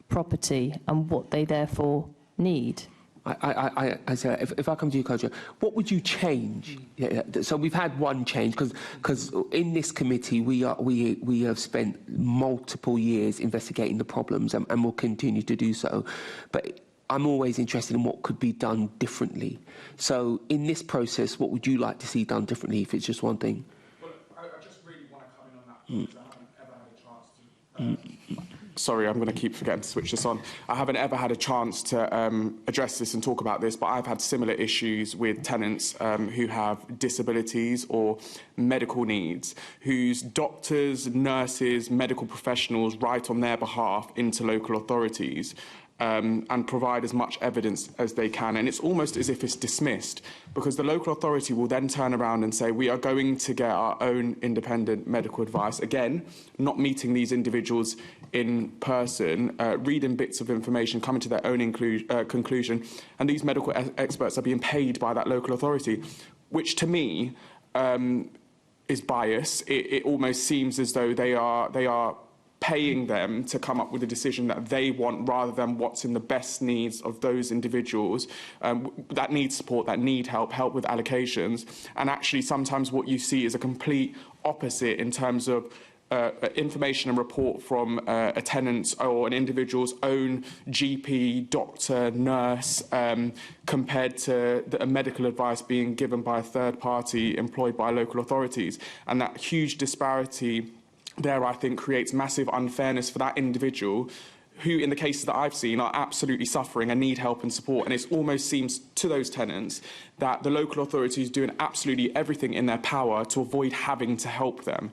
property and what they therefore need. I say, if I come to you, Kojo, what would you change? So we've had one change because in this committee we have spent multiple years investigating the problems and will continue to do so. But I'm always interested in what could be done differently. So in this process, what would you like to see done differently if it's just one thing? Well, I just really want to come in on that point. I haven't ever had a chance to... Sorry, I'm going to keep forgetting to switch this on. I haven't ever had a chance to address this and talk about this, but I've had similar issues with tenants who have disabilities or medical needs, whose doctors, nurses, medical professionals write on their behalf into local authorities and provide as much evidence as they can. And it's almost as if it's dismissed, because the local authority will then turn around and say, we are going to get our own independent medical advice. Again, not meeting these individuals in person, reading bits of information, coming to their own conclusion, and these medical experts are being paid by that local authority, which to me is bias. It almost seems as though they are paying them to come up with a decision that they want rather than what's in the best needs of those individuals that need support, that need help with allocations. And actually sometimes what you see is a complete opposite in terms of information and report from a tenant's or an individual's own GP, doctor, nurse, compared to a medical advice being given by a third party employed by local authorities. And that huge disparity there, I think, creates massive unfairness for that individual who, in the cases that I've seen, are absolutely suffering and need help and support. And it almost seems to those tenants that the local authority is doing absolutely everything in their power to avoid having to help them.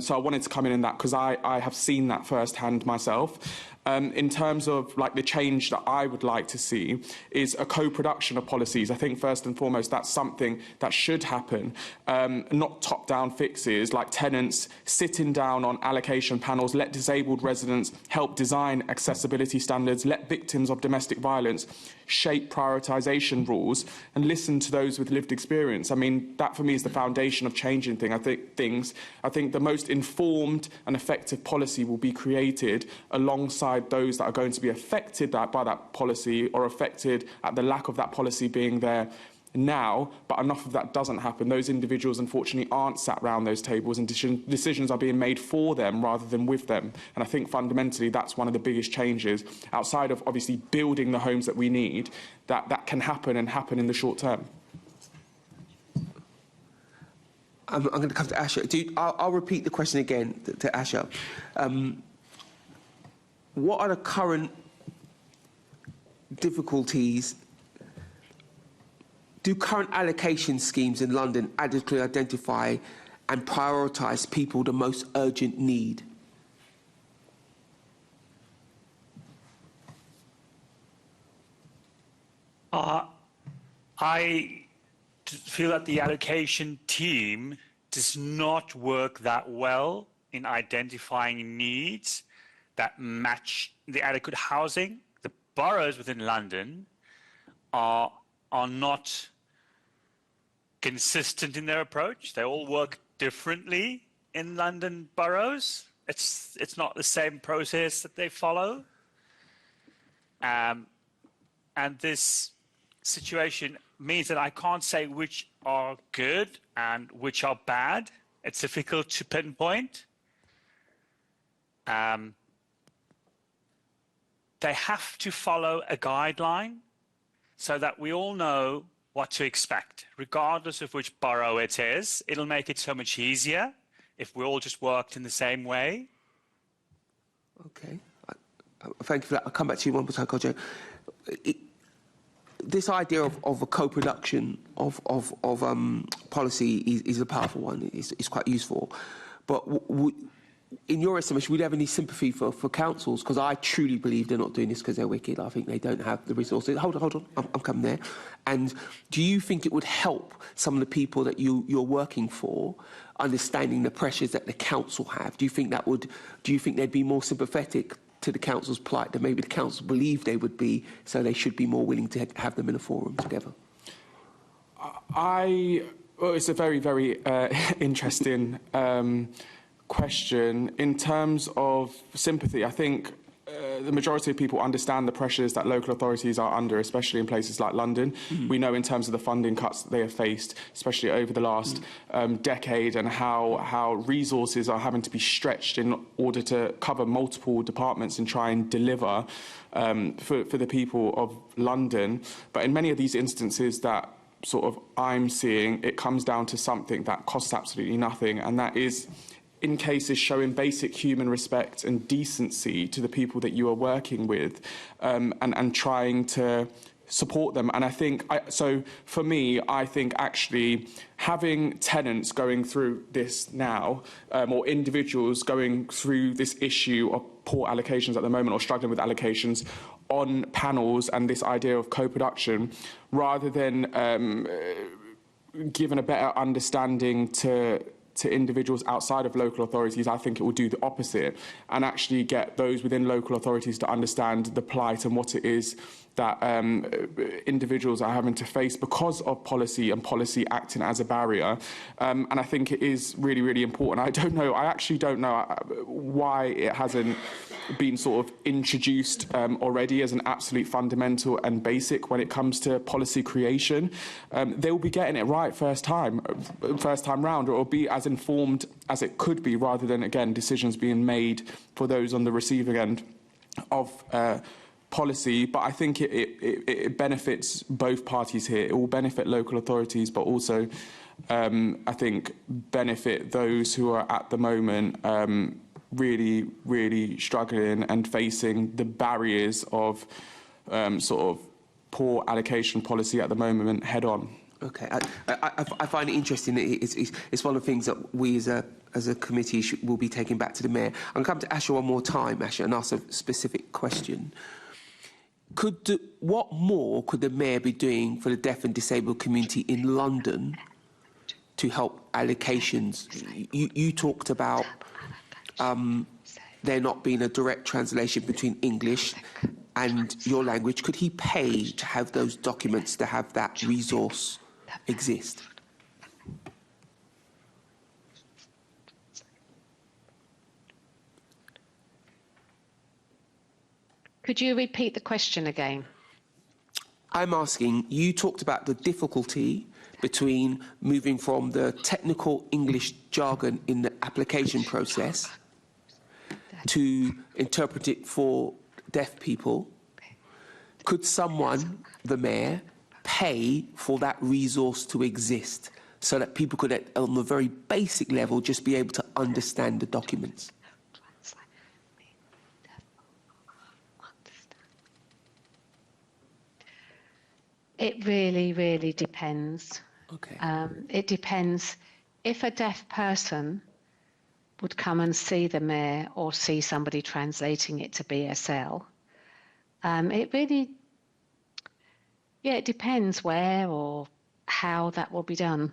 So I wanted to come in that because I have seen that firsthand myself. In terms of the change that I would like to see is a co-production of policies. I think first and foremost that's something that should happen, not top-down fixes like tenants sitting down on allocation panels, let disabled residents help design accessibility standards, let victims of domestic violence shape prioritisation rules and listen to those with lived experience. I mean, that for me is the foundation of changing things. I think the most informed and effective policy will be created alongside those that are going to be affected by that policy or affected at the lack of that policy being there now, but enough of that doesn't happen. Those individuals, unfortunately, aren't sat around those tables and decisions are being made for them rather than with them. And I think fundamentally that's one of the biggest changes, outside of obviously building the homes that we need, that can happen and happen in the short term. I'm going to come to Asha. I'll repeat the question again to Asha. What are the current difficulties? Do current allocation schemes in London adequately identify and prioritise people the most urgent need? I feel that the allocation team does not work that well in identifying needs that match the adequate housing. The boroughs within London are not consistent in their approach. They all work differently in London boroughs. It's not the same process that they follow. And this situation means that I can't say which are good and which are bad. It's difficult to pinpoint. They have to follow a guideline so that we all know what to expect, regardless of which borough it is. It'll make it so much easier if we all just worked in the same way. Okay. Thank you for that. I'll come back to you one more time, Kojo. This idea of a co-production of policy is a powerful one. It's quite useful. But in your estimation, would you have any sympathy for councils? Because I truly believe they're not doing this because they're wicked. I think they don't have the resources. Hold on. I'm coming there. And do you think it would help some of the people that you're working for understanding the pressures that the council have? Do you think they'd be more sympathetic to the council's plight than maybe the council believed they would be, so they should be more willing to have them in a forum together? Well, it's a very, very interesting question. In terms of sympathy, I think the majority of people understand the pressures that local authorities are under, especially in places like London. We know in terms of the funding cuts that they have faced, especially over the last decade, and how resources are having to be stretched in order to cover multiple departments and try and deliver for the people of London. But in many of these instances that sort of I'm seeing, it comes down to something that costs absolutely nothing, and that is, in cases, showing basic human respect and decency to the people that you are working with, and trying to support them. And I think, so for me, I think actually having tenants going through this now, or individuals going through this issue of poor allocations at the moment or struggling with allocations on panels and this idea of co-production, rather than giving a better understanding to individuals outside of local authorities, I think it will do the opposite and actually get those within local authorities to understand the plight and what it is that individuals are having to face because of policy and policy acting as a barrier. And I think it is really, really important. I actually don't know why it hasn't been sort of introduced already as an absolute fundamental and basic when it comes to policy creation. They will be getting it right first time round, or it will be as informed as it could be, rather than, again, decisions being made for those on the receiving end of policy. But I think it benefits both parties here. It will benefit local authorities, but also I think benefit those who are at the moment really, really struggling and facing the barriers of sort of poor allocation policy at the moment head on. Okay, I find it interesting that it's one of the things that we as a committee will be taking back to the Mayor. I'm going to come to Asha one more time, Asha, and ask a specific question. What more could the Mayor be doing for the deaf and disabled community in London to help allocations? You talked about there not being a direct translation between English and your language. Could he pay to have those documents, to have that resource exist? Could you repeat the question again? I'm asking, you talked about the difficulty between moving from the technical English jargon in the application process to interpret it for deaf people. Could someone, the Mayor, pay for that resource to exist so that people could, on a very basic level, just be able to understand the documents? It really, really depends. Okay. It depends. If a deaf person would come and see the Mayor or see somebody translating it to BSL, it really, it depends where or how that will be done.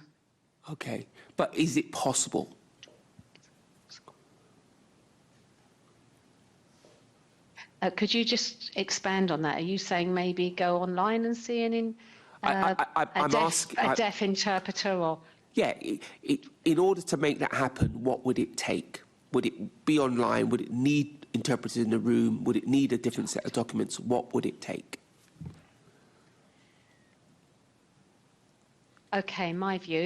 Okay, but is it possible? Could you just expand on that? Are you saying maybe go online and see a deaf interpreter? Or yeah, in order to make that happen, what would it take? Would it be online? Would it need interpreters in the room? Would it need a different set of documents? What would it take? Okay,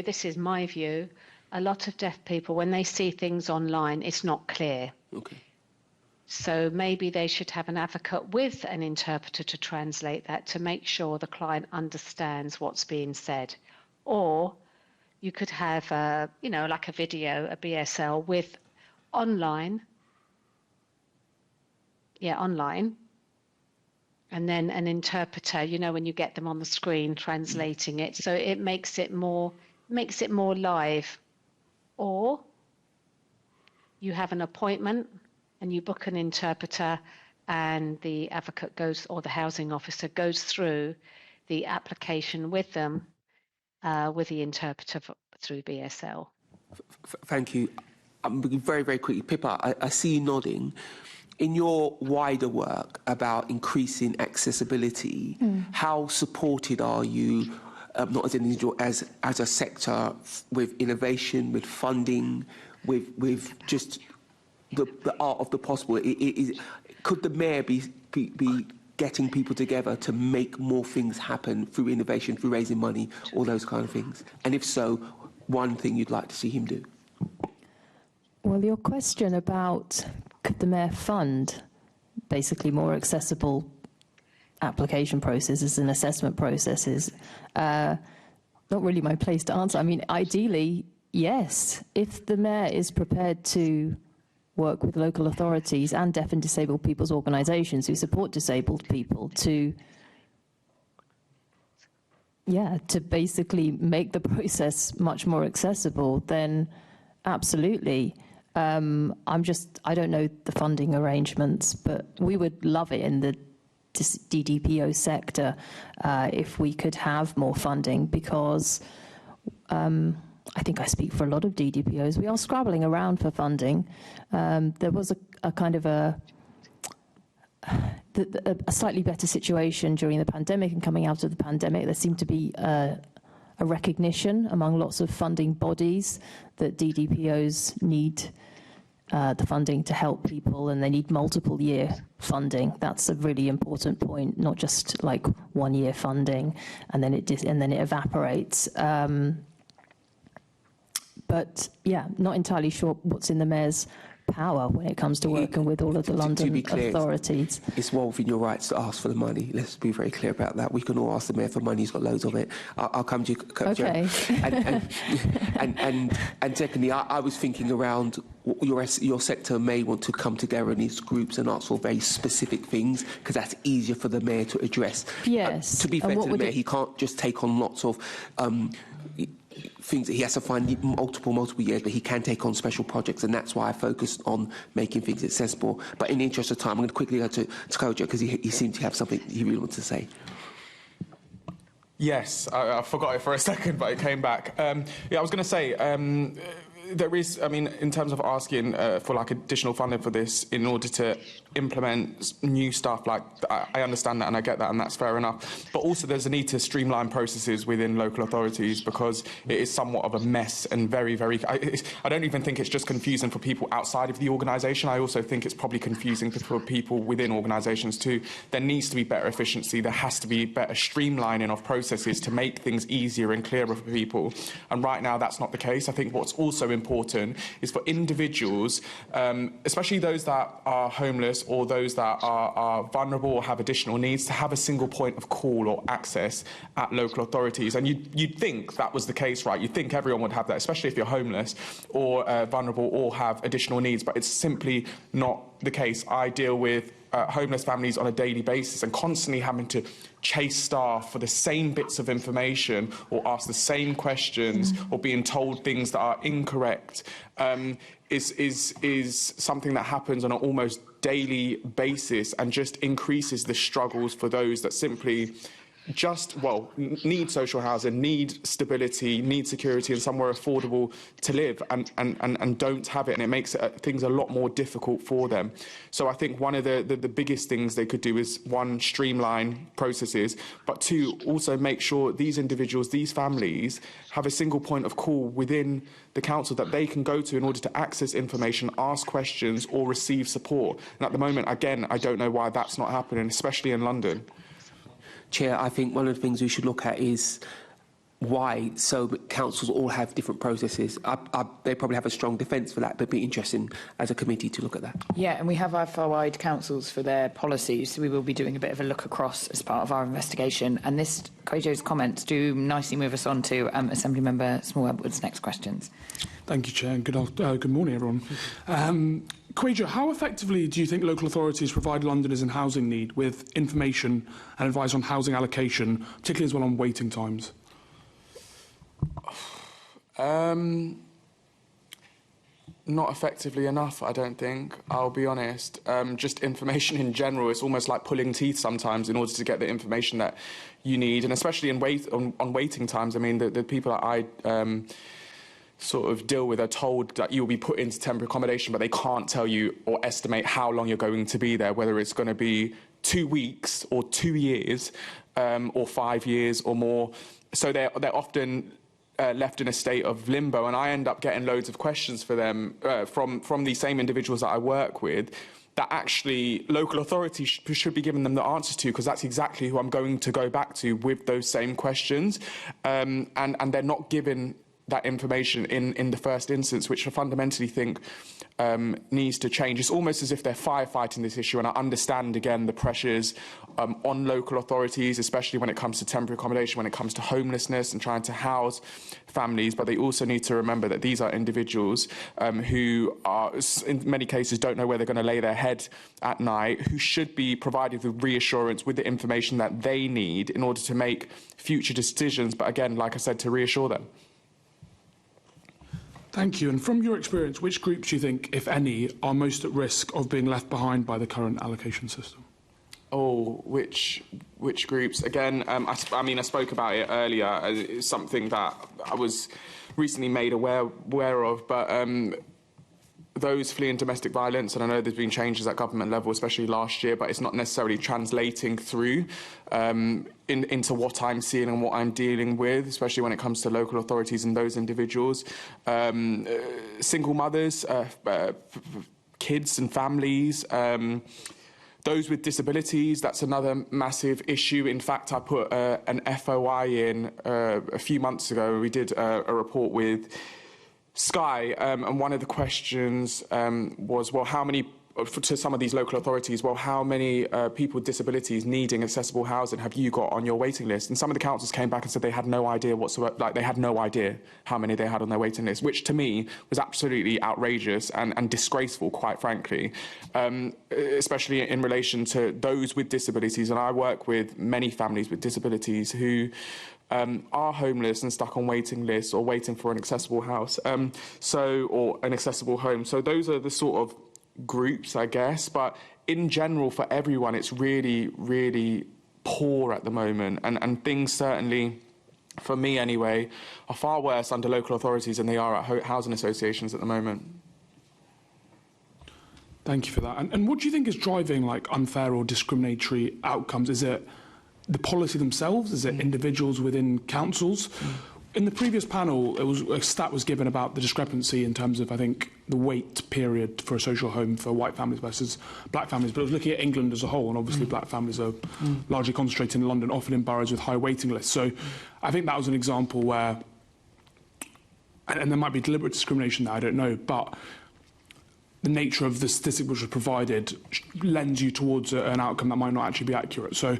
this is my view. A lot of deaf people, when they see things online, it's not clear. Okay. So maybe they should have an advocate with an interpreter to translate that, to make sure the client understands what's being said. Or you could have like a video, a BSL with online. Online. And then an interpreter, when you get them on the screen translating it. So it makes it more live. Or you have an appointment and you book an interpreter, and the advocate goes, or the housing officer goes through the application with them, with the interpreter through BSL. Thank you. I'm very, very quickly. Pippa, I see you nodding. in your wider work about increasing accessibility, how supported are you, not as an individual, as a sector, with innovation, with funding, with just the art of the possible? Could the mayor be getting people together to make more things happen through innovation, through raising money, all those kind of things? And if so, one thing you'd like to see him do? Well, your question about could the mayor fund basically more accessible application processes and assessment processes, not really my place to answer. I mean, ideally, yes. If the mayor is prepared to work with local authorities and deaf and disabled people's organisations who support disabled people to basically make the process much more accessible, then absolutely. I don't know the funding arrangements, but we would love it in the DDPO sector if we could have more funding, because I think I speak for a lot of DDPOs. We are scrabbling around for funding. There was a kind of a slightly better situation during the pandemic, and coming out of the pandemic, there seemed to be a recognition among lots of funding bodies that DDPOs need the funding to help people, and they need multiple year funding. That's a really important point, not just like 1 year funding and then it evaporates. But yeah, not entirely sure what's in the mayor's power when it comes to working with all of the London authorities. It's well within your rights to ask for the money. Let's be very clear about that. We can all ask the mayor for money. He's got loads of it. I'll come to you, okay. And secondly, I was thinking around your sector may want to come together in these groups and ask for very specific things, because that's easier for the mayor to address. Yes. To be fair to the mayor, he can't just take on lots of things that he has to find multiple years, but he can take on special projects, and that's why I focused on making things accessible. But in the interest of time, I'm going to quickly go to Kojo, because he seemed to have something he really wanted to say. Yes, I forgot it for a second, but it came back. I was going to say, there is, I mean, in terms of asking for like additional funding for this in order to implement new stuff, like I understand that and I get that, and that's fair enough. But also there's a need to streamline processes within local authorities, because it is somewhat of a mess and very, very, I don't even think it's just confusing for people outside of the organisation. I also think it's probably confusing for people within organisations too. There needs to be better efficiency. There has to be better streamlining of processes to make things easier and clearer for people. And right now that's not the case. I think what's also important is for individuals, especially those that are homeless or those that are vulnerable or have additional needs, to have a single point of call or access at local authorities. And you'd think that was the case, right? You'd think everyone would have that, especially if you're homeless or vulnerable or have additional needs, but it's simply not the case. I deal with homeless families on a daily basis, and constantly having to chase staff for the same bits of information or ask the same questions or being told things that are incorrect is something that happens on an almost daily basis, and just increases the struggles for those that simply need social housing, need stability, need security and somewhere affordable to live, and don't have it, and it makes things a lot more difficult for them. So I think one of the biggest things they could do is, one, streamline processes, but two, also make sure these individuals, these families, have a single point of call within the council that they can go to in order to access information, ask questions or receive support. And at the moment, again, I don't know why that's not happening, especially in London. Chair, I think one of the things we should look at is why councils all have different processes. They probably have a strong defence for that, but it'd be interesting as a committee to look at that. Yeah, and we have our far-wide councils for their policies, so we will be doing a bit of a look across as part of our investigation. And this, Kojo's comments do nicely move us on to Assemblymember Small-Edwards' next questions. Thank you, Chair, and good morning, everyone. Kojo, how effectively do you think local authorities provide Londoners in housing need with information and advice on housing allocation, particularly as well on waiting times? Not effectively enough, I don't think. I'll be honest. Just information in general, it's almost like pulling teeth sometimes in order to get the information that you need, and especially on waiting times. I mean, the people that I sort of deal with are told that you will be put into temporary accommodation, but they can't tell you or estimate how long you're going to be there, whether it's going to be 2 weeks or 2 years or 5 years or more. So they're often left in a state of limbo, and I end up getting loads of questions for them from these same individuals that I work with that actually local authorities should be giving them the answers to, because that's exactly who I'm going to go back to with those same questions, and they're not given that information in the first instance, which I fundamentally think needs to change. It's almost as if they're firefighting this issue, and I understand, again, the pressures on local authorities, especially when it comes to temporary accommodation, when it comes to homelessness and trying to house families, but they also need to remember that these are individuals who are, in many cases, don't know where they're going to lay their head at night, who should be provided with reassurance, with the information that they need in order to make future decisions, but again, like I said, to reassure them. Thank you. And from your experience, which groups do you think, if any, are most at risk of being left behind by the current allocation system? Oh, which groups? Again, I mean, I spoke about it earlier. It's something that I was recently made aware of, but those fleeing domestic violence, and I know there's been changes at government level, especially last year, but it's not necessarily translating through into what I'm seeing and what I'm dealing with, especially when it comes to local authorities and those individuals. Single mothers, kids and families, those with disabilities, that's another massive issue. In fact, I put an FOI in a few months ago. We did a report with Sky, and one of the questions was, well, how many, to some of these local authorities, well, how many people with disabilities needing accessible housing have you got on your waiting list? And some of the councils came back and said they had no idea whatsoever, like they had no idea how many they had on their waiting list, which to me was absolutely outrageous and disgraceful, quite frankly, especially in relation to those with disabilities. And I work with many families with disabilities who are homeless and stuck on waiting lists or waiting for an accessible house, or an accessible home. So those are the sort of groups, I guess. But in general, for everyone, it's really, really poor at the moment. And things certainly, for me anyway, are far worse under local authorities than they are at housing associations at the moment. Thank you for that. And what do you think is driving like unfair or discriminatory outcomes? Is it the policy themselves? Is it individuals within councils? In the previous panel, a stat was given about the discrepancy in terms of, I think, the wait period for a social home for white families versus black families. But it was looking at England as a whole, and obviously black families are largely concentrated in London, often in boroughs with high waiting lists. So I think that was an example where, and there might be deliberate discrimination there, I don't know, but the nature of the statistic which was provided lends you towards an outcome that might not actually be accurate. So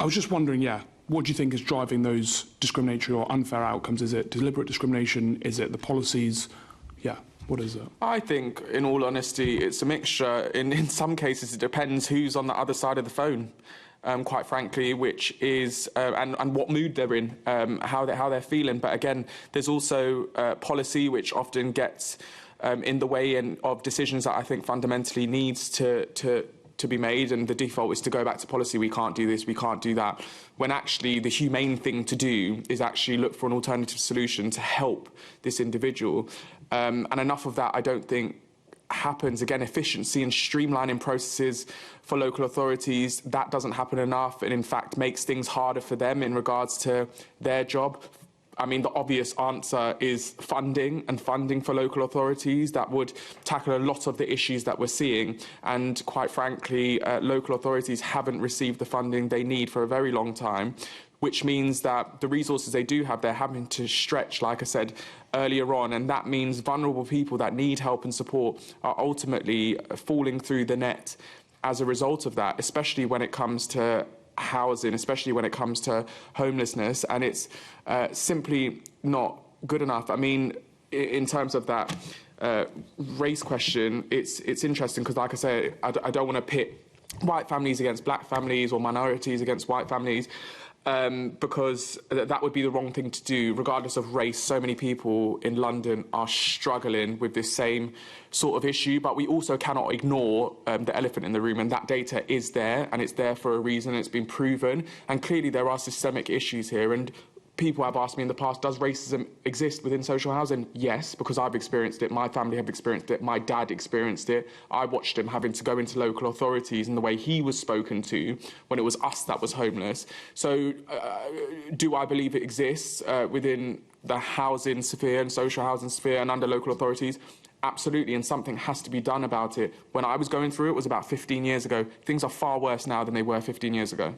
I was just wondering, what do you think is driving those discriminatory or unfair outcomes? Is it deliberate discrimination? Is it the policies? What is it? I think, in all honesty, it's a mixture. In some cases, it depends who's on the other side of the phone, quite frankly, which is, and what mood they're in, how they're feeling. But again, there's also policy which often gets in the way of decisions that I think fundamentally needs to be made, and the default is to go back to policy. We can't do this, we can't do that, when actually the humane thing to do is actually look for an alternative solution to help this individual. And enough of that, I don't think, happens. Again, efficiency and streamlining processes for local authorities, that doesn't happen enough, and in fact makes things harder for them in regards to their job. I mean, the obvious answer is funding for local authorities. That would tackle a lot of the issues that we're seeing. And quite frankly, local authorities haven't received the funding they need for a very long time, which means that the resources they do have, they're having to stretch, like I said earlier on. And that means vulnerable people that need help and support are ultimately falling through the net as a result of that, especially when it comes to housing, especially when it comes to homelessness, and it's simply not good enough. I mean, in terms of that race question, it's interesting because, like I say, I don't want to pit white families against black families or minorities against white families, because that would be the wrong thing to do. Regardless of race, so many people in London are struggling with this same sort of issue, but we also cannot ignore the elephant in the room, and that data is there, and it's there for a reason. It's been proven, and clearly there are systemic issues here, and people have asked me in the past, does racism exist within social housing? Yes, because I've experienced it, my family have experienced it, my dad experienced it. I watched him having to go into local authorities and the way he was spoken to when it was us that was homeless. So do I believe it exists within the housing sphere and social housing sphere and under local authorities? Absolutely, and something has to be done about it. When I was going through it was about 15 years ago. Things are far worse now than they were 15 years ago.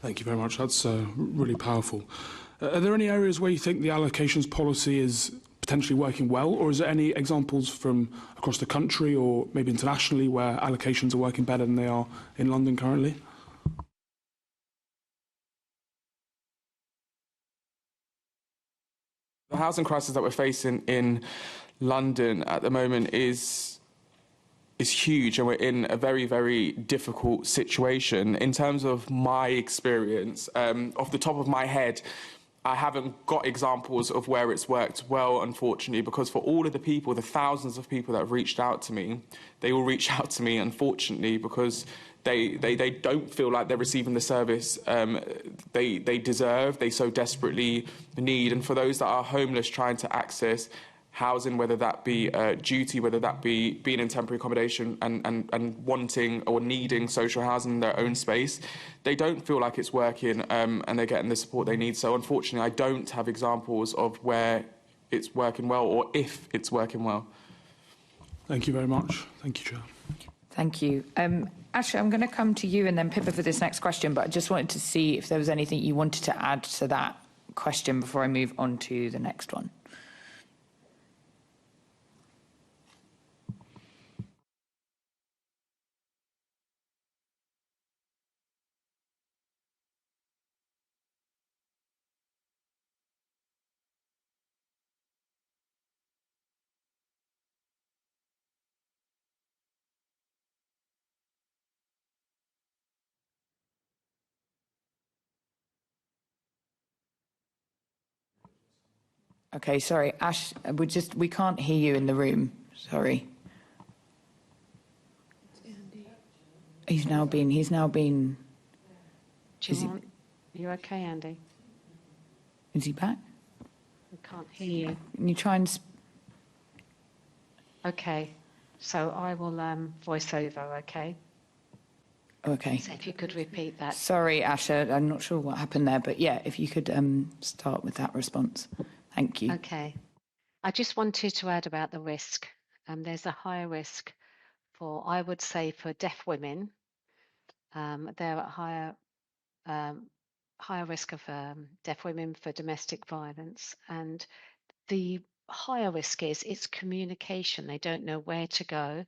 Thank you very much. That's really powerful. Are there any areas where you think the allocations policy is potentially working well, or is there any examples from across the country or maybe internationally where allocations are working better than they are in London currently? The housing crisis that we're facing in London at the moment is huge, and we're in a very, very difficult situation. In terms of my experience, off the top of my head, I haven't got examples of where it's worked well, unfortunately, because for all of the people, the thousands of people that have reached out to me, they all reach out to me, unfortunately, because they don't feel like they're receiving the service they deserve, they so desperately need. And for those that are homeless trying to access housing, whether that be duty, whether that be being in temporary accommodation and wanting or needing social housing in their own space, they don't feel like it's working and they're getting the support they need. So unfortunately, I don't have examples of where it's working well or if it's working well. Thank you very much. Thank you, Chair. Thank you. Ashley, I'm going to come to you and then Pippa for this next question, but I just wanted to see if there was anything you wanted to add to that question before I move on to the next one. Okay, sorry, Ash, we can't hear you in the room. Sorry. He's now been. You okay, Andy? Is he back? We can't hear you. Can you try and? Okay, so I will voice over. Okay. Okay. So if you could repeat that. Sorry, Asha, I'm not sure what happened there, but yeah, if you could start with that response. Thank you. Okay. I just wanted to add about the risk. There's a higher risk for, I would say, for deaf women. They're at higher risk of deaf women for domestic violence. And the higher risk is it's communication. They don't know where to go.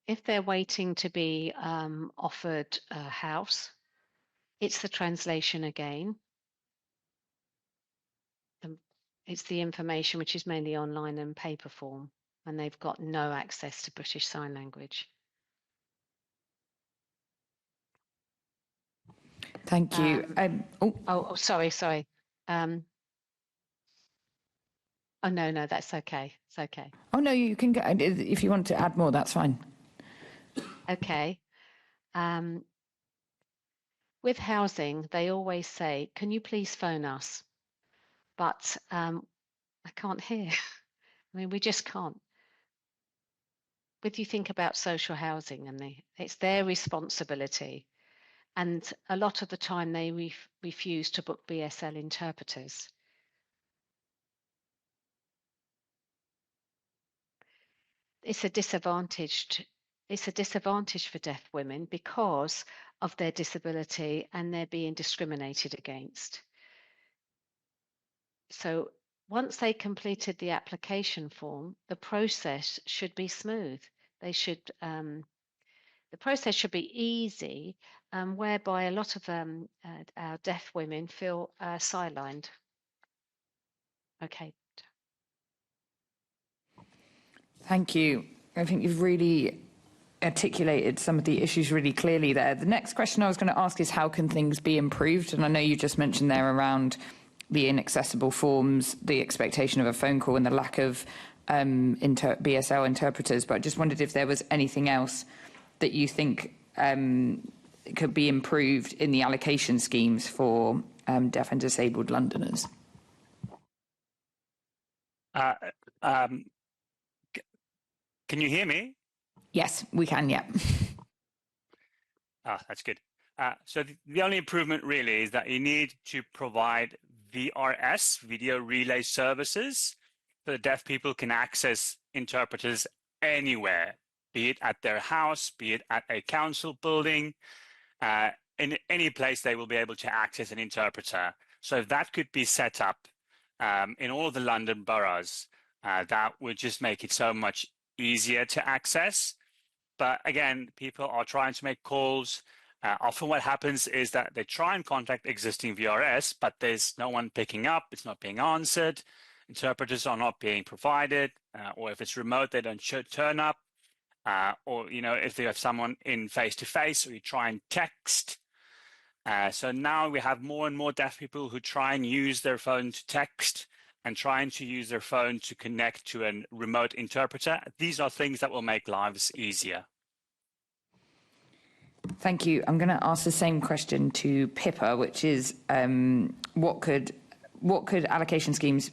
If they're waiting to be offered a house, it's the translation again. It's the information which is mainly online and paper form, and they've got no access to British Sign Language. Thank you. Sorry. Oh, no, that's okay. It's okay. Oh, no, you can go. If you want to add more, that's fine. Okay. With housing, they always say, can you please phone us? But I can't hear. I mean, we just can't. But you think about social housing, and it's their responsibility. And a lot of the time they refuse to book BSL interpreters. It's a disadvantage for deaf women because of their disability and they're being discriminated against. So once they completed the application form, the process should be smooth. The process should be easy, whereby a lot of our deaf women feel sidelined. Okay. Thank you. I think you've really articulated some of the issues really clearly there. The next question I was going to ask is how can things be improved? And I know you just mentioned there around the inaccessible forms, the expectation of a phone call and the lack of BSL interpreters, but I just wondered if there was anything else that you think could be improved in the allocation schemes for deaf and disabled Londoners. Can you hear me? Yes, we can, yeah. That's good. So the only improvement really is that you need to provide VRS, video relay services, so that deaf people can access interpreters anywhere, be it at their house, be it at a council building, in any place they will be able to access an interpreter. So if that could be set up in all of the London boroughs, that would just make it so much easier to access. But again, people are trying to make calls. Often what happens is that they try and contact existing VRS, but there's no one picking up, it's not being answered, interpreters are not being provided, or if it's remote, they don't turn up, or, you know, if they have someone in face-to-face, or you try and text. So now we have more and more deaf people who try and use their phone to text and trying to use their phone to connect to a remote interpreter. These are things that will make lives easier. Thank you. I'm going to ask the same question to Pippa, which is how could allocation schemes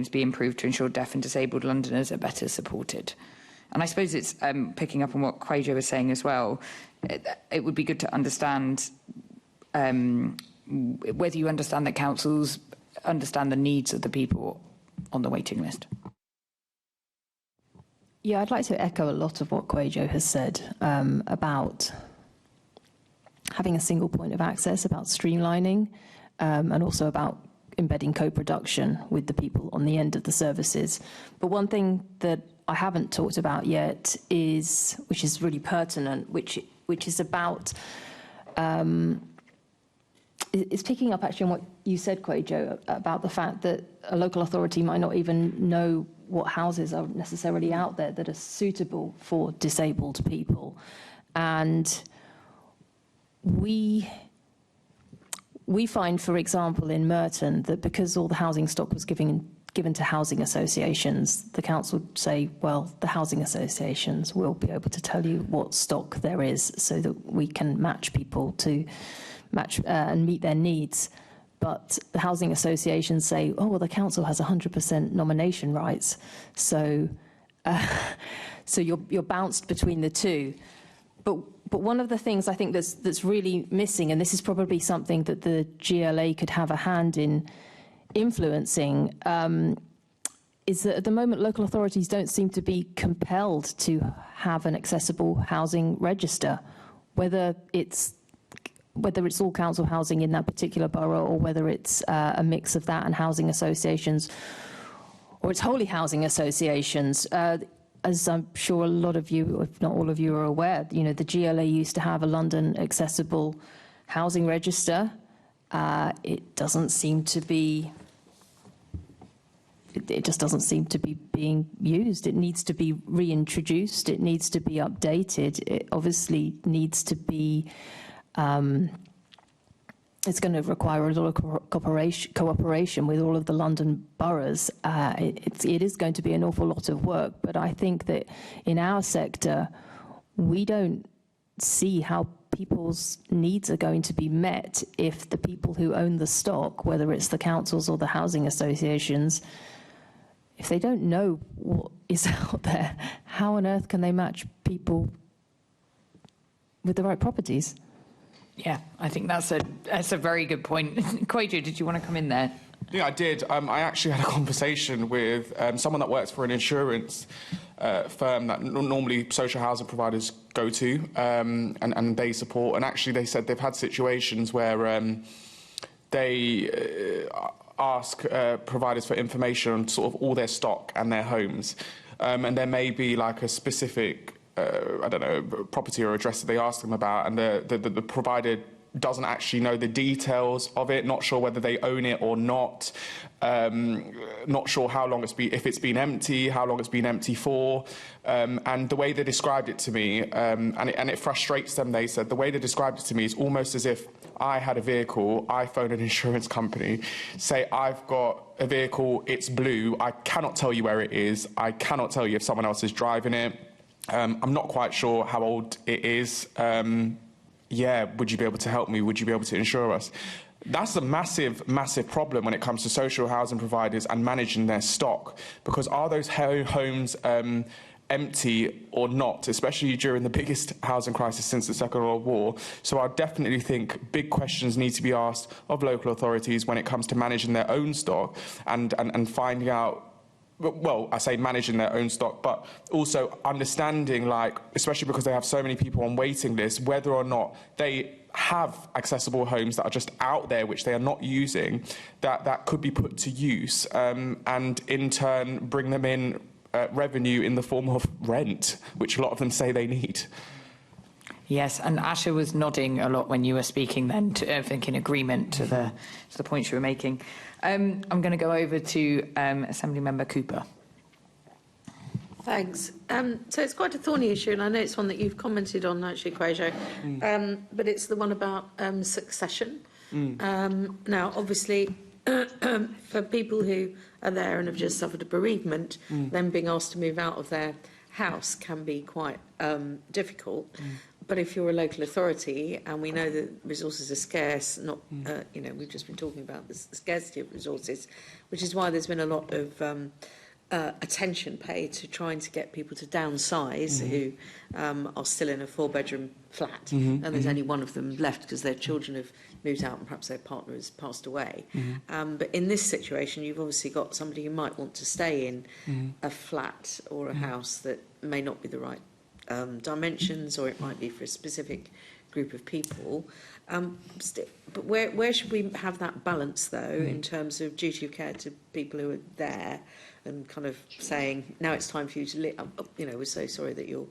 be improved to ensure deaf and disabled Londoners are better supported? And I suppose it's picking up on what Kwadwo was saying as well. It would be good to understand whether you understand that councils understand the needs of the people on the waiting list. Yeah, I'd like to echo a lot of what Kwadwo has said about having a single point of access, about streamlining, and also about embedding co-production with the people on the end of the services. But one thing that I haven't talked about yet is, which is really pertinent, which is about, is picking up actually on what you said, Kwadwo, about the fact that a local authority might not even know what houses are necessarily out there that are suitable for disabled people. And we find, for example, in Merton, that because all the housing stock was given to housing associations, the council would say, well, the housing associations will be able to tell you what stock there is so that we can match people to match and meet their needs. But the housing associations say, oh, well, the council has 100% nomination rights. So you're bounced between the two. But one of the things I think that's really missing, and this is probably something that the GLA could have a hand in influencing, is that at the moment local authorities don't seem to be compelled to have an accessible housing register, whether it's all council housing in that particular borough, or whether it's a mix of that and housing associations, or it's wholly housing associations. As I'm sure a lot of you, if not all of you, are aware, you know, the GLA used to have a London accessible housing register. It doesn't seem to be. It just doesn't seem to be being used. It needs to be reintroduced. It needs to be updated. It obviously needs to be. It's going to require a lot of cooperation with all of the London boroughs. It is going to be an awful lot of work, but I think that in our sector, we don't see how people's needs are going to be met if the people who own the stock, whether it's the councils or the housing associations, if they don't know what is out there, how on earth can they match people with the right properties? Yeah, I think that's a very good point. Kwadwo, did you want to come in there? Yeah, I did. I actually had a conversation with someone that works for an insurance firm that normally social housing providers go to and they support. And actually they said they've had situations where they ask providers for information on sort of all their stock and their homes. And there may be like a specific I don't know, property or address that they ask them about, and the provider doesn't actually know the details of it, not sure whether they own it or not, not sure how long if it's been empty, how long it's been empty for, and the way they described it to me, and it frustrates them, they said, the way they described it to me is almost as if I had a vehicle, I phone an insurance company, say I've got a vehicle, it's blue, I cannot tell you where it is, I cannot tell you if someone else is driving it, I'm not quite sure how old it is, yeah, would you be able to help me, would you be able to insure us? That's a massive, massive problem when it comes to social housing providers and managing their stock, because are those homes empty or not, especially during the biggest housing crisis since the Second World War? So I definitely think big questions need to be asked of local authorities when it comes to managing their own stock and finding out, well, I say managing their own stock, but also understanding, like, especially because they have so many people on waiting lists, whether or not they have accessible homes that are just out there which they are not using, that could be put to use, and in turn bring them in revenue in the form of rent, which a lot of them say they need. Yes, and Asha was nodding a lot when you were speaking then, I think in agreement to the points you were making. I'm going to go over to Assemblymember Cooper. Thanks. So it's quite a thorny issue, and I know it's one that you've commented on, actually, Kwejo, but it's the one about succession. Now, obviously, for people who are there and have just suffered a bereavement, then being asked to move out of their house can be quite difficult. But if you're a local authority, and we know that resources are scarce, not, you know, we've just been talking about the scarcity of resources, which is why there's been a lot of attention paid to trying to get people to downsize who are still in a 4-bedroom flat, and there's only one of them left because their children have moved out and perhaps their partner has passed away. But in this situation, you've obviously got somebody who might want to stay in a flat or a house that may not be the right dimensions, or it might be for a specific group of people. But where should we have that balance, though, in terms of duty of care to people who are there, and kind of saying, now it's time for you to leave, you know, we're so sorry that your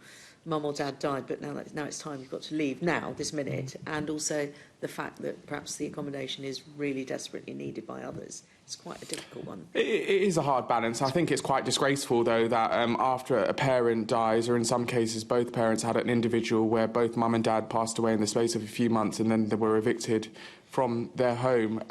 mum or dad died, but now it's time you've got to leave now, this minute, and also the fact that perhaps the accommodation is really desperately needed by others. It's quite a difficult one. It is a hard balance. I think it's quite disgraceful, though, that after a parent dies, or in some cases both parents had an individual where both mum and dad passed away in the space of a few months, and then they were evicted from their home.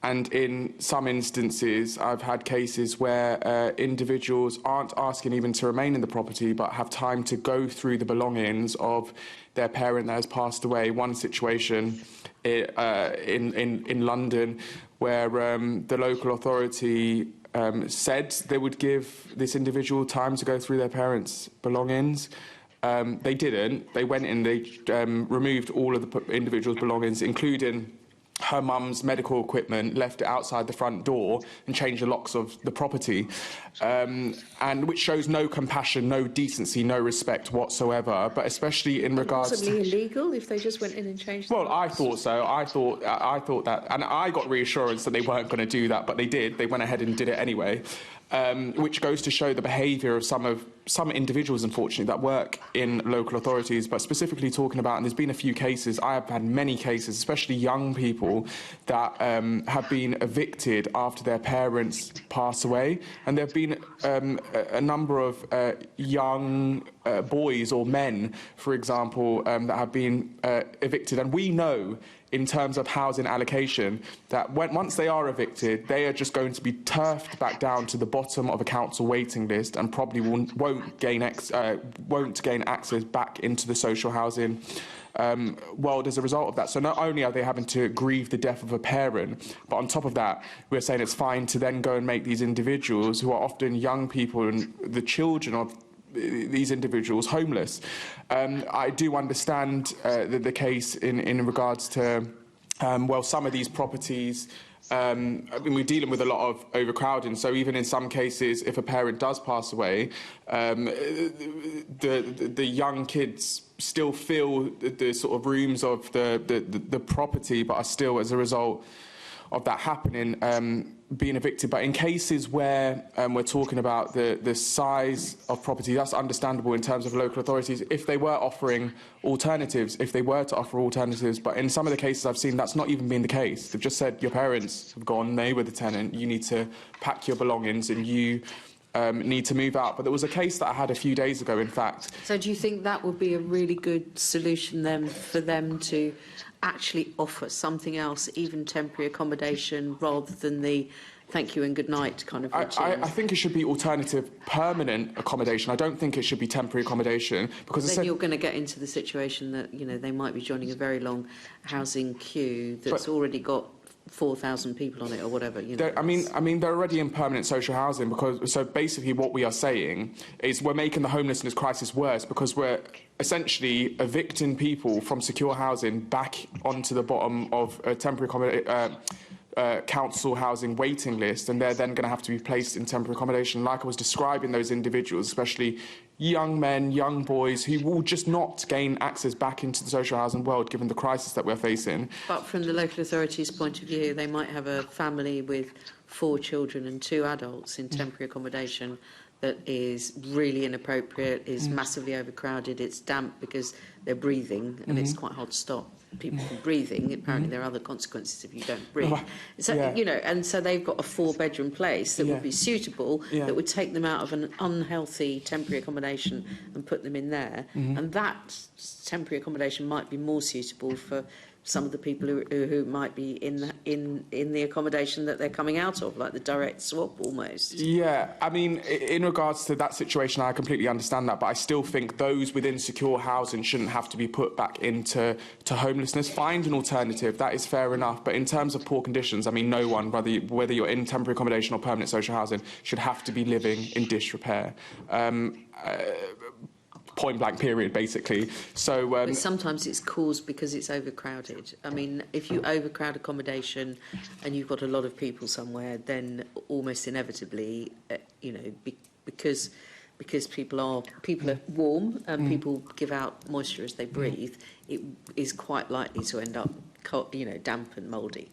And in some instances, I've had cases where individuals aren't asking even to remain in the property, but have time to go through the belongings of their parent that has passed away. One situation in London where the local authority said they would give this individual time to go through their parents' belongings. They didn't. They went in, they removed all of the individual's belongings, including her mum's medical equipment, left it outside the front door and changed the locks of the property, and which shows no compassion, no decency, no respect whatsoever, but especially in regards to... Possibly illegal if they just went in and changed the Well, locks? I thought so. I thought that, and I got reassurance that they weren't going to do that, but they did. They went ahead and did it anyway, which goes to show the behaviour of some individuals, unfortunately, that work in local authorities, but specifically talking about, and there's been a few cases, I have had many cases, especially young people, that have been evicted after their parents pass away, and there have been a number of young boys or men, for example, that have been evicted, and we know in terms of housing allocation, that once they are evicted, they are just going to be turfed back down to the bottom of a council waiting list, and probably won't gain access back into the social housing world as a result of that. So not only are they having to grieve the death of a parent, but on top of that, we're saying it's fine to then go and make these individuals, who are often young people and the children of these individuals, homeless. I do understand the case in regards to, well, some of these properties, I mean, we're dealing with a lot of overcrowding, so even in some cases, if a parent does pass away, the young kids still fill the sort of rooms of the property, but are still, as a result of that happening, being evicted, but in cases where we're talking about the size of property, that's understandable in terms of local authorities if they were offering alternatives, if they were to offer alternatives. But in some of the cases I've seen, that's not even been the case. They've just said your parents have gone, they were the tenant, you need to pack your belongings and you need to move out. But there was a case that I had a few days ago, in fact. So do you think that would be a really good solution then for them to actually offer something else, even temporary accommodation, rather than the thank you and good night kind of routine? I think it should be alternative permanent accommodation. I don't think it should be temporary accommodation, because then you're going to get into the situation that, you know, they might be joining a very long housing queue that's already got 4,000 people on it or whatever. You know, I mean, they're already in permanent social housing, because so basically what we are saying is we're making the homelessness crisis worse, because we're essentially evicting people from secure housing back onto the bottom of a temporary council housing waiting list, and they're then going to have to be placed in temporary accommodation. Like I was describing, those individuals, especially young men, young boys, who will just not gain access back into the social housing world given the crisis that we're facing. But from the local authorities' point of view, they might have a family with 4 children and 2 adults in temporary accommodation that is really inappropriate, is massively overcrowded, it's damp because they're breathing, and it's quite hard to stop people from breathing. Apparently there are other consequences if you don't breathe. So, you know, and so they've got a 4-bedroom place that would be suitable, that would take them out of an unhealthy temporary accommodation and put them in there. And that temporary accommodation might be more suitable for some of the people who might be in the accommodation that they're coming out of, like the direct swap almost. Yeah, I mean, in regards to that situation, I completely understand that, but I still think those within secure housing shouldn't have to be put back into homelessness. Find an alternative, that is fair enough, but in terms of poor conditions, I mean, no one, whether you're in temporary accommodation or permanent social housing, should have to be living in disrepair. Point blank period, basically. So but sometimes it's caused because it's overcrowded. I mean, if you overcrowd accommodation and you've got a lot of people somewhere, then almost inevitably, you know, because people are warm and people give out moisture as they breathe, it is quite likely to end up, you know, damp and mouldy.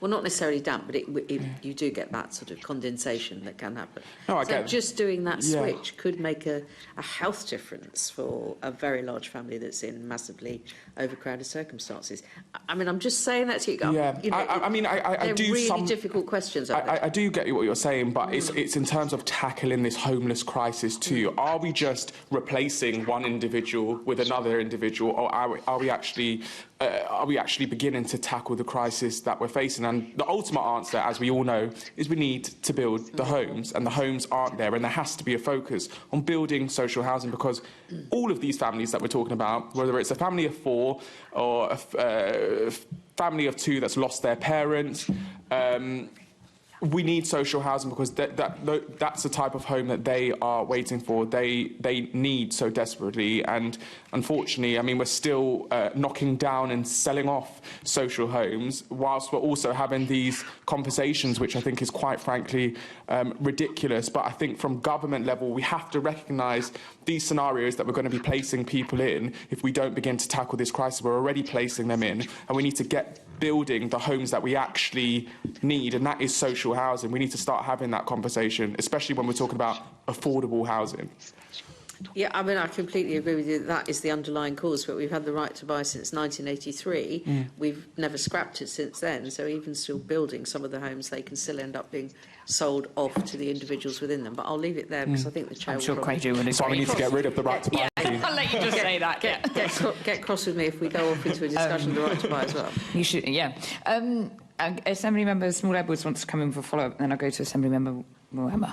Well, not necessarily damp, but you do get that sort of condensation that can happen. No, I so get just doing that switch could make a health difference for a very large family that's in massively overcrowded circumstances. I mean, I'm just saying that to you. Yeah, you know, I do really difficult questions. I do get what you're saying, but it's in terms of tackling this homeless crisis too. Are we just replacing one individual with another individual, or are we actually beginning to tackle the crisis that we're facing? And the ultimate answer, as we all know, is we need to build the homes, and the homes aren't there, and there has to be a focus on building social housing, because all of these families that we're talking about, whether it's a family of 4 or a family of 2 that's lost their parents, we need social housing, because that's the type of home that they are waiting for. They need so desperately, and unfortunately, I mean, we're still knocking down and selling off social homes whilst we're also having these conversations, which I think is quite frankly ridiculous. But I think from government level, we have to recognise these scenarios that we're going to be placing people in. If we don't begin to tackle this crisis, we're already placing them in, and we need to get building the homes that we actually need, and that is social housing. We need to start having that conversation, especially when we're talking about affordable housing. Yeah, I mean, I completely agree with you that is the underlying cause, but we've had the right to buy since 1983. We've never scrapped it since then, so even still building some of the homes, they can still end up being sold off to the individuals within them. But I'll leave it there because I think the chair will probably... So we need to get rid of the right to buy. I'll let you just say that. Get cross with me if we go off into a discussion of the right to buy as well. You should, yeah. Assembly Member Small Edwards wants to come in for follow-up, and then I'll go to Assembly Member Mohammed.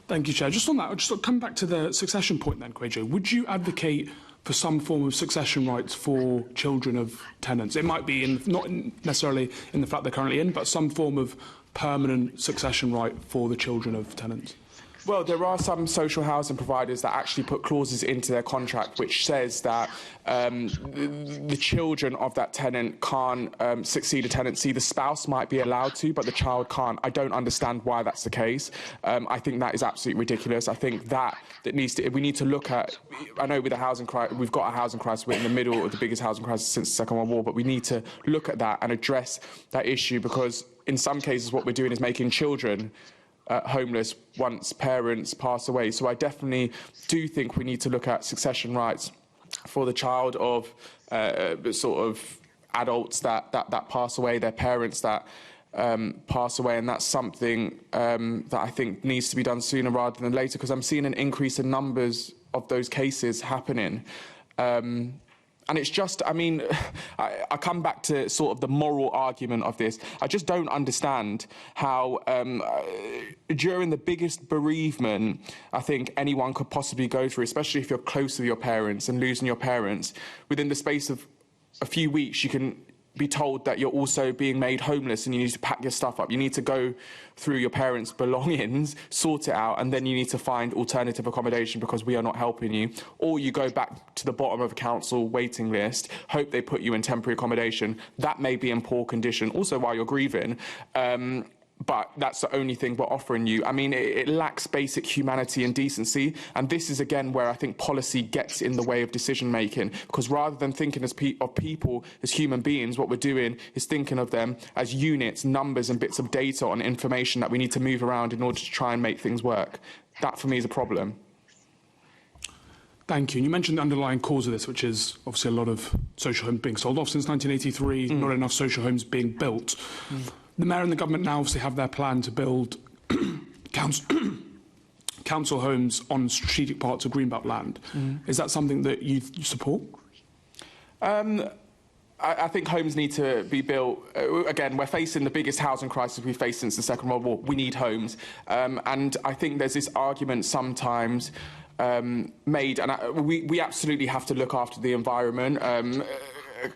Thank you, Chair. Just on that, just come back to the succession point then, Kwejo. Would you advocate for some form of succession rights for children of tenants? It might be not necessarily in the flat they're currently in, but some form of permanent succession right for the children of tenants. Well, there are some social housing providers that actually put clauses into their contract which says that the children of that tenant can't succeed a tenancy. The spouse might be allowed to, but the child can't. I don't understand why that's the case. I think that is absolutely ridiculous. I think that we need to look at. I know with the housing crisis, we've got a housing crisis. We're in the middle of the biggest housing crisis since the Second World War, but we need to look at that and address that issue, because in some cases what we're doing is making children homeless once parents pass away. So I definitely do think we need to look at succession rights for the child of sort of adults that pass away, their parents that pass away, and that's something that I think needs to be done sooner rather than later, because I'm seeing an increase in numbers of those cases happening. And it's just, I mean, I come back to sort of the moral argument of this. I just don't understand how during the biggest bereavement I think anyone could possibly go through, especially if you're close to your parents and losing your parents, within the space of a few weeks you can be told that you're also being made homeless and you need to pack your stuff up. You need to go through your parents' belongings, sort it out, and then you need to find alternative accommodation because we are not helping you. Or you go back to the bottom of a council waiting list, hope they put you in temporary accommodation. That may be in poor condition, also while you're grieving. But that's the only thing we're offering you. I mean, it lacks basic humanity and decency. And this is, again, where I think policy gets in the way of decision-making. Because rather than thinking of people as human beings, what we're doing is thinking of them as units, numbers and bits of data on information that we need to move around in order to try and make things work. That, for me, is a problem. Thank you. And you mentioned the underlying cause of this, which is obviously a lot of social homes being sold off since 1983, not enough social homes being built. The Mayor and the Government now obviously have their plan to build council homes on strategic parts of Greenbelt land. Is that something that you support? I think homes need to be built. Again, we're facing the biggest housing crisis we've faced since the Second World War. We need homes. And I think there's this argument sometimes made, and we absolutely have to look after the environment.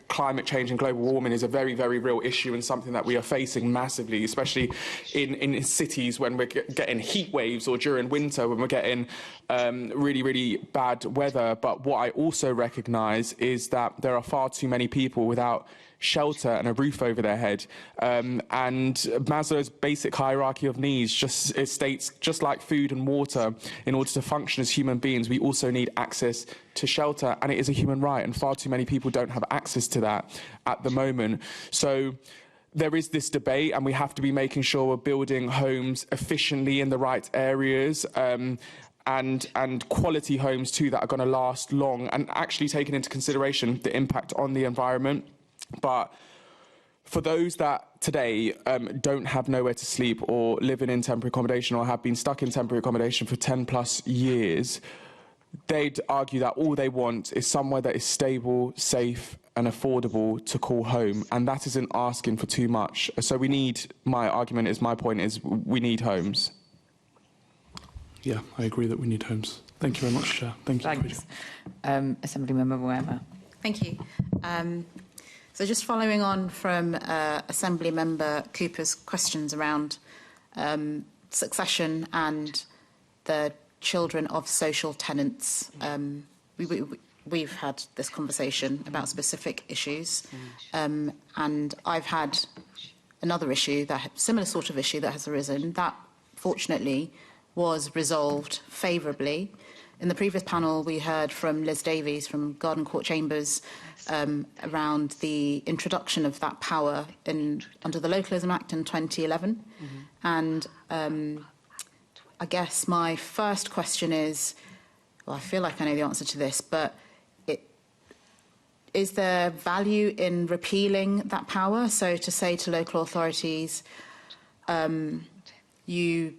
Climate change and global warming is a very, very real issue and something that we are facing massively, especially in cities when we're getting heat waves or during winter when we're getting really, really bad weather. But what I also recognise is that there are far too many people without shelter and a roof over their head. And Maslow's basic hierarchy of needs it states, just like food and water, in order to function as human beings, we also need access to shelter, and it is a human right, and far too many people don't have access to that at the moment. So there is this debate, and we have to be making sure we're building homes efficiently in the right areas, and quality homes too that are going to last long, and actually taking into consideration the impact on the environment. But for those that today don't have nowhere to sleep or living in temporary accommodation or have been stuck in temporary accommodation for 10 plus years, they'd argue that all they want is somewhere that is stable, safe and affordable to call home, and that isn't asking for too much. So we need, my point is we need homes. Yeah, I agree that we need homes. Thank you very much, Chair. Thank you. Thanks. Assemblymember Werner. Thank you. So just following on from Assemblymember Cooper's questions around succession and the children of social tenants, we've had this conversation about specific issues, and I've had another issue, similar sort of issue that has arisen, that fortunately was resolved favourably. In the previous panel, we heard from Liz Davies from Garden Court Chambers around the introduction of that power under the Localism Act in 2011. And I guess my first question is, well, I feel like I know the answer to this, but is there value in repealing that power? So to say to local authorities, you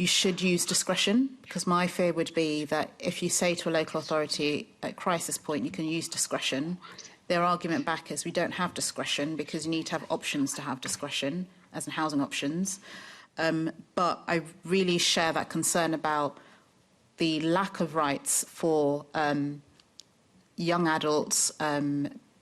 should use discretion, because my fear would be that if you say to a local authority at crisis point you can use discretion, their argument back is we don't have discretion because you need to have options to have discretion, as in housing options. But I really share that concern about the lack of rights for young adults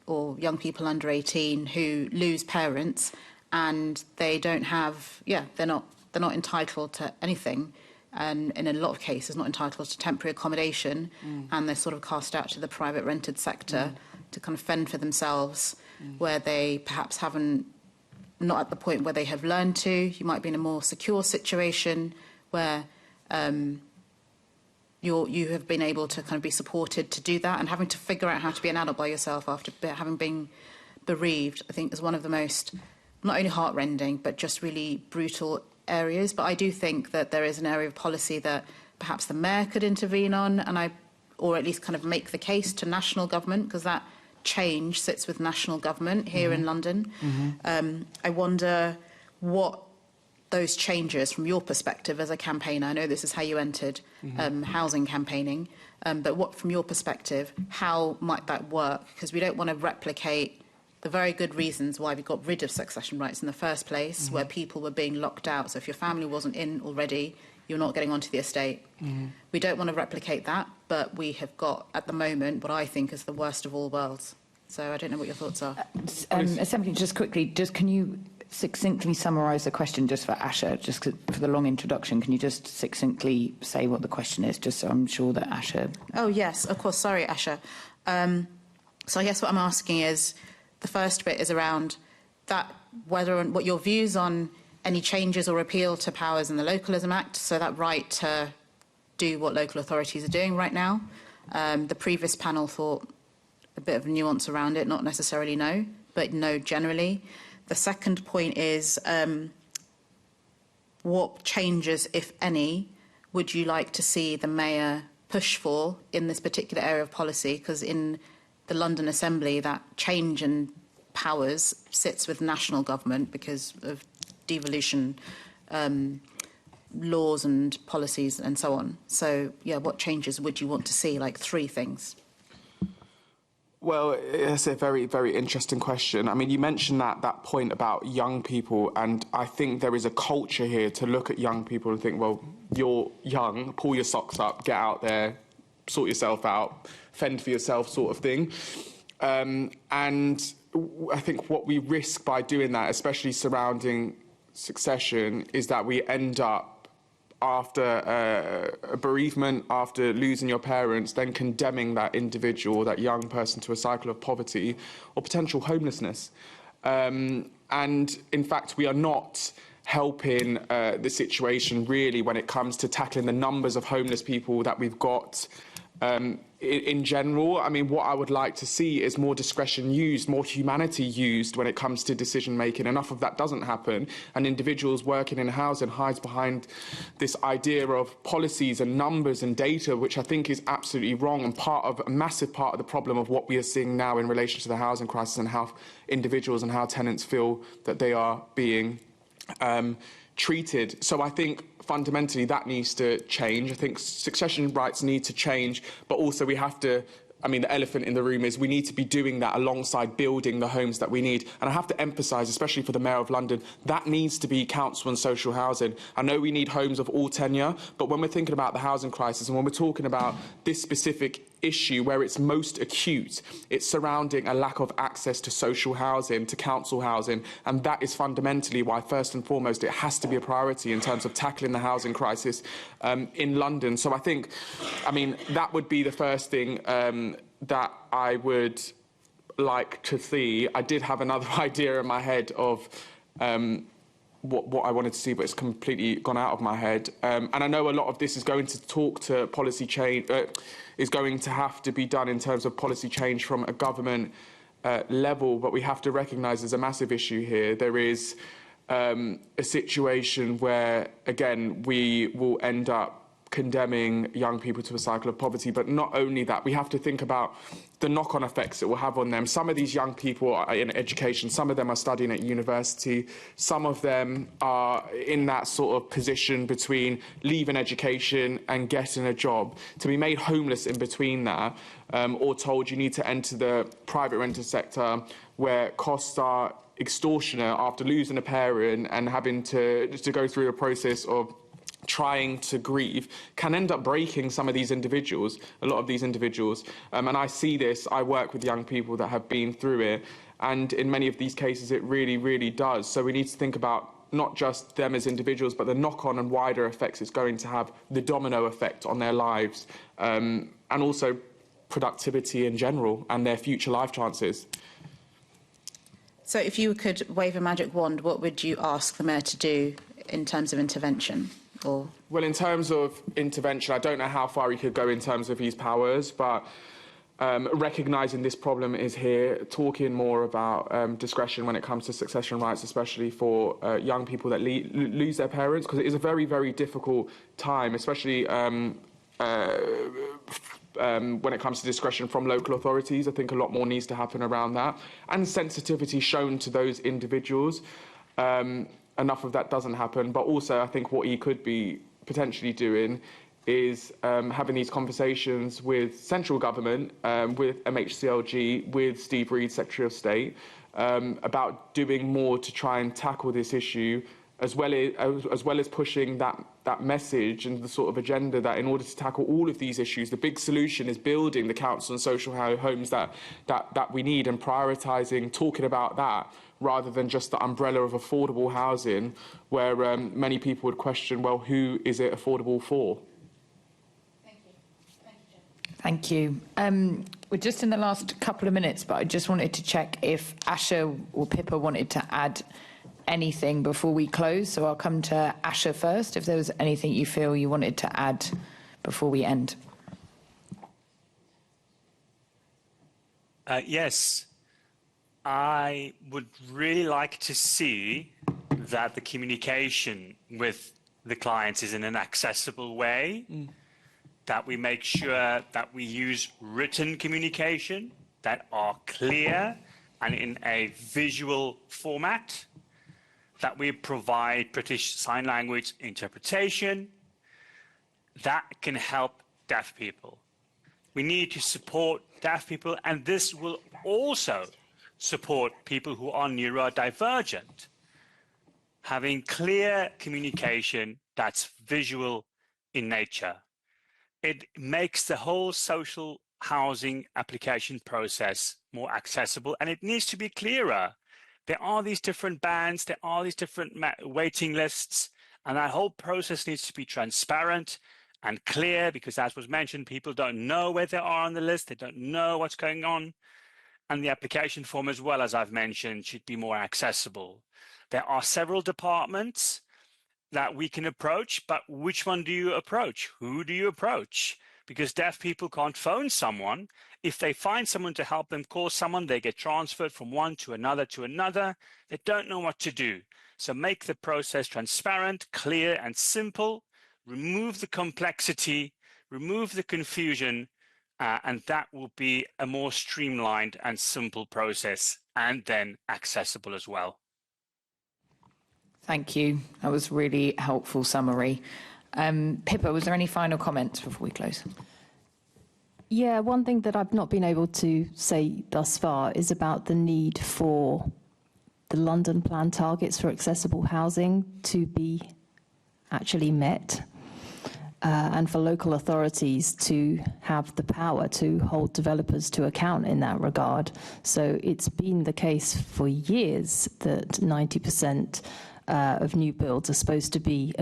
or young people under 18 who lose parents and they don't have, they're not entitled to anything and in a lot of cases not entitled to temporary accommodation, and they're sort of cast out to the private rented sector to kind of fend for themselves, where they perhaps not at the point where they have learned to. You might be in a more secure situation where you have been able to kind of be supported to do that, and having to figure out how to be an adult by yourself after having been bereaved, I think is one of the most, not only heartrending, but just really brutal areas. But I do think that there is an area of policy that perhaps the Mayor could intervene on, or at least kind of make the case to national government, because that change sits with national government here in London. I wonder what those changes, from your perspective as a campaigner, I know this is how you entered housing campaigning, but what, from your perspective, how might that work? Because we don't want to replicate the very good reasons why we got rid of succession rights in the first place, where people were being locked out. So if your family wasn't in already, you're not getting onto the estate. We don't want to replicate that, but we have got, at the moment, what I think is the worst of all worlds. So I don't know what your thoughts are. Assembly, just quickly, can you succinctly summarise the question just for Asha, just for the long introduction? Can you just succinctly say what the question is, just so I'm sure that Asha... Oh, yes, of course. Sorry, Asha. So I guess what I'm asking is, the first bit is around that, what your views on any changes or repeal to powers in the Localism Act, so that right to do what local authorities are doing right now. The previous panel thought a bit of nuance around it, not necessarily no, but no generally. The second point is, what changes, if any, would you like to see the Mayor push for in this particular area of policy? Because in the London Assembly, that change in powers sits with national government because of devolution laws and policies and so on. So, yeah, what changes would you want to see? Like 3 things. Well, it's a very, very interesting question. I mean, you mentioned that point about young people, and I think there is a culture here to look at young people and think, well, you're young, pull your socks up, get out there, sort yourself out, fend for yourself sort of thing. And I think what we risk by doing that, especially surrounding succession, is that we end up, after a bereavement, after losing your parents, then condemning that individual, that young person, to a cycle of poverty or potential homelessness. And in fact, we are not helping the situation really when it comes to tackling the numbers of homeless people that we've got in general. I mean, what I would like to see is more discretion used, more humanity used when it comes to decision making. Enough of that doesn't happen, and individuals working in housing hides behind this idea of policies and numbers and data, which I think is absolutely wrong, and a massive part of the problem of what we are seeing now in relation to the housing crisis, and how individuals and how tenants feel that they are being treated. So I think fundamentally that needs to change. I think succession rights need to change, but also we have to, I mean, the elephant in the room is we need to be doing that alongside building the homes that we need. And I have to emphasise, especially for the Mayor of London, that needs to be council and social housing. I know we need homes of all tenure, but when we're thinking about the housing crisis and when we're talking about this specific issue where it's most acute, it's surrounding a lack of access to social housing, to council housing, and that is fundamentally why, first and foremost, it has to be a priority in terms of tackling the housing crisis in London. So I think, I mean, that would be the first thing that I would like to see. I did have another idea in my head of what I wanted to see, but it's completely gone out of my head. And I know a lot of this is going to talk to policy change, is going to have to be done in terms of policy change from a government level, but we have to recognise there's a massive issue here. There is a situation where, again, we will end up condemning young people to a cycle of poverty. But not only that, we have to think about the knock-on effects it will have on them. Some of these young people are in education, some of them are studying at university, some of them are in that sort of position between leaving education and getting a job. To be made homeless in between that, or told you need to enter the private rental sector where costs are extortionate after losing a parent and having to go through a process of trying to grieve, can end up breaking some of these individuals, a lot of these individuals. And I see this, I work with young people that have been through it, and in many of these cases it really, really does. So we need to think about not just them as individuals, but the knock-on and wider effects it's going to have, the domino effect on their lives, and also productivity in general and their future life chances. So if you could wave a magic wand, what would you ask the Mayor to do in terms of intervention? Or... Well, in terms of intervention, I don't know how far he could go in terms of his powers, but recognising this problem is here, talking more about discretion when it comes to succession rights, especially for young people that lose their parents, because it is a very, very difficult time, especially when it comes to discretion from local authorities. I think a lot more needs to happen around that, and sensitivity shown to those individuals. Enough of that doesn't happen, but also I think what he could be potentially doing is having these conversations with central government, with MHCLG, with Steve Reed, Secretary of State, about doing more to try and tackle this issue, as well as pushing that message and the sort of agenda that in order to tackle all of these issues, the big solution is building the council and social homes that we need, and prioritising talking about that rather than just the umbrella of affordable housing, where many people would question, well, who is it affordable for? Thank you. We're just in the last couple of minutes, but I just wanted to check if Asha or Pippa wanted to add anything before we close. So I'll come to Asha first, if there was anything you feel you wanted to add before we end. Yes. I would really like to see that the communication with the clients is in an accessible way, that we make sure that we use written communication that are clear and in a visual format, that we provide British Sign Language interpretation that can help deaf people. We need to support deaf people, and this will also support people who are neurodivergent. Having clear communication that's visual in nature. It makes the whole social housing application process more accessible, and it needs to be clearer. There are these different bands, there are these different waiting lists, and that whole process needs to be transparent and clear, because as was mentioned, people don't know where they are on the list, they don't know what's going on. And the application form, as well, as I've mentioned, should be more accessible. There are several departments that we can approach, but which one do you approach? Who do you approach? Because deaf people can't phone someone. If they find someone to help them call someone, they get transferred from one to another to another. They don't know what to do. So make the process transparent, clear, and simple. Remove the complexity, remove the confusion, and that will be a more streamlined and simple process, and then accessible as well. Thank you. That was really helpful summary. Pippa, was there any final comments before we close? Yeah, one thing that I've not been able to say thus far is about the need for the London Plan targets for accessible housing to be actually met. And for local authorities to have the power to hold developers to account in that regard. So it's been the case for years that 90% of new builds are supposed to be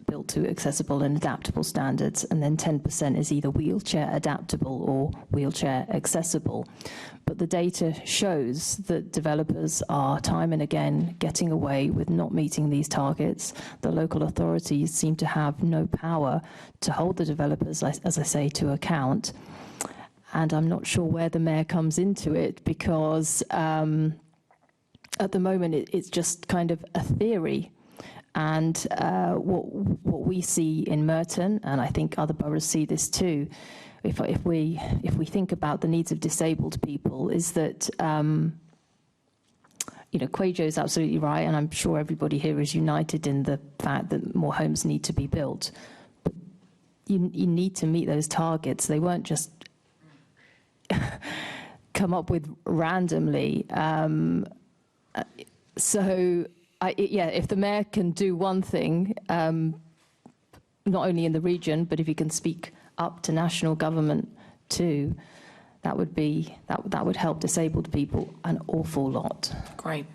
built to accessible and adaptable standards, and then 10% is either wheelchair adaptable or wheelchair accessible. But the data shows that developers are time and again getting away with not meeting these targets. The local authorities seem to have no power to hold the developers, as I say, to account. And I'm not sure where the Mayor comes into it, because at the moment it's just kind of a theory. And what we see in Merton, and I think other boroughs see this too, if we think about the needs of disabled people, is that Kwejo is absolutely right, and I'm sure everybody here is united in the fact that more homes need to be built. But you need to meet those targets. They weren't just come up with randomly. If the Mayor can do one thing, not only in the region, but if he can speak up to national government too, that would help disabled people an awful lot. Great,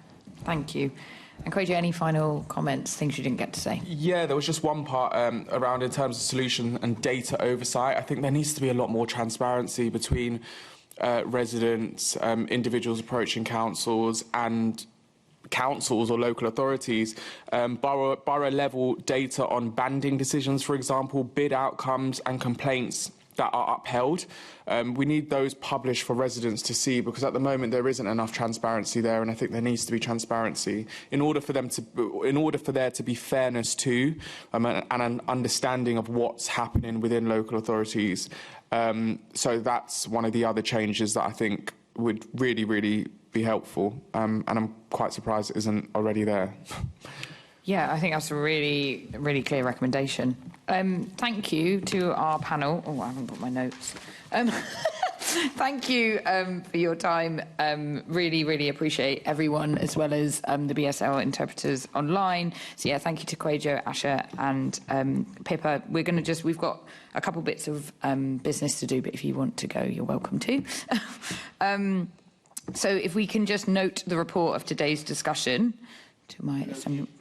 thank you. And Kwejo, any final comments, things you didn't get to say? Yeah, there was just one part around in terms of solution and data oversight. I think there needs to be a lot more transparency between residents, individuals approaching councils and councils or local authorities, borough-level data on banding decisions, for example, bid outcomes and complaints that are upheld. We need those published for residents to see, because at the moment there isn't enough transparency there, and I think there needs to be transparency in order for there to be fairness to and an understanding of what's happening within local authorities. So that's one of the other changes that I think would really, really be helpful, and I'm quite surprised it isn't already there. Yeah, I think that's a really, really clear recommendation. Thank you to our panel. Oh, I haven't got my notes. Thank you for your time. Really, really appreciate everyone, as well as the BSL interpreters online. So yeah, thank you to Kwejo, Asha, and Pippa. We've got a couple bits of business to do, but if you want to go, you're welcome to. So if we can just note the report of today's discussion.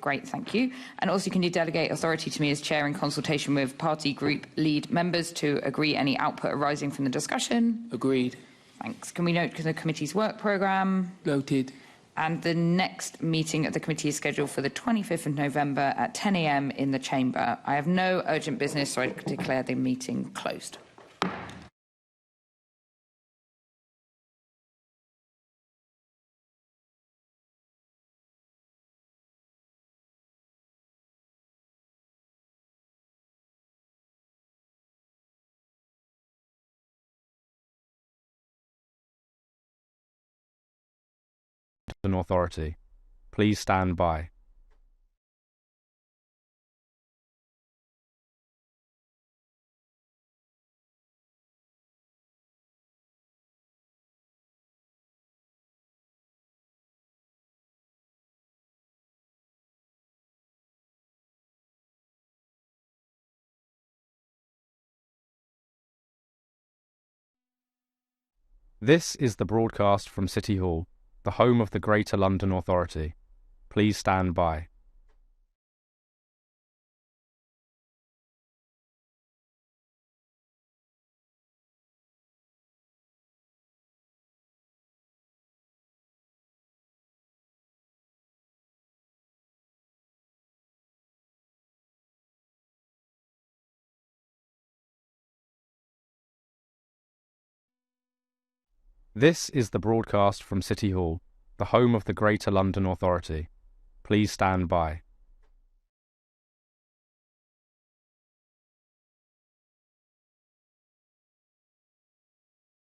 Great, thank you. And also, can you delegate authority to me as chair in consultation with party group lead members to agree any output arising from the discussion? Agreed. Thanks. Can we note the committee's work programme? Noted. And the next meeting of the committee is scheduled for the 25th of November at 10 a.m. in the chamber. I have no urgent business, so I declare the meeting closed. London Authority. Please stand by. This is the broadcast from City Hall, the home of the Greater London Authority. Please stand by. This is the broadcast from City Hall, the home of the Greater London Authority. Please stand by.